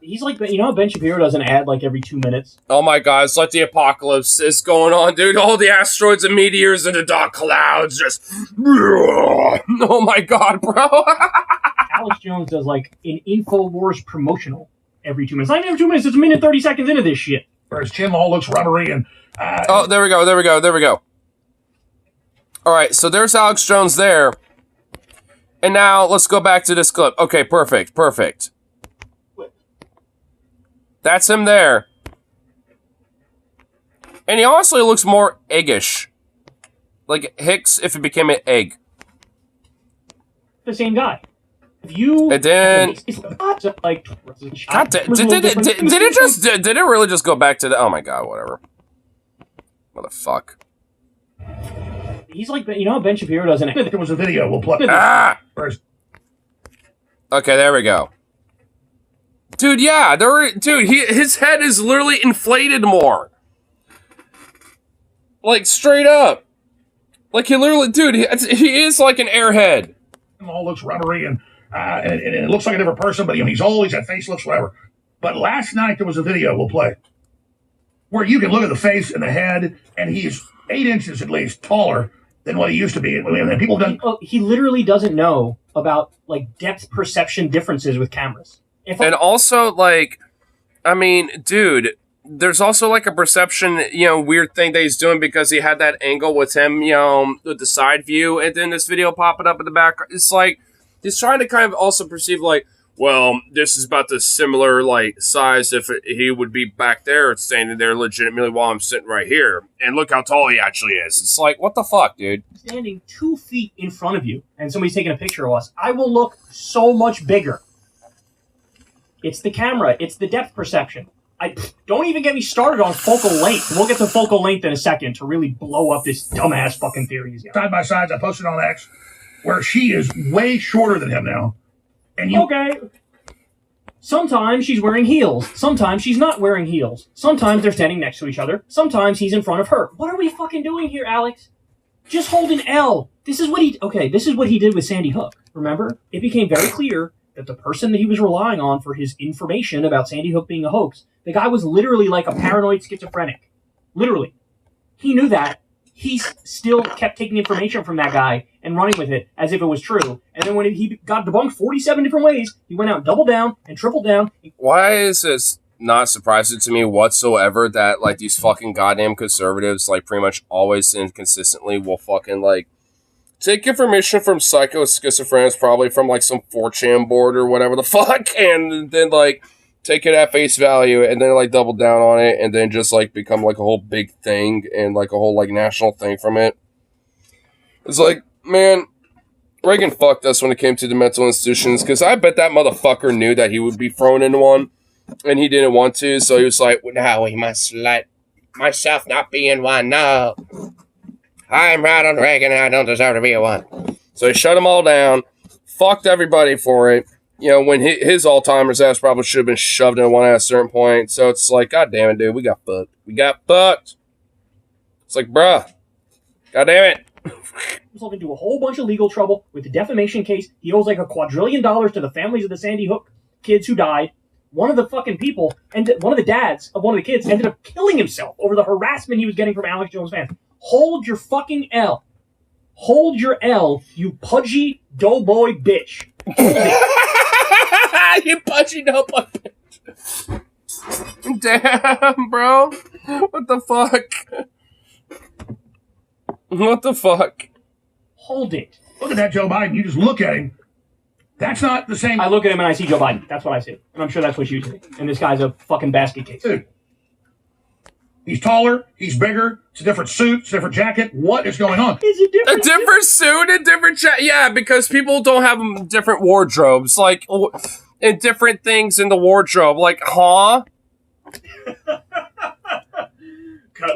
He's like, you know, Ben Shapiro does an ad like every 2 minutes. Oh my god, it's like the apocalypse is going on, dude. All the asteroids and meteors and the dark clouds just. Oh my god, bro. Alex Jones does like an InfoWars promotional every 2 minutes. Not even every 2 minutes, it's a minute 30 seconds into this shit. Where his chin all looks rubbery and. Oh, there we go. Alright, so there's Alex Jones there. And now, let's go back to this clip. Okay, perfect. That's him there. And he honestly looks more eggish. Like Hicks if it became an egg. the same guy. If you And then, it's not like God, did it really just go back to the? Oh my God, whatever. Motherfuck. He's like, you know, Ben Shapiro doesn't. There was a video. We'll play. First. Okay, there we go. Dude, yeah, his head is literally inflated more. Like, straight up. Like, he literally, dude, he is like an airhead. It all looks rubbery and it looks like a different person, but he's old, he's got facelifts, whatever. But last night there was a video we'll play where you can look at the face and the head, and he's 8 inches at least taller than what he used to be. And people don't. He literally doesn't know about like depth perception differences with cameras. And also, like, I mean, dude, there's also like a perception, you know, weird thing that he's doing because he had that angle with him, you know, with the side view, and then this video popping up in the back. It's like he's trying to kind of also perceive like, well, this is about the similar like size if he would be back there standing there legitimately while I'm sitting right here, and look how tall he actually is. It's like, what the fuck, dude? Standing 2 feet in front of you, and somebody's taking a picture of us. I will look so much bigger. It's the camera. It's the depth perception. Don't even get me started on focal length. We'll get to focal length in a second to really blow up this dumbass fucking theory he's got. Side by sides, I posted on X, where she is way shorter than him now. And okay. Sometimes she's wearing heels. Sometimes she's not wearing heels. Sometimes they're standing next to each other. Sometimes he's in front of her. What are we fucking doing here, Alex? Just hold an L. This is what he did with Sandy Hook. Remember? It became very clear that the person that he was relying on for his information about Sandy Hook being a hoax, the guy was literally like a paranoid schizophrenic. Literally. He knew that. He still kept taking information from that guy and running with it as if it was true. And then when he got debunked 47 different ways, he went out and doubled down and tripled down. Why is this not surprising to me whatsoever that, like, these fucking goddamn conservatives, like, pretty much always and consistently will fucking, like, take information from psycho schizophrenics, probably from, like, some 4chan board or whatever the fuck, and then, like, take it at face value and then, like, double down on it and then just, like, become, like, a whole big thing and, like, a whole, like, national thing from it. It's like, man, Reagan fucked us when it came to the mental institutions, because I bet that motherfucker knew that he would be thrown into one and he didn't want to, so he was like, no, we must let myself not be in one, no. I'm Ronald Reagan and I don't deserve to be in one. So he shut them all down, fucked everybody for it. You know, when his Alzheimer's ass probably should have been shoved in one at a certain point. So it's like, God damn it, dude, we got fucked. We got fucked. It's like, bruh, God damn it. Himself into a whole bunch of legal trouble with the defamation case. He owes like $2 quadrillion to the families of the Sandy Hook kids who died. One of the fucking people, and one of the dads of one of the kids ended up killing himself over the harassment he was getting from Alex Jones fans. Hold your fucking L. Hold your L, you pudgy doughboy bitch. You pudgy doughboy bitch. Damn, bro. What the fuck? What the fuck? Hold it. Look at that Joe Biden. You just look at him. That's not the same. I look at him and I see Joe Biden. That's what I see. And I'm sure that's what you see. And this guy's a fucking basket case. Dude. He's taller. He's bigger. It's a different suit. It's a different jacket. What is going on? It's a different suit, a different jacket. Yeah, because people don't have different wardrobes. Like, and different things in the wardrobe. Like, huh?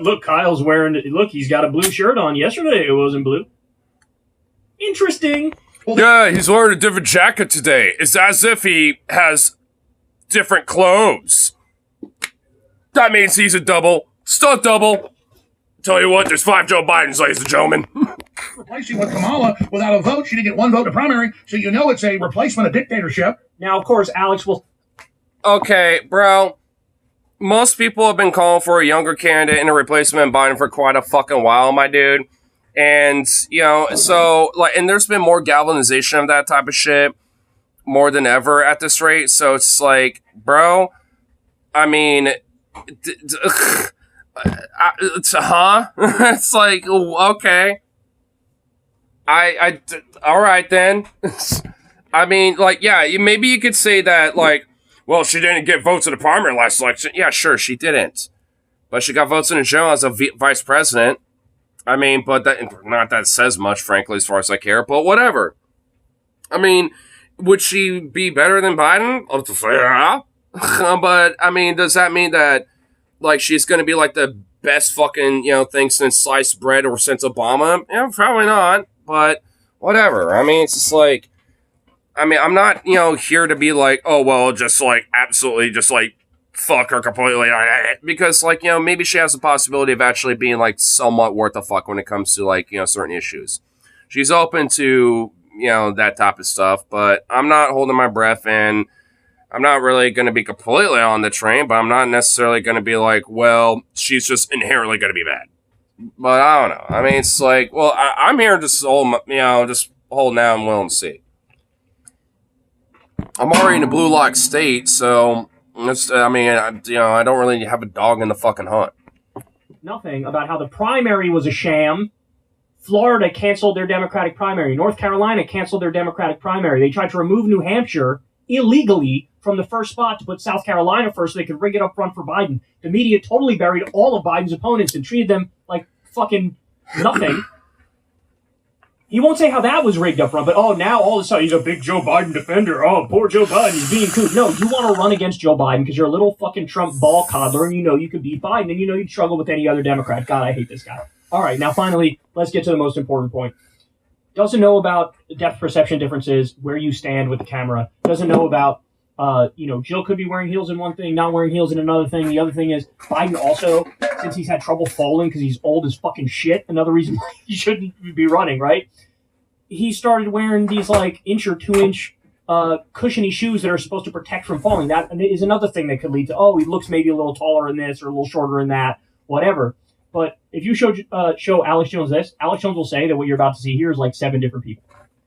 Look, Kyle's wearing... Look, he's got a blue shirt on. Yesterday it wasn't blue. Interesting. Yeah, he's wearing a different jacket today. It's as if he has different clothes. That means he's a double. Stunt double. Tell you what, there's 5 Joe Bidens, ladies and gentlemen. Replacing with Kamala without a vote. She didn't get 1 vote in the primary, so you know it's a replacement of dictatorship. Now, of course, Alex will... Okay, bro. Most people have been calling for a younger candidate and a replacement Biden for quite a fucking while, my dude. And, you know, so, like, and there's been more galvanization of that type of shit more than ever at this rate. So it's like, bro, I mean, it's like, okay. All right then. I mean, like, yeah, maybe you could say that, like, well, she didn't get votes in the primary last election. Yeah, sure, she didn't. But she got votes in the general as a vice president. I mean, but that, not that it says much, frankly, as far as I care, but whatever. I mean, would she be better than Biden? Yeah. But, I mean, does that mean that, like, she's going to be, like, the best fucking, thing since sliced bread or since Obama? Yeah, probably not. But, whatever. I mean, it's just like, I'm not, here to be like, oh, well, just, like, absolutely just, like, fuck her completely. Because, like, maybe she has the possibility of actually being, like, somewhat worth a fuck when it comes to, like, certain issues. She's open to, that type of stuff, but I'm not holding my breath, and I'm not really going to be completely on the train, but I'm not necessarily going to be like, well, she's just inherently going to be bad. But I don't know. I mean, it's like, well, I'm here just just holding out and willing to see. I'm already in a blue lock state, so I don't really have a dog in the fucking hunt. Nothing about how the primary was a sham. Florida canceled their Democratic primary. North Carolina canceled their Democratic primary. They tried to remove New Hampshire illegally from the first spot to put South Carolina first so they could rig it up front for Biden. The media totally buried all of Biden's opponents and treated them like fucking nothing. He won't say how that was rigged up front, but now all of a sudden he's a big Joe Biden defender. Oh, poor Joe Biden, he's being cool. No, you want to run against Joe Biden because you're a little fucking Trump ball coddler and you could beat Biden and you'd struggle with any other Democrat. God, I hate this guy. All right, now finally, let's get to the most important point. Doesn't know about depth perception differences, where you stand with the camera. Doesn't know about, Jill could be wearing heels in one thing, not wearing heels in another thing. The other thing is Biden also, since he's had trouble falling because he's old as fucking shit, another reason why he shouldn't be running, right? He started wearing these like 1 or 2 inch cushiony shoes that are supposed to protect from falling. That is another thing that could lead to, he looks maybe a little taller in this or a little shorter in that, whatever. But if you show Alex Jones this, Alex Jones will say that what you're about to see here is like 7 different people.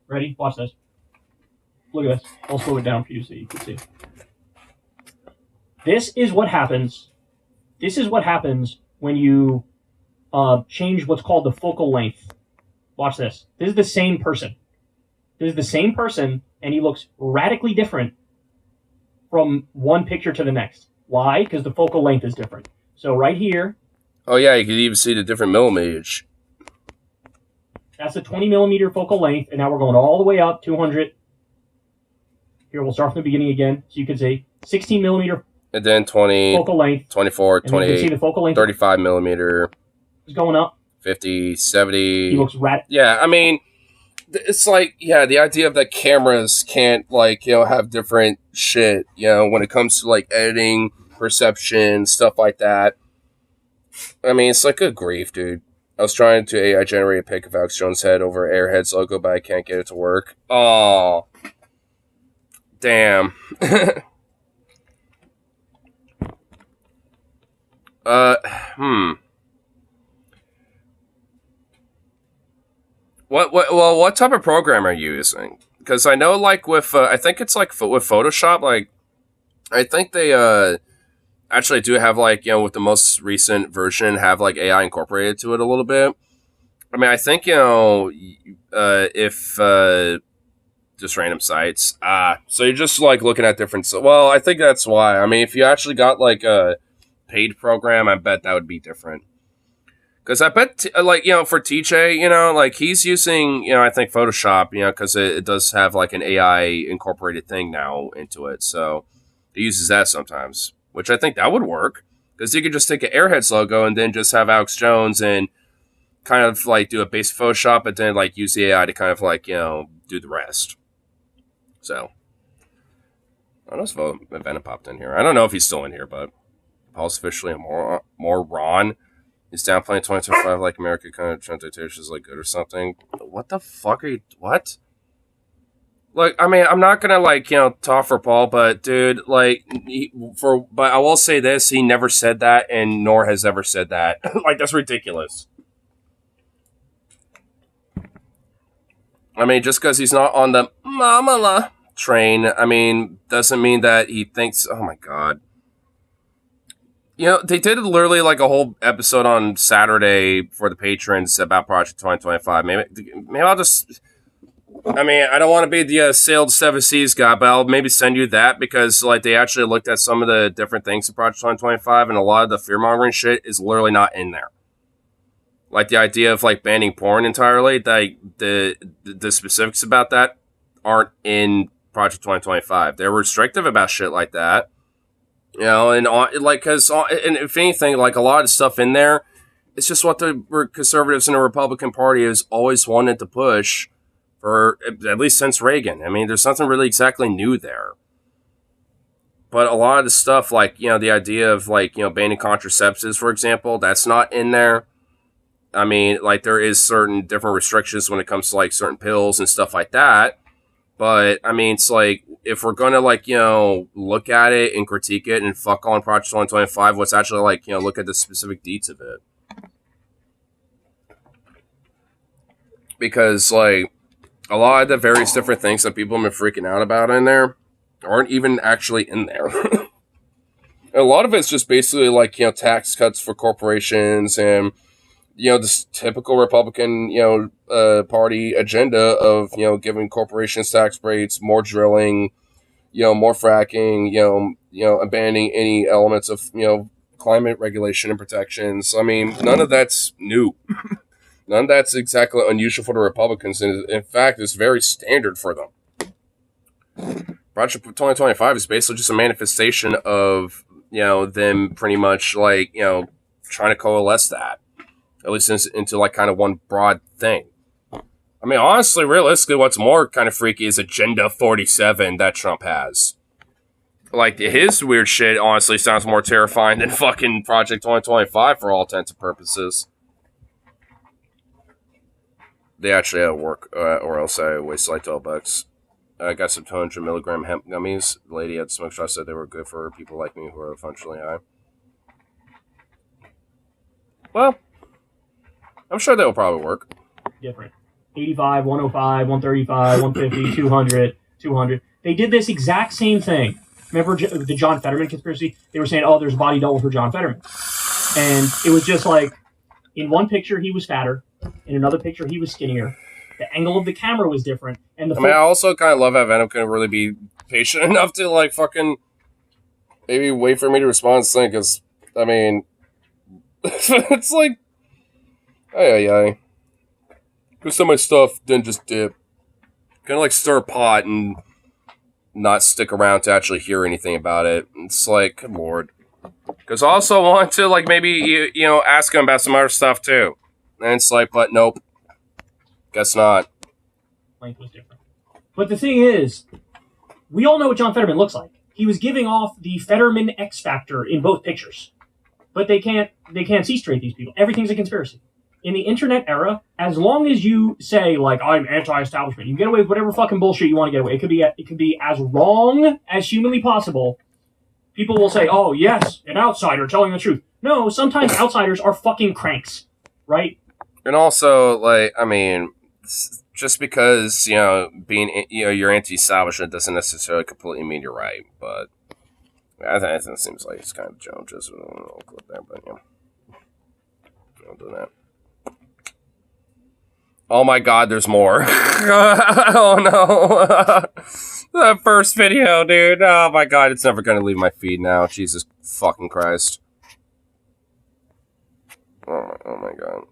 Ready? Watch this. Look at this. I'll slow it down for you so you can see. This is what happens. This is what happens when you change what's called the focal length. Watch this. This is the same person. This is the same person, and he looks radically different from one picture to the next. Why? Because the focal length is different. So right here. Oh, yeah, you can even see the different millimeters. That's a 20 millimeter focal length, and now we're going all the way up, 200. Here, we'll start from the beginning again, so you can see 16 millimeter and then 20, focal length, 24, 28, you can see the focal length 35 millimeter. It's going up. 50, 70. He looks Yeah, I mean, it's like, the idea of that cameras can't, have different shit, when it comes to, editing, perception, stuff like that. I mean, it's like, good grief, dude. I was trying to AI generate a pic of Alex Jones' head over Airhead's logo, but I can't get it to work. Oh. Damn. What type of program are you using? Because I know, with, I think it's with Photoshop, I think they, actually do have, with the most recent version, have, AI incorporated to it a little bit. I mean, I think, if, just random sites, so you're just, looking at different, well, I think that's why. I mean, if you actually got, a paid program, I bet that would be different. Because I bet, for TJ, he's using, I think Photoshop, because it does have, an AI incorporated thing now into it, so he uses that sometimes. Which I think that would work. Because you could just take an Airheads logo and then just have Alex Jones and kind of do a base Photoshop, but then use the AI to kind of do the rest. So, I don't know if Venom popped in here. I don't know if he's still in here, but Paul's officially a moron. He's downplaying 2025 America kind of transportation is good or something. What the fuck are you? What? I mean, I'm not gonna talk for Paul, but dude, but I will say this: he never said that, and nor has ever said that. That's ridiculous. I mean, just because he's not on the mamala train, I mean, doesn't mean that he thinks. Oh my god! They did literally a whole episode on Saturday for the patrons about Project 2025. Maybe I'll just. I mean, I don't want to be the sailed 7 seas guy, but I'll maybe send you that because, they actually looked at some of the different things in Project 2025, and a lot of the fear-mongering shit is literally not in there. The idea of, banning porn entirely, the specifics about that, aren't in Project 2025. They're restrictive about shit like that. You know, and like, because and if anything, like a lot of stuff in there, it's just what the conservatives in the Republican Party has always wanted to push for at least since Reagan. I mean, there's nothing really exactly new there. But a lot of the stuff, like, you know, the idea of, like, you know, banning contraceptives, for example, that's not in there. I mean, like, there is certain different restrictions when it comes to, like, certain pills and stuff like that. But, I mean, it's like, if we're going to, like, you know, look at it and critique it and fuck on Project 2025, let's actually, like, you know, look at the specific deeds of it. Because, like, a lot of the various different things that people have been freaking out about in there aren't even actually in there. A lot of it's just basically, like, you know, tax cuts for corporations and, you know, this typical Republican, you know, party agenda of, you know, giving corporations tax breaks, more drilling, you know, more fracking, you know, abandoning any elements of, you know, climate regulation and protections. I mean, none of that's new. None of that's exactly unusual for the Republicans. And in fact, it's very standard for them. Project 2025 is basically just a manifestation of, you know, them pretty much, like, you know, trying to coalesce that, at least into like kind of one broad thing. I mean, honestly, realistically, what's more kind of freaky is Agenda 47 that Trump has. Like, his weird shit honestly sounds more terrifying than fucking Project 2025 for all intents and purposes. They actually work, or else I waste like $12. I got some 200 milligram hemp gummies. The lady at the smoke shop said they were good for people like me who are functionally high. Well, I'm sure they'll probably work. Different. 85, 105, 135, 150, 200, 200. They did this exact same thing. Remember the John Fetterman conspiracy? They were saying, oh, there's a body double for John Fetterman. And it was just like, in one picture, he was fatter. In another picture, he was skinnier. The angle of the camera was different. And I also kind of love how Venom couldn't really be patient enough to, like, fucking maybe wait for me to respond to this thing, because, I mean, it's like, ay. Because some of my stuff didn't just dip. Kind of like stir a pot and not stick around to actually hear anything about it. It's like, good lord. Because I also want to, like, maybe, you know, ask him about some other stuff, too. And it's like, but nope. Guess not. Length was different. But the thing is, we all know what John Fetterman looks like. He was giving off the Fetterman X Factor in both pictures. But they can't see straight these people. Everything's a conspiracy. In the internet era, as long as you say, like, I'm anti-establishment, you can get away with whatever fucking bullshit you want to get away. It could be as wrong as humanly possible. People will say, oh, yes, an outsider telling the truth. No, sometimes outsiders are fucking cranks, right? And also, like, I mean, just because, you know, being, you know, you're anti-establishment doesn't necessarily completely mean you're right, but I think it seems like it's kind of Joe, just I'll clip there, but yeah. I'll do that. Oh my god, there's more. Oh no. That first video, dude. Oh my god, it's never gonna leave my feed now. Jesus fucking Christ. Oh my god.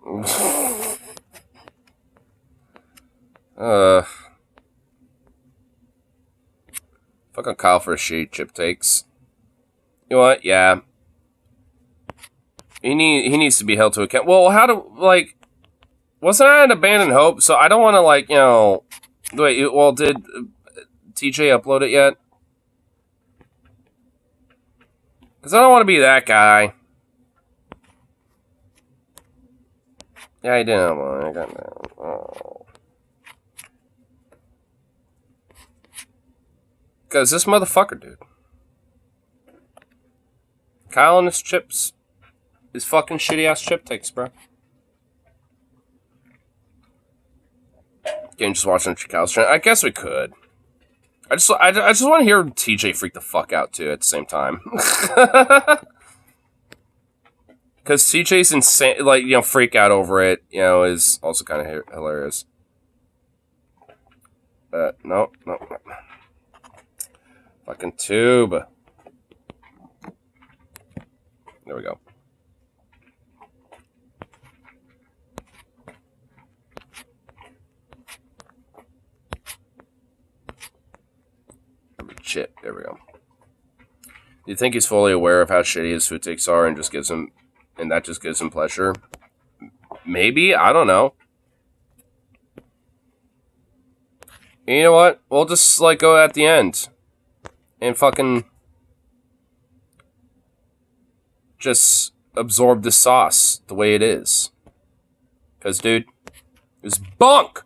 Fucking Kyle for a shitty chip takes. You know what? Yeah. He needs to be held to account. Well, how do, like, wasn't I an abandoned hope? So I don't want to, like, you know, wait, well, did TJ upload it yet? Because I don't want to be that guy. Yeah, I did. I got that. Oh. Because this motherfucker, dude. Kyle and his chips. His fucking shitty ass chip takes, bro. Again, just watching Kyle's stream. I guess we could. I just want to hear TJ freak the fuck out too at the same time. Because TJ's insane, like, you know, freak out over it, you know, is also kind of hilarious. No. Fucking tube. There we go. There we go. Do you think he's fully aware of how shitty his food takes are and that just gives him pleasure? Maybe, I don't know. You know what? We'll just like go at the end and fucking just absorb the sauce the way it is. Cause dude, it's bunk.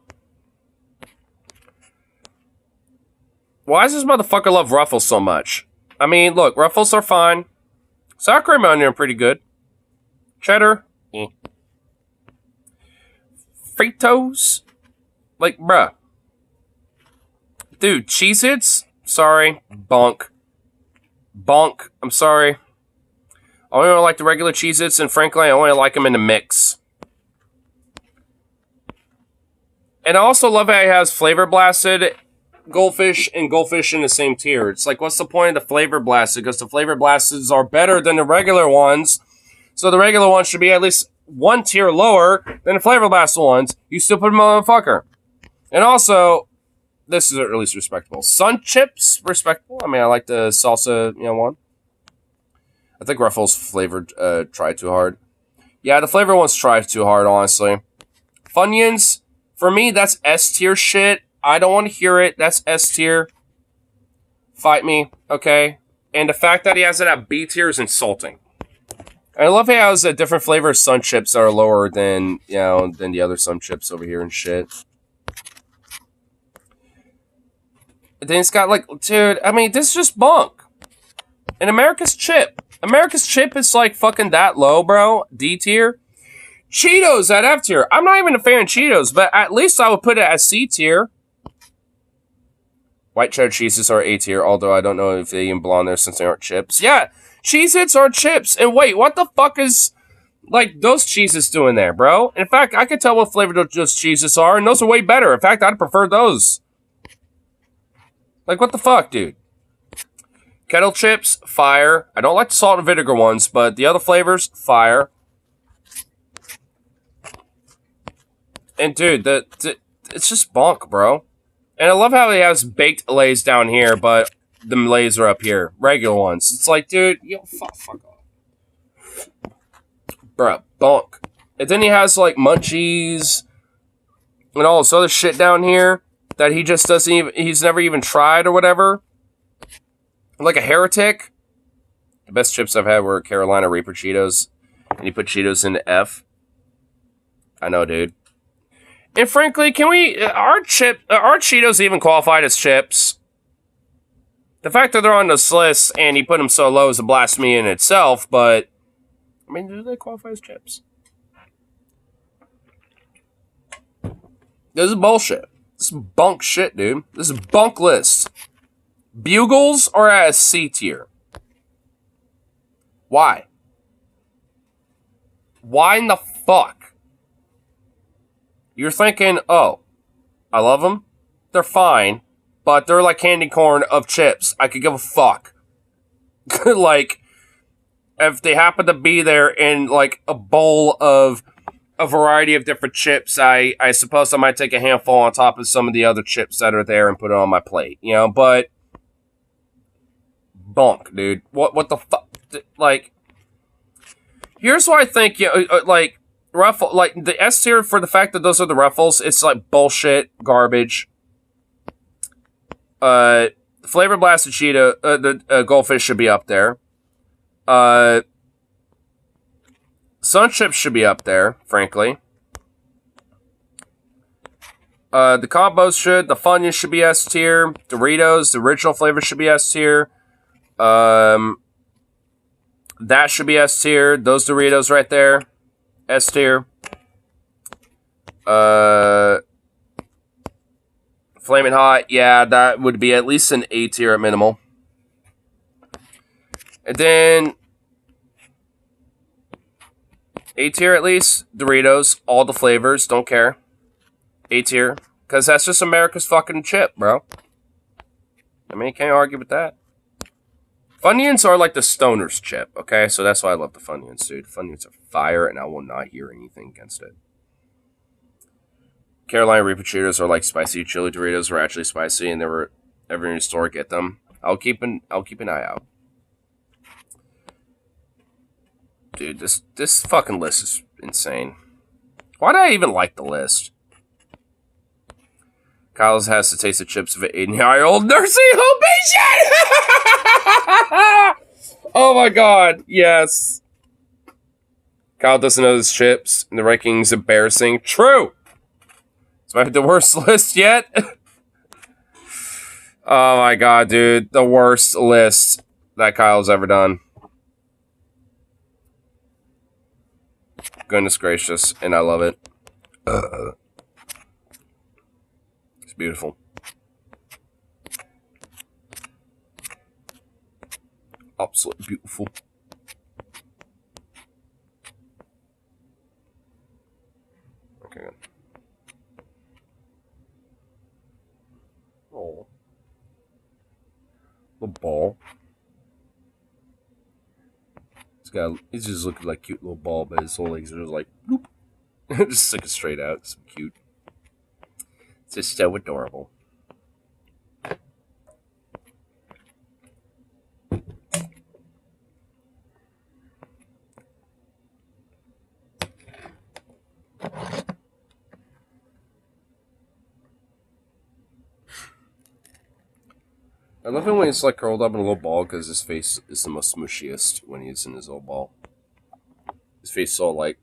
Why does this motherfucker love Ruffles so much? I mean, look, Ruffles are fine. Sour cream and onion are pretty good. Cheddar, Fritos, like, bruh. Dude, Cheez-Its? Sorry. Bonk. Bonk. I'm sorry. I only like the regular Cheez-Its, and frankly, I only like them in the mix. And I also love how he has Flavor Blasted Goldfish and Goldfish in the same tier. It's like, what's the point of the Flavor Blasted? Because the Flavor Blasted are better than the regular ones. So the regular ones should be at least one tier lower than the Flavor Blasted ones. You stupid motherfucker. And also, this is at least respectable. Sun Chips, respectable. I mean, I like the salsa, one. I think Ruffles flavored tried too hard. Yeah, the flavor ones tried too hard, honestly. Funyuns, for me, that's S tier shit. I don't want to hear it. That's S tier. Fight me, okay? And the fact that he has it at B tier is insulting. I love how he has a different flavor of Sun Chips that are lower than, than the other Sun Chips over here and shit. And then it's got like, dude, I mean, this is just bunk. And America's Chip. America's Chip is like fucking that low, bro. D tier. Cheetos at F tier. I'm not even a fan of Cheetos, but at least I would put it as C tier. White cheddar cheeses are A tier, although I don't know if they even belong there since they aren't chips. Yeah, Cheez-Its are chips. And wait, what the fuck is, like, those cheeses doing there, bro? In fact, I can tell what flavor those cheeses are, and those are way better. In fact, I'd prefer those. Like, what the fuck, dude? Kettle chips, fire. I don't like the salt and vinegar ones, but the other flavors, fire. And dude, it's just bonk, bro. And I love how he has baked Lays down here, but the Lays are up here. Regular ones. It's like, dude, fuck off. Bruh, bonk. And then he has, like, munchies and all this other shit down here that he just doesn't even, he's never even tried or whatever. Like a heretic. The best chips I've had were Carolina Reaper Cheetos. And you put Cheetos into F. I know, dude. And frankly, can we, are Cheetos even qualified as chips? The fact that they're on this list and he put them so low is a blasphemy in itself, but, I mean, do they qualify as chips? This is bullshit. This is bunk shit, dude. This is bunk list. Bugles are at a C tier. Why? Why in the fuck? You're thinking, oh, I love them. They're fine, but they're like candy corn of chips. I could give a fuck. Like, if they happen to be there in like a bowl of a variety of different chips, I suppose I might take a handful on top of some of the other chips that are there and put it on my plate, but bonk, dude. What the fuck? Like, here's what I think, like, Ruffle, like, the S tier for the fact that those are the Ruffles, it's like bullshit, garbage. Flavor Blasted Cheeto, the Goldfish should be up there. Sun Chips should be up there, frankly. The combos should. The Funyuns should be S tier. Doritos, the original flavor should be S tier. That should be S tier. Those Doritos right there, S tier. Flamin' Hot, yeah, that would be at least an A tier at minimal. And then A tier at least, Doritos, all the flavors, don't care. A tier, because that's just America's fucking chip, bro. I mean, you can't argue with that. Funyuns are like the stoner's chip, okay? So that's why I love the Funyuns, dude. Funyuns are fire, and I will not hear anything against it. Carolina Reaper Cheetos are like spicy chili Doritos, were actually spicy, and they were every store get them. I'll keep an eye out. Dude, this fucking list is insane. Why do I even like the list? Kyle's has to taste the chips of an 80-year-old nursing home patient! Oh my god, yes. Kyle doesn't know his chips, and the ranking's embarrassing. True! It's the worst list yet? Oh my god, dude. The worst list that Kyle's ever done. Goodness gracious, and I love it. It's beautiful. Absolutely beautiful. Okay, good. Oh. The ball. He's just looking like a cute little ball, but his whole legs are just like, bloop. Just sticking straight out. It's so cute. It's just so adorable. I love it when he's like curled up in a little ball because his face is the most smushiest when he's in his little ball. His face is all like,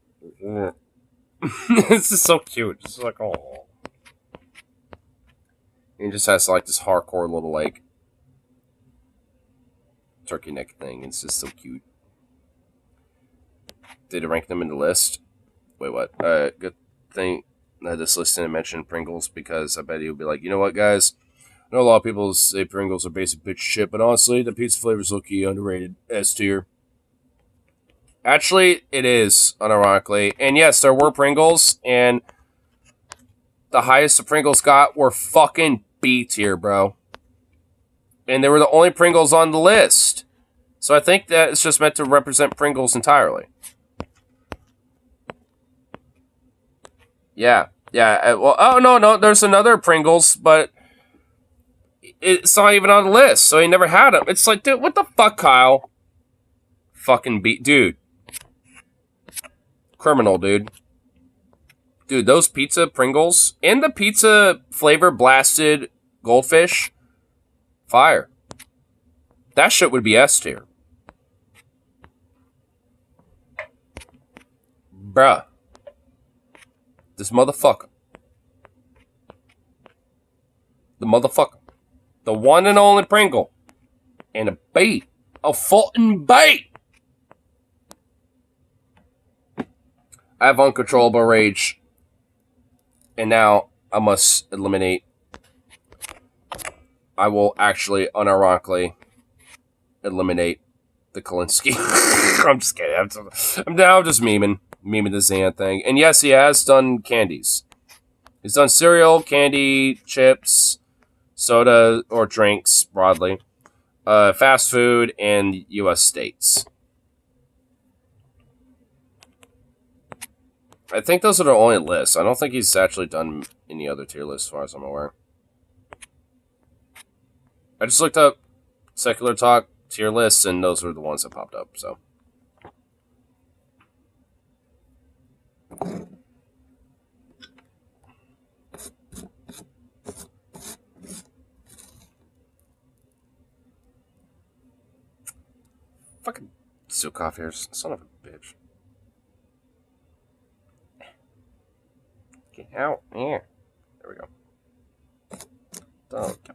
this is so cute. It's like, oh. He just has like this hardcore little like turkey neck thing. It's just so cute. Did it rank them in the list? Wait, what? Good thing I had this list and mentioned Pringles because I bet he'll be like, you know what, guys? I know a lot of people say Pringles are basic bitch shit, but honestly, the pizza flavor is low-key underrated. S tier. Actually, it is, unironically. And yes, there were Pringles, and the highest the Pringles got were fucking B tier, bro. And they were the only Pringles on the list. So I think that it's just meant to represent Pringles entirely. Yeah. Yeah. Well, oh, no. There's another Pringles, but it's not even on the list, so he never had them. It's like, dude, what the fuck, Kyle? Fucking dude. Criminal, dude. Dude, those pizza Pringles and the pizza flavor blasted goldfish, fire. That shit would be S tier. Bruh. This motherfucker. The motherfucker. The one and only Pringle. And a bait. A Fulton bait. I have uncontrollable rage. And now I must eliminate. I will actually unironically eliminate the Kalinsky. I'm just kidding. I'm now just memeing the Zan thing. And yes, he has done candies. He's done cereal, candy, chips, soda, or drinks, broadly. Fast food, and U.S. states. I think those are the only lists. I don't think he's actually done any other tier lists as far as I'm aware. I just looked up Secular Talk tier lists, and those were the ones that popped up, so. Fucking silk off here, son of a bitch. Get out here. There we go. Don't go.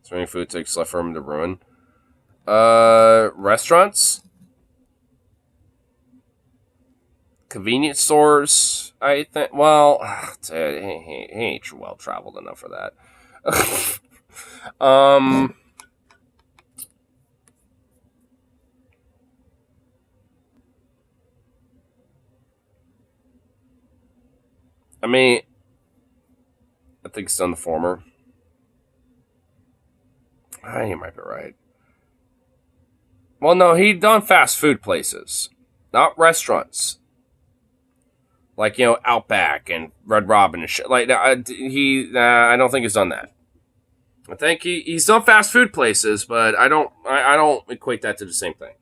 Is there any food takes left for him to ruin? Restaurants? Convenience stores, I think. Well, he ain't well traveled enough for that. I mean, I think it's done the former. You might be right. Well, no, he done fast food places, not restaurants. Like, you know, Outback and Red Robin and shit. Like, I don't think he's done that. I think he's done fast food places, but I don't equate that to the same thing.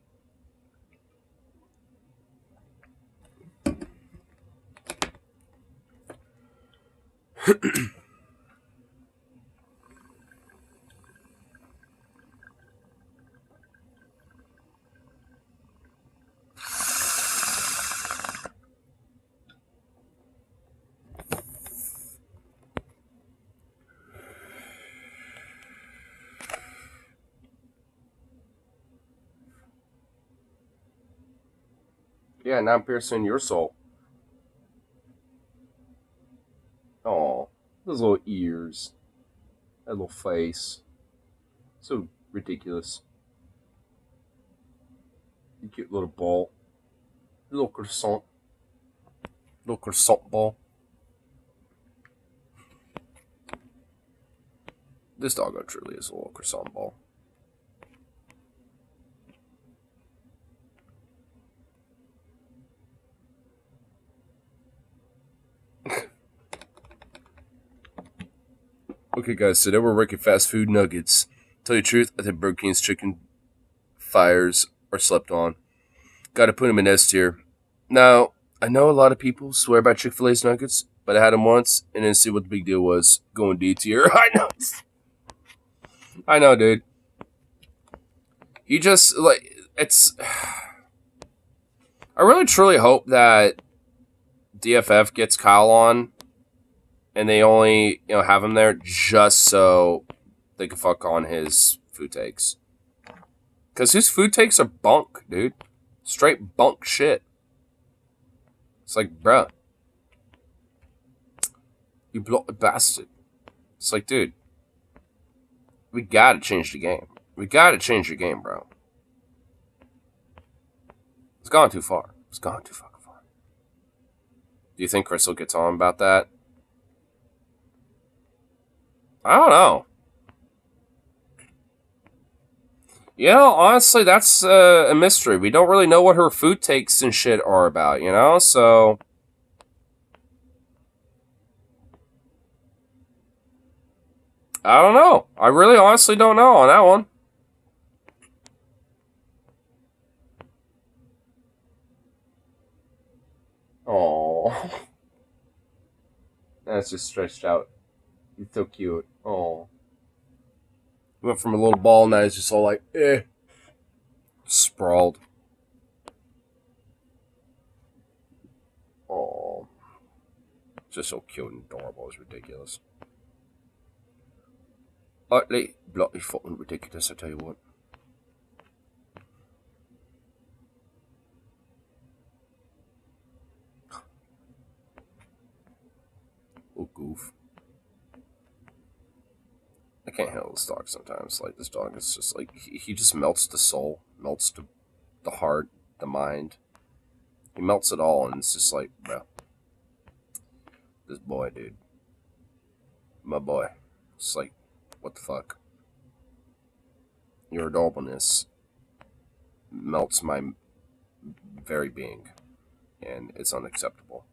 Yeah, now I'm piercing your soul. Oh, those little ears. That little face. So ridiculous. You cute little ball. Little croissant. Little croissant ball. This doggo truly is a little croissant ball. Okay, guys, so today we're working fast food nuggets. Tell you the truth, I think Burger King's chicken fires are slept on. Gotta put them in S tier. Now, I know a lot of people swear by Chick-fil-A's nuggets, but I had them once and didn't see what the big deal was. Going D tier. I know, dude. You just, like, it's... I really truly hope that DFF gets Kyle on and they only, you know, have him there just so they can fuck on his food takes. Because his food takes are bunk, dude. Straight bunk shit. It's like, bruh. You bastard. It's like, dude. We gotta change the game. We gotta change the game, bro. It's gone too far. It's gone too fucking far. Do you think Crystal gets on about that? I don't know. You know, honestly, that's a mystery. We don't really know what her food takes and shit are about, you know? So... I don't know. I really honestly don't know on that one. Oh, that's just stretched out. He's so cute. Oh, went from a little ball, now he's just all like, sprawled. Oh, just so cute and adorable. It's ridiculous. Utterly, bloody fucking ridiculous, I tell you what. Oh, goof. I can't handle this dog sometimes. Like, this dog is just like, he just melts the soul, melts the heart, the mind. He melts it all, and it's just like, bro. This boy, dude. My boy. It's like, what the fuck? Your adorableness melts my very being, and it's unacceptable.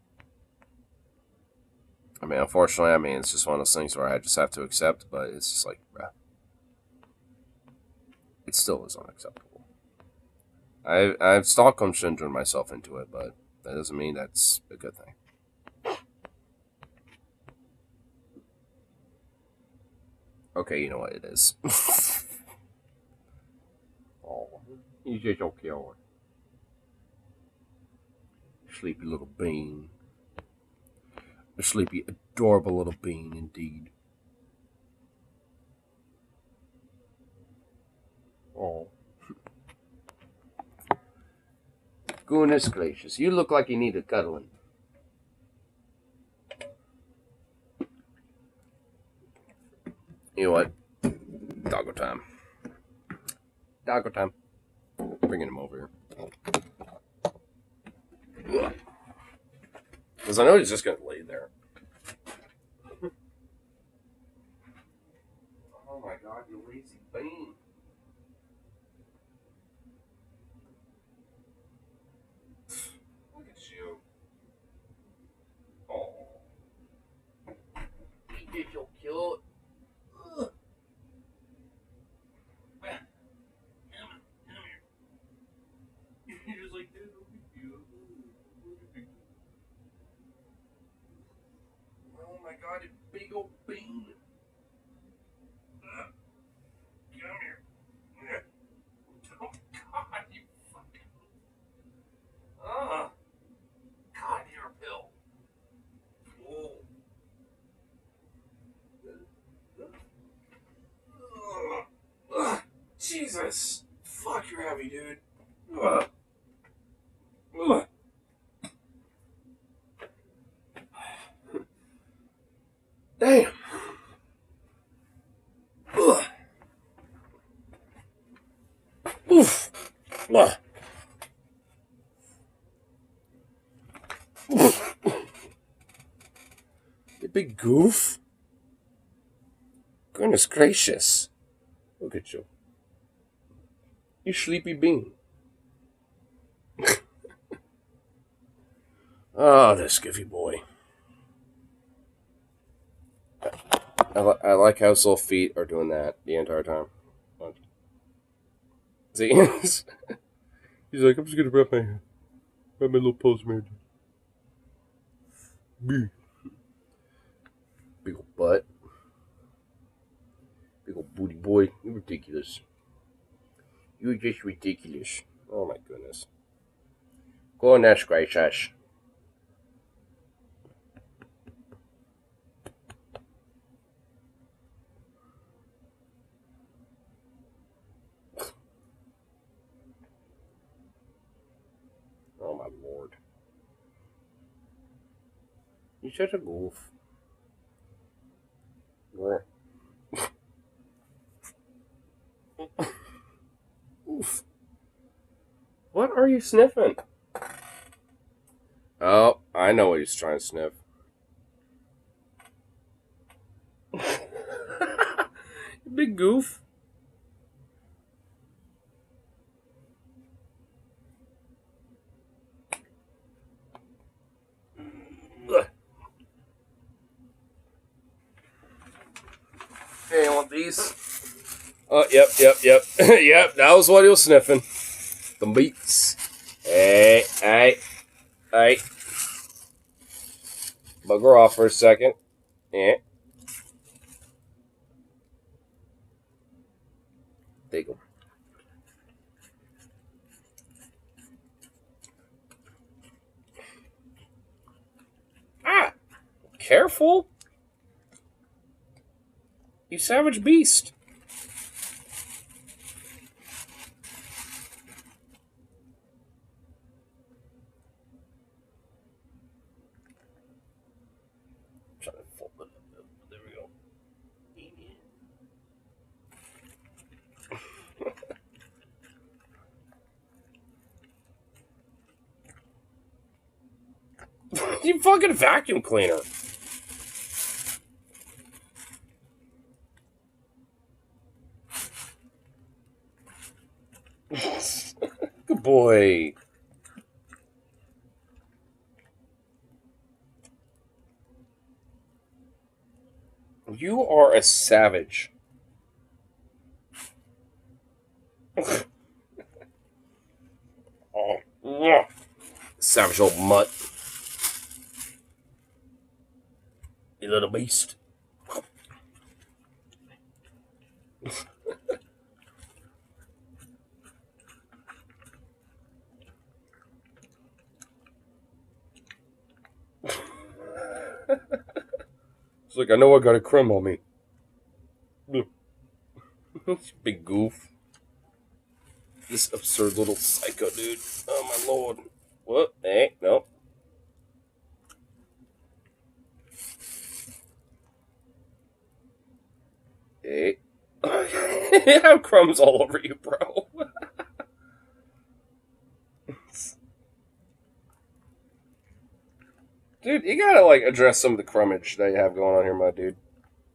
I mean, unfortunately, it's just one of those things where I just have to accept, but it's just like, bruh. It still is unacceptable. I've Stockholm syndrome myself into it, but that doesn't mean that's a good thing. Okay, you know what it is. Oh, he's just so cute. Sleepy little bean. A sleepy, adorable little bean indeed. Oh. Goodness gracious, you look like you needed cuddling. You know what? Doggo time. Doggo time. Bringing him over here. Because I know he's just going to lay there. Oh my god, you lazy bean. Look at you. God, you big old bean. Come here. Oh, God, you fucking. God, you're a pill. Jesus. Fuck, you're heavy, dude. Damn. Oof. You big goof. Goodness gracious. Look at you. You sleepy bean. Oh, this skiffy boy. I like how his little feet are doing that the entire time. See? He's like, I'm just gonna wrap my little pulse, man. Big old butt. Big old booty boy. You're ridiculous. You're just ridiculous. Oh my goodness. Goodness gracious. Oh my lord. You're such a goof. Oof. What are you sniffing? Oh, I know what he's trying to sniff. Big goof. Hey, you want these? Oh, yep. Yep, that was what he was sniffing. The beats. Hey. Bugger off for a second. Yeah. There you go. Ah! Careful! You savage beast! Trying to fold it up. There we go. You fucking vacuum cleaner. Good boy. You are a savage. Oh, savage old mutt. You little beast. It's like, I know I got a crumb on me. Big goof. This absurd little psycho dude. Oh my lord. What? Hey, no. Hey. You have crumbs all over you, bro. Dude, you gotta, like, address some of the crummage that you have going on here, my dude.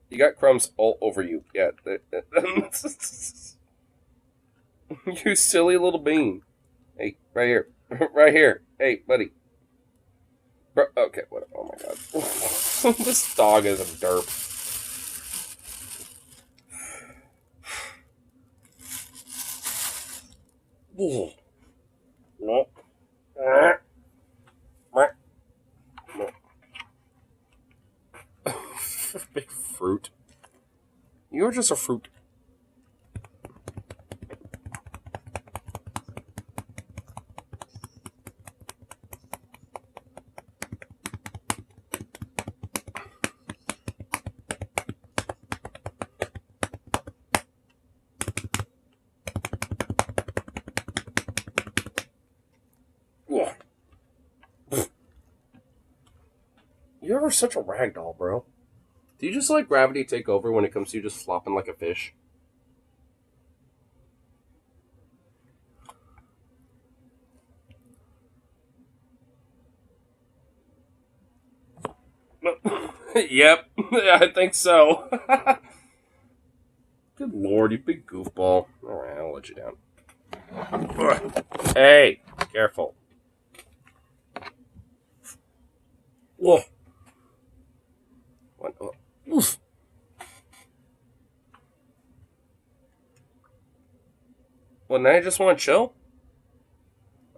You got crumbs all over you. Yeah. You silly little bean. Hey, right here. Right here. Hey, buddy. Bro, okay, what? Oh my god. This dog is a derp. No. Big fruit. You're just a fruit. You're ever such a ragdoll, bro? Do you just let gravity take over when it comes to you just flopping like a fish? Yep, I think so. Good lord, you big goofball. Alright, I'll let you down. Hey, careful. Whoa. What? Oh. Oof. Well, now you just want to chill?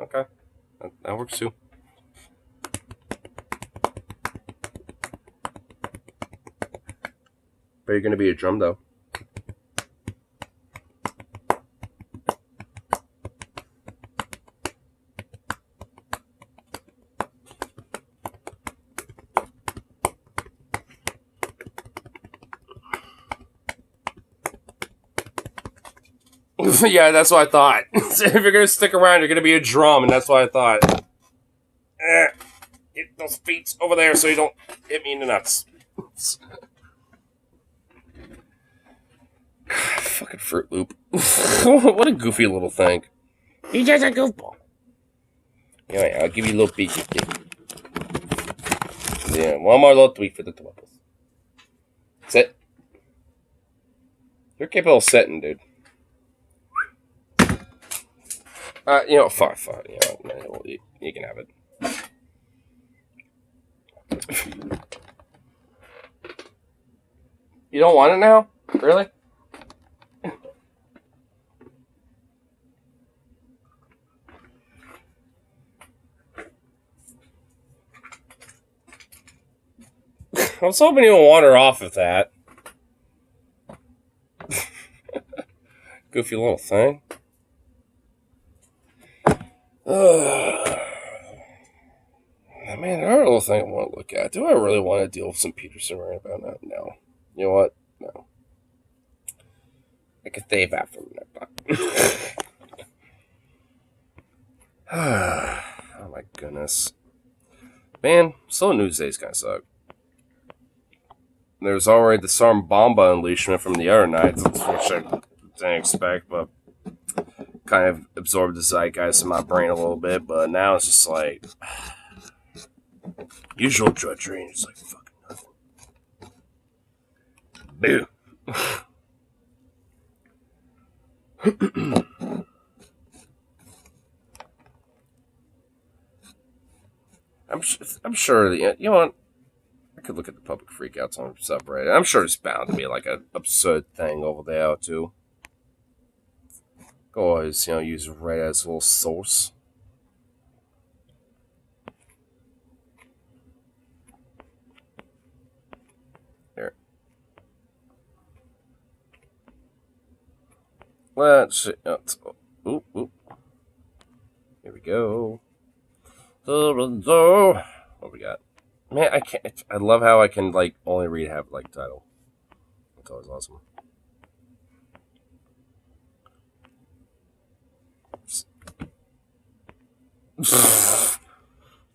Okay. That works too. But you're going to be a drum, though. Yeah, that's what I thought. If you're going to stick around, you're going to be a drum, and that's what I thought. Get those feet over there so you don't hit me in the nuts. Fucking Fruit Loop. What a goofy little thing. He's just a goofball. Yeah, I'll give you a little beaky thing. Yeah, one more little tweet for the twelves. Sit. You're capable of setting, dude. You know, fuck. You know, you can have it. You don't want it now? Really? I was hoping you would wander off of that. Goofy little thing. Man, another little thing I want to look at. Do I really want to deal with some Peterson right about that? No. You know what? No. I could save that for a minute, but... Oh my goodness. Man, slow news days kind of suck. There's already the Sarm Bomba unleashment from the other night, which I didn't expect, but kind of absorbed the zeitgeist in my brain a little bit, but now it's just like... Usual drudgery, it's like fucking nothing. Boo. I'm sure you know what? I could look at the public freakouts on subreddit. I'm sure it's bound to be like an absurd thing over there too. Go always, use Reddit as a little source. There. Let's see. Oop. Here we go. What we got? Man, I can't. I love how I can only read half title. That's always awesome.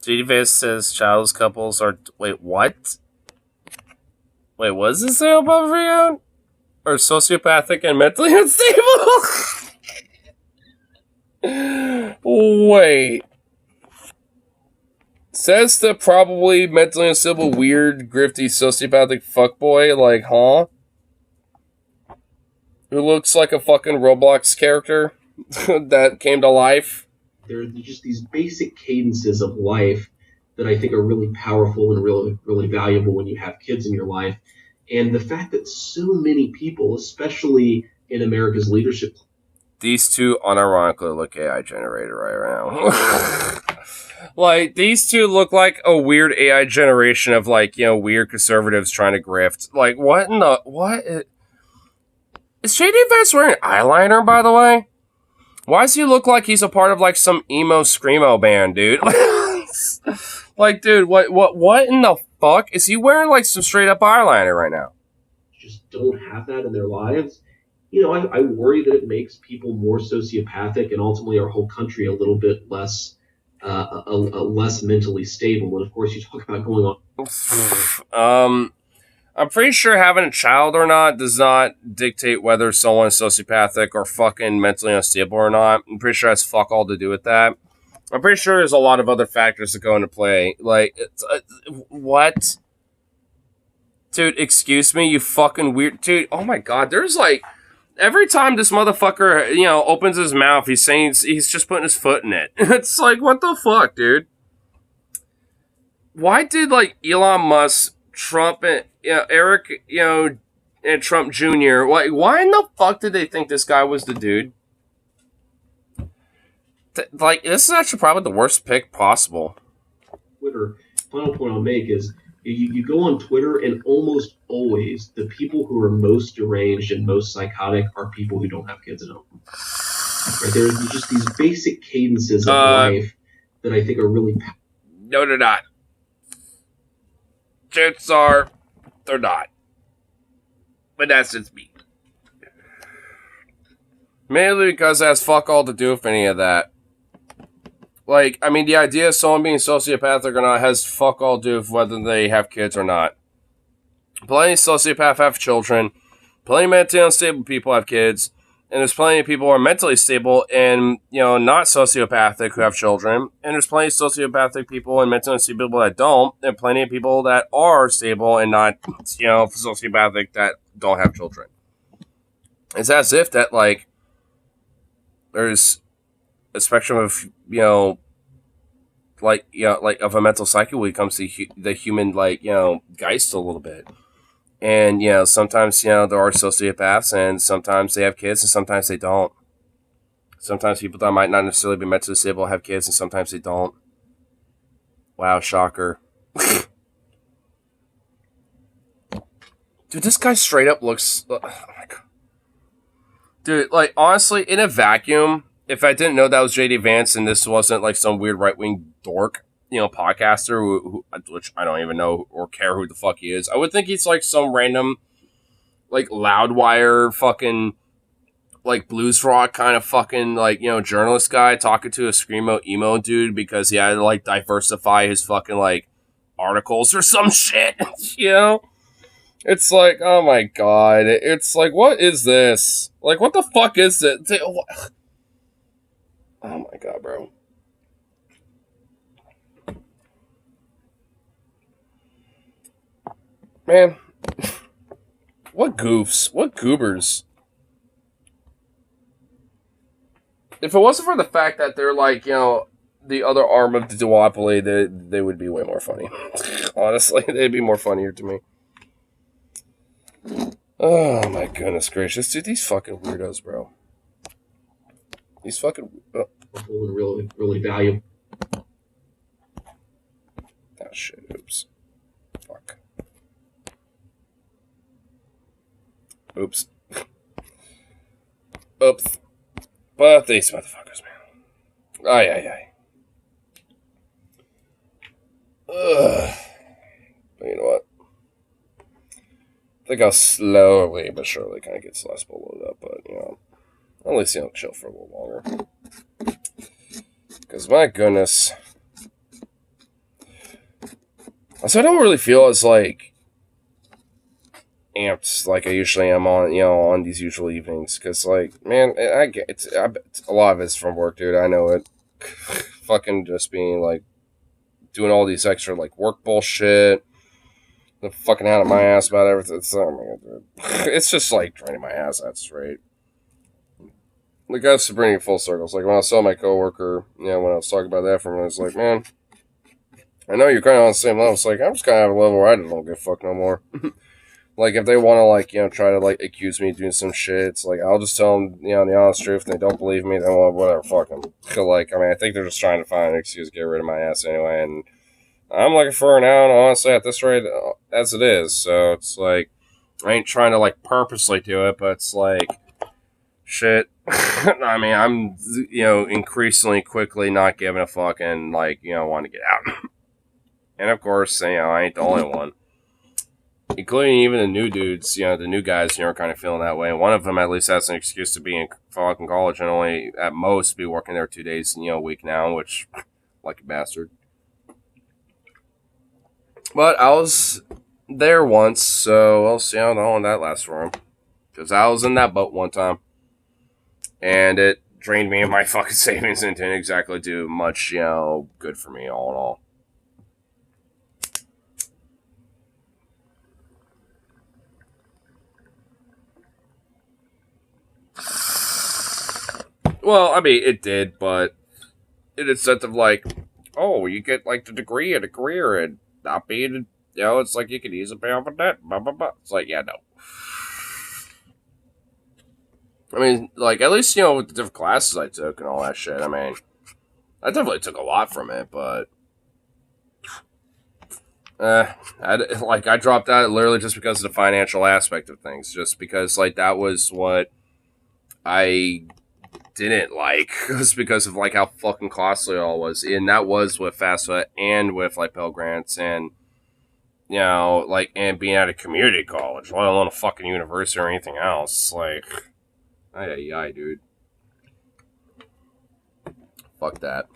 GDFace says childless couples are. Wait, what? Wait, what does this say about Freon? Or sociopathic and mentally unstable? Wait. Says the probably mentally unstable, weird, grifty, sociopathic fuckboy, huh? Who looks like a fucking Roblox character that came to life. There are just these basic cadences of life that I think are really powerful and really, really valuable when you have kids in your life. And the fact that so many people, especially in America's leadership... These two unironically look AI generated right now. Like, these two look like a weird AI generation of, like, you know, weird conservatives trying to grift. Like, what in the... What? Is JD Vance wearing eyeliner, by the way? Why does he look like he's a part of, like, some emo screamo band, dude? Like, dude, what in the fuck? Is he wearing, like, some straight-up eyeliner right now? Just don't have that in their lives. You know, I worry that it makes people more sociopathic and ultimately our whole country a little bit less less mentally stable. And of course, you talk about going on. I'm pretty sure having a child or not does not dictate whether someone's sociopathic or fucking mentally unstable or not. I'm pretty sure it has fuck all to do with that. I'm pretty sure there's a lot of other factors that go into play. Like, what? Dude, excuse me, you fucking weird... Dude, oh my god, there's like... Every time this motherfucker, you know, opens his mouth, he's saying he's just putting his foot in it. It's like, what the fuck, dude? Why did, like, Elon Musk, Trump, and, you know, Eric, you know, and Trump Jr., why in the fuck did they think this guy was the dude? Like, this is actually probably the worst pick possible. Twitter, final point I'll make is you go on Twitter and almost always the people who are most deranged and most psychotic are people who don't have kids at home. Right? There's just these basic cadences of life that I think are really... No, they're not. Chances are, they're not. But that's just me. Mainly because it has fuck all to do with any of that. Like, I mean, the idea of someone being sociopathic or not has fuck all to do with whether they have kids or not. Plenty of sociopaths have children. Plenty of mentally unstable people have kids. And there's plenty of people who are mentally stable and, you know, not sociopathic who have children. And there's plenty of sociopathic people and mentally unstable people that don't. And plenty of people that are stable and not, you know, sociopathic that don't have children. It's as if that, like, there's a spectrum of, you know, like of a mental cycle when it comes to the human, like, you know, geist a little bit. And, you know, sometimes, you know, there are sociopaths and sometimes they have kids and sometimes they don't. Sometimes people that might not necessarily be mentally stable have kids and sometimes they don't. Wow, shocker. Dude, this guy straight up looks... Oh my god. Dude, like, honestly, in a vacuum... If I didn't know that was JD Vance and this wasn't like some weird right-wing dork, you know, podcaster, who which I don't even know or care who the fuck he is, I would think he's like some random, like, Loudwire fucking, like, blues rock kind of fucking, like, you know, journalist guy talking to a screamo emo dude because he had to, like, diversify his fucking, like, articles or some shit, you know? It's like, oh my god, it's like, what is this? Like, what the fuck is it? Oh my god, bro. Man. What goofs. What goobers. If it wasn't for the fact that they're like, you know, the other arm of the duopoly, they would be way more funny. Honestly, they'd be more funnier to me. Oh my goodness gracious. Dude, these fucking weirdos, bro. These fucking... really, really valuable. Oh shit, oops. Fuck. Oops. Oops. But these motherfuckers, man. Aye. Ugh. But you know what? I think I'll slowly but surely kind of get Celestial loaded up, but, you know, at least, you know, chill for a little longer. Because, my goodness. So I don't really feel as, like, amped like I usually am on, you know, on these usual evenings. Because, like, man, I get it's a lot of it's from work, dude. I know it. Fucking just being, like, doing all these extra, like, work bullshit. The fucking out of my ass about everything. It's, oh my god, dude. It's just, like, draining my ass, that's right. Like, I have to bring it full circles. Like, when I saw my coworker, you know, when I was talking about that for him, I was like, man, I know you're kind of on the same level. It's like, I'm just kind of at a level where I don't give a fuck no more. like if they want to like try to like accuse me of doing some shit, it's like I'll just tell them the honest truth, and they don't believe me, then well, whatever, fuck them. Like I mean, I think they're just trying to find an excuse to get rid of my ass anyway, and I'm looking for it now, and honestly, at this rate, as it is, so it's like I ain't trying to like purposely do it, but it's like shit. I mean, I'm increasingly quickly not giving a fuck and like wanting to get out, and of course, I ain't the only one. Including even the new dudes, the new guys, are kind of feeling that way. And one of them at least has an excuse to be in fucking college and only at most be working there 2 days, a week now, which, like a bastard. But I was there once, so we'll see how long that lasts for him. Because I was in that boat one time, and it drained me of my fucking savings and didn't exactly do much, good for me all in all. Well, I mean, it did, but in a sense of like, oh, you get like the degree and a career and not being, it's like you can easily pay off a debt, blah, blah, blah. It's like, yeah, no. I mean, like, at least, with the different classes I took and all that shit, I mean, I definitely took a lot from it, but, I dropped out literally just because of the financial aspect of things, just because, like, that was what I didn't like. It was because of like how fucking costly it all was, and that was with FAFSA and with like Pell Grants and like and being at a community college, let alone a fucking university or anything else. Like, ay, dude, fuck that.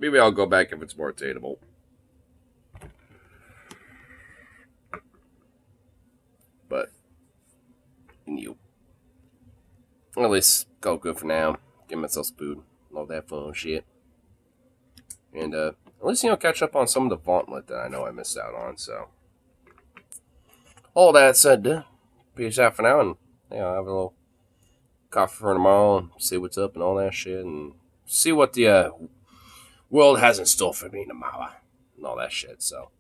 Maybe I'll go back if it's more attainable. But, at least go good for now. Give myself some food. All that fun shit. And, at least, catch up on some of the Gauntlet that I know I missed out on, so. All that said, peace out for now, and, have a little coffee for tomorrow, and see what's up and all that shit, and see what the, world has in store for me tomorrow and all that shit, so